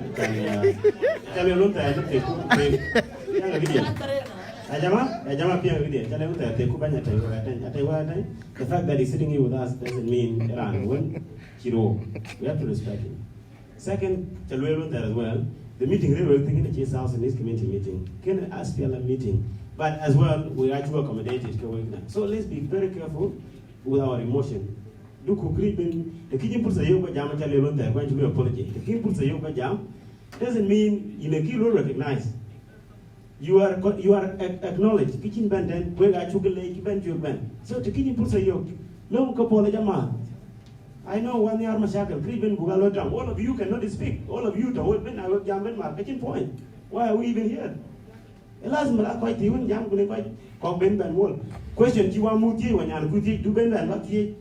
Kalau lu tak ada teku, yang lagi dia. Ajama pia lagi dia. Kalau lu tak ada teku banyak tahu. The fact that he's sitting here with us doesn't mean Iran won. Kiro, we have to respect him. Second, kalau lu tak as well. The meeting really thinking the Chase House and this community meeting, can SPLM meeting, but as well we actually accommodated. So let's be very careful with our emotion. Do the kitchen puts a yoga jam and they're going to do apology. The kitchen puts a yoga jam doesn't mean you make you recognize. You are acknowledged. Kitchen band then where I took a lake band your band. So the kitchen puts a yoga. No kapolajama. I know one year Mashakal, Kriben Bugalotam, all of you cannot speak. All of you to hold Ben, I will jam in marketing point. Why are we even here? Elas quite even jam quite cock Ben Ben wall. Question Chiwamuti when Yankuti do Ben and not ye.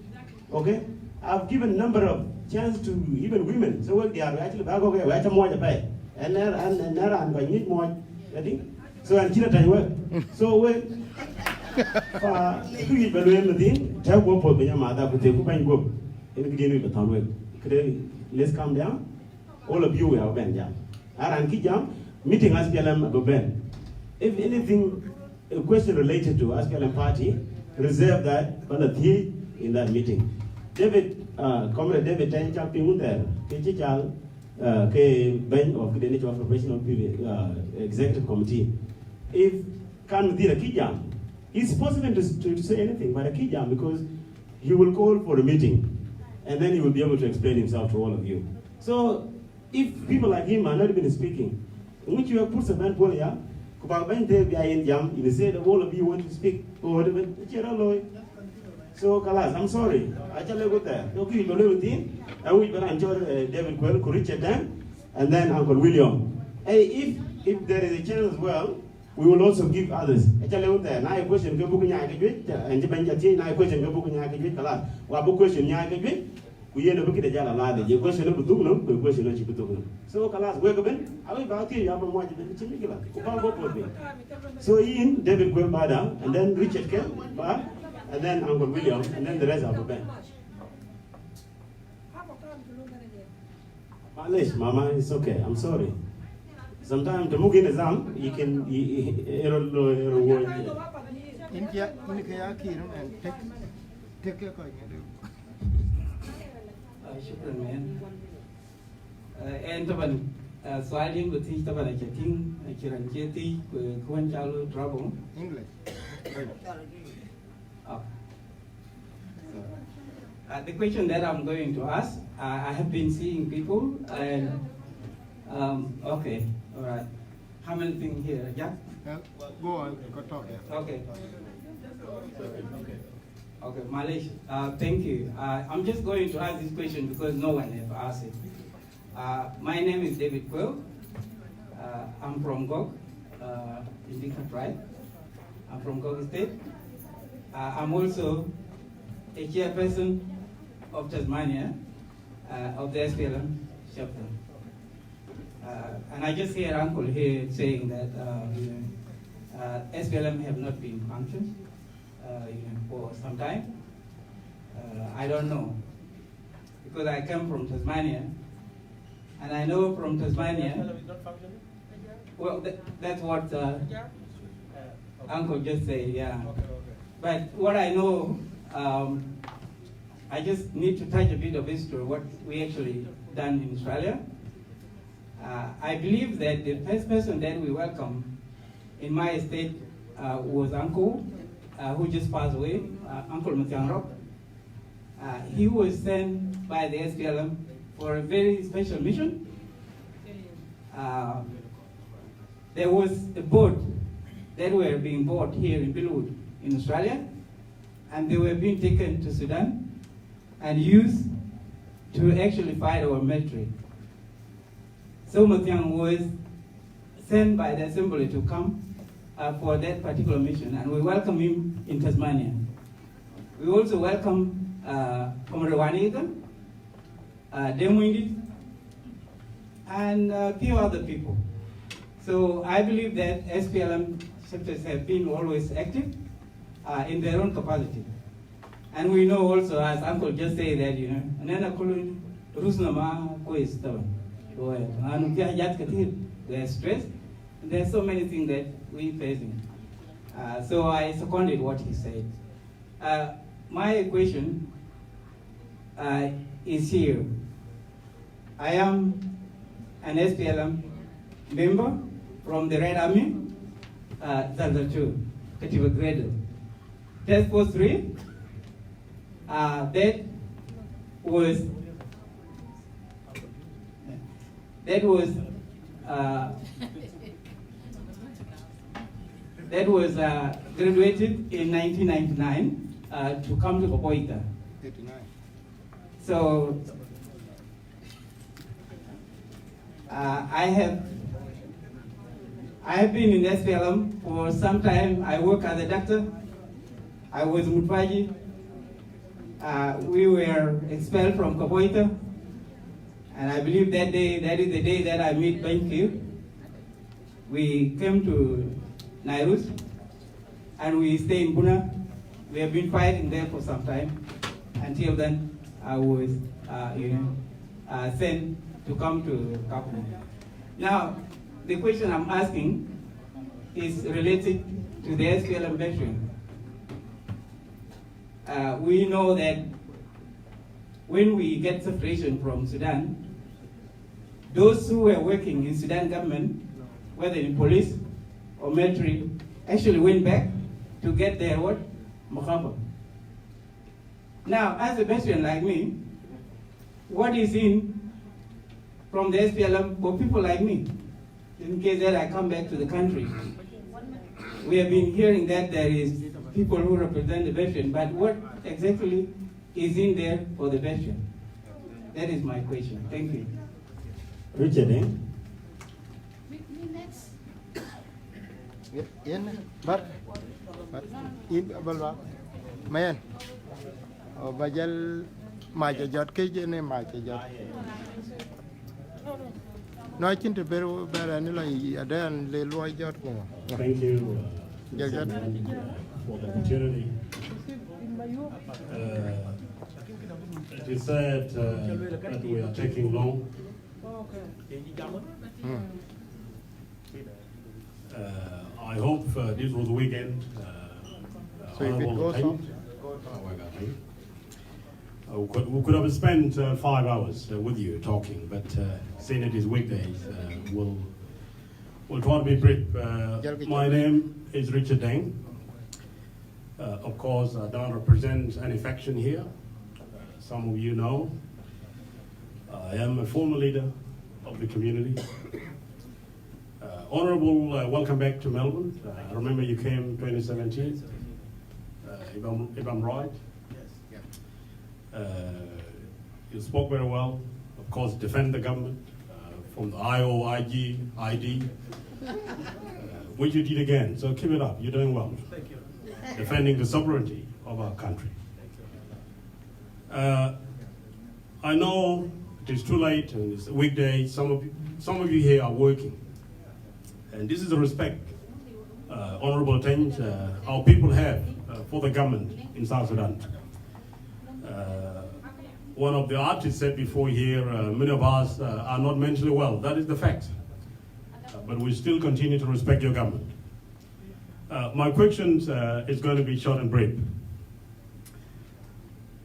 Okay? I've given a number of chance to even women. So they are actually back okay, wait a more to pay. And there and I need more. I think. So I'm ATENY WEK. So when you evaluate the thing, tell what for Benyamada could take go. Let's calm down. All of you will bend down. Aranki jam meeting SPLM go bend. If anything, a question related to SPLM party, reserve that in that meeting. David Comrade David Tencha Pimuter, Kichichal, bench of the Nature of Professional Executive Committee. If can be a Kijam, it's possible to say anything but a Kijam because he will call for a meeting and then he will be able to explain himself to all of you. So if people like him are not even speaking, in which you have put some band polia, you say the all of you want to speak, so Kalas, I'm sorry. I tell you what there. Okay, you believe in I will enjoy David Quell, Richard Dan, and then Uncle William. Hey, if there is a chance as well, we will also give others. I tell you what there. Now a question go book and Japan, now a question go book and Kalas. Wabu question Yaka, we end up looking at Jala Lada. Your question of Butuno, the question of Chibutuno. So Kalas, welcome in. I will about you, I'm watching the Chimikila. So Ian, David Quell Bada, and then Richard Ken, and then Uncle William, and then the rest of the band. Malish, Mama, it's okay. I'm sorry. Sometimes the Mugin exam, you can and Taban, sliding with each Taban, I think, I can get the one child trouble. English. The question that I'm going to ask, I have been seeing people and, okay, all right. How many things here, yeah? Go on, go talk, yeah. Okay. Okay, Malish, thank you. I'm just going to ask this question because no one has asked it. My name is David Quell. I'm from Gog, Indica tribe. I'm from Gog State. I'm also a chairperson of Tasmania, of the SPLM chapter. And I just hear Uncle here saying that SPLM have not been functioned for some time. I don't know, because I come from Tasmania, and I know from Tasmania, well, that's what Uncle just said, yeah. But what I know, I just need to touch a bit of history, what we actually done in Australia. I believe that the first person that we welcomed in my estate was Uncle, who just passed away, Uncle Matiangrok. He was sent by the SPLM for a very special mission. There was a boat that were being bought here in Billwood in Australia, and they were being taken to Sudan and used to actually fight our military. So Matiang was sent by the assembly to come for that particular mission, and we welcome him in Tasmania. We also welcome Comrade Waniga, Demwindi, and a few other people. So I believe that SPLM sectors have been always active in their own capacity. And we know also, as Uncle just said, that, you know, they are stressed, and there are so many things that we're facing. So I seconded what he said. My question is here. I am an SPLM member from the Red Army, Zalda 2, Katiba Graded. Task Force 3, that was graduated in 1999 to come to Kapoita. 89. So I have been in SPLM for some time. I work as a doctor. I was Mutwaji. We were expelled from Kapoita. And I believe that day, that is the day that I met Banki. We came to Nairus and we stayed in Buna. We have been fighting there for some time. Until then, I was sent to come to Kapuna. Now, the question I'm asking is related to the SPLM veteran. We know that when we get separation from Sudan, those who were working in Sudan government, whether in police or military, actually went back to get their what? Mukhafa. Now, as a veteran like me, what is in from the SPLM for people like me, in case that I come back to the country? We have been hearing that there is people who represent the veteran, but what exactly is in there for the veteran? That is my question. Thank you. Richard, eh? In but in balwa mayan o bajal ma jot ke ne ma jot no chin to better ni la adan le lo jot ko. Thank you for the opportunity. It is said that we are taking long. I hope this was the weekend. So if it goes on, we could have spent 5 hours with you talking, but seeing it is weekdays, we'll try to be brief. My name is Richard Deng. Of course, I don't represent any faction here. Some of you know. I am a former leader of the community. Honorable, welcome back to Melbourne. I remember you came 2017, if I'm right. Yes. You spoke very well. Of course, defend the government from the IOIG, ID, which you did again. So keep it up. You're doing well. Thank you. Defending the sovereignty of our country. I know it is too late and it's a weekday. Some of you here are working. And this is the respect, Honorable ATENY, our people have for the government in South Sudan. One of the artists said before here, many of us are not mentally well. That is the fact. But we still continue to respect your government. My question is going to be short and brief.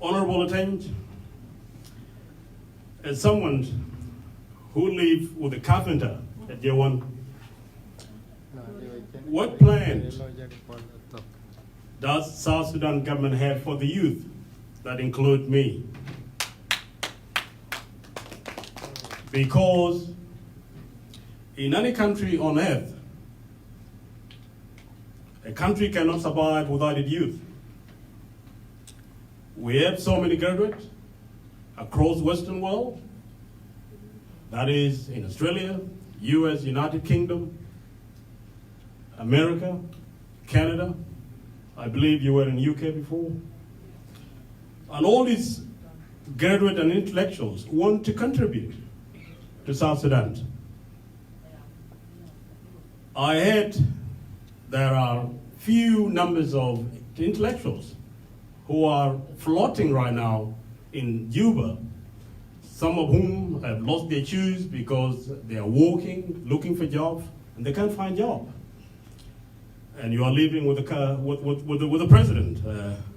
Honorable ATENY, as someone who lived with a carpenter at year one, what plan does South Sudan government have for the youth that include me? Because in any country on earth, a country cannot survive without its youth. We have so many graduates across the Western world, that is in Australia, US, United Kingdom, America, Canada. I believe you were in UK before. And all these graduate and intellectuals want to contribute to South Sudan. I heard there are few numbers of intellectuals who are floating right now in Juba, some of whom have lost their shoes because they are working, looking for jobs, and they can't find job. And you are living with the president,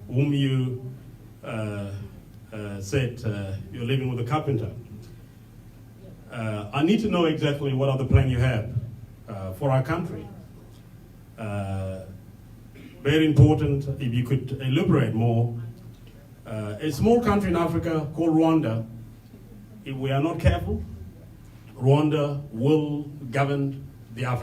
whom you said you're living with a carpenter. I need to know exactly what other plan you have for our country. Very important, if you could elaborate more. A small country in Africa called Rwanda, if we are not careful, Rwanda will govern the African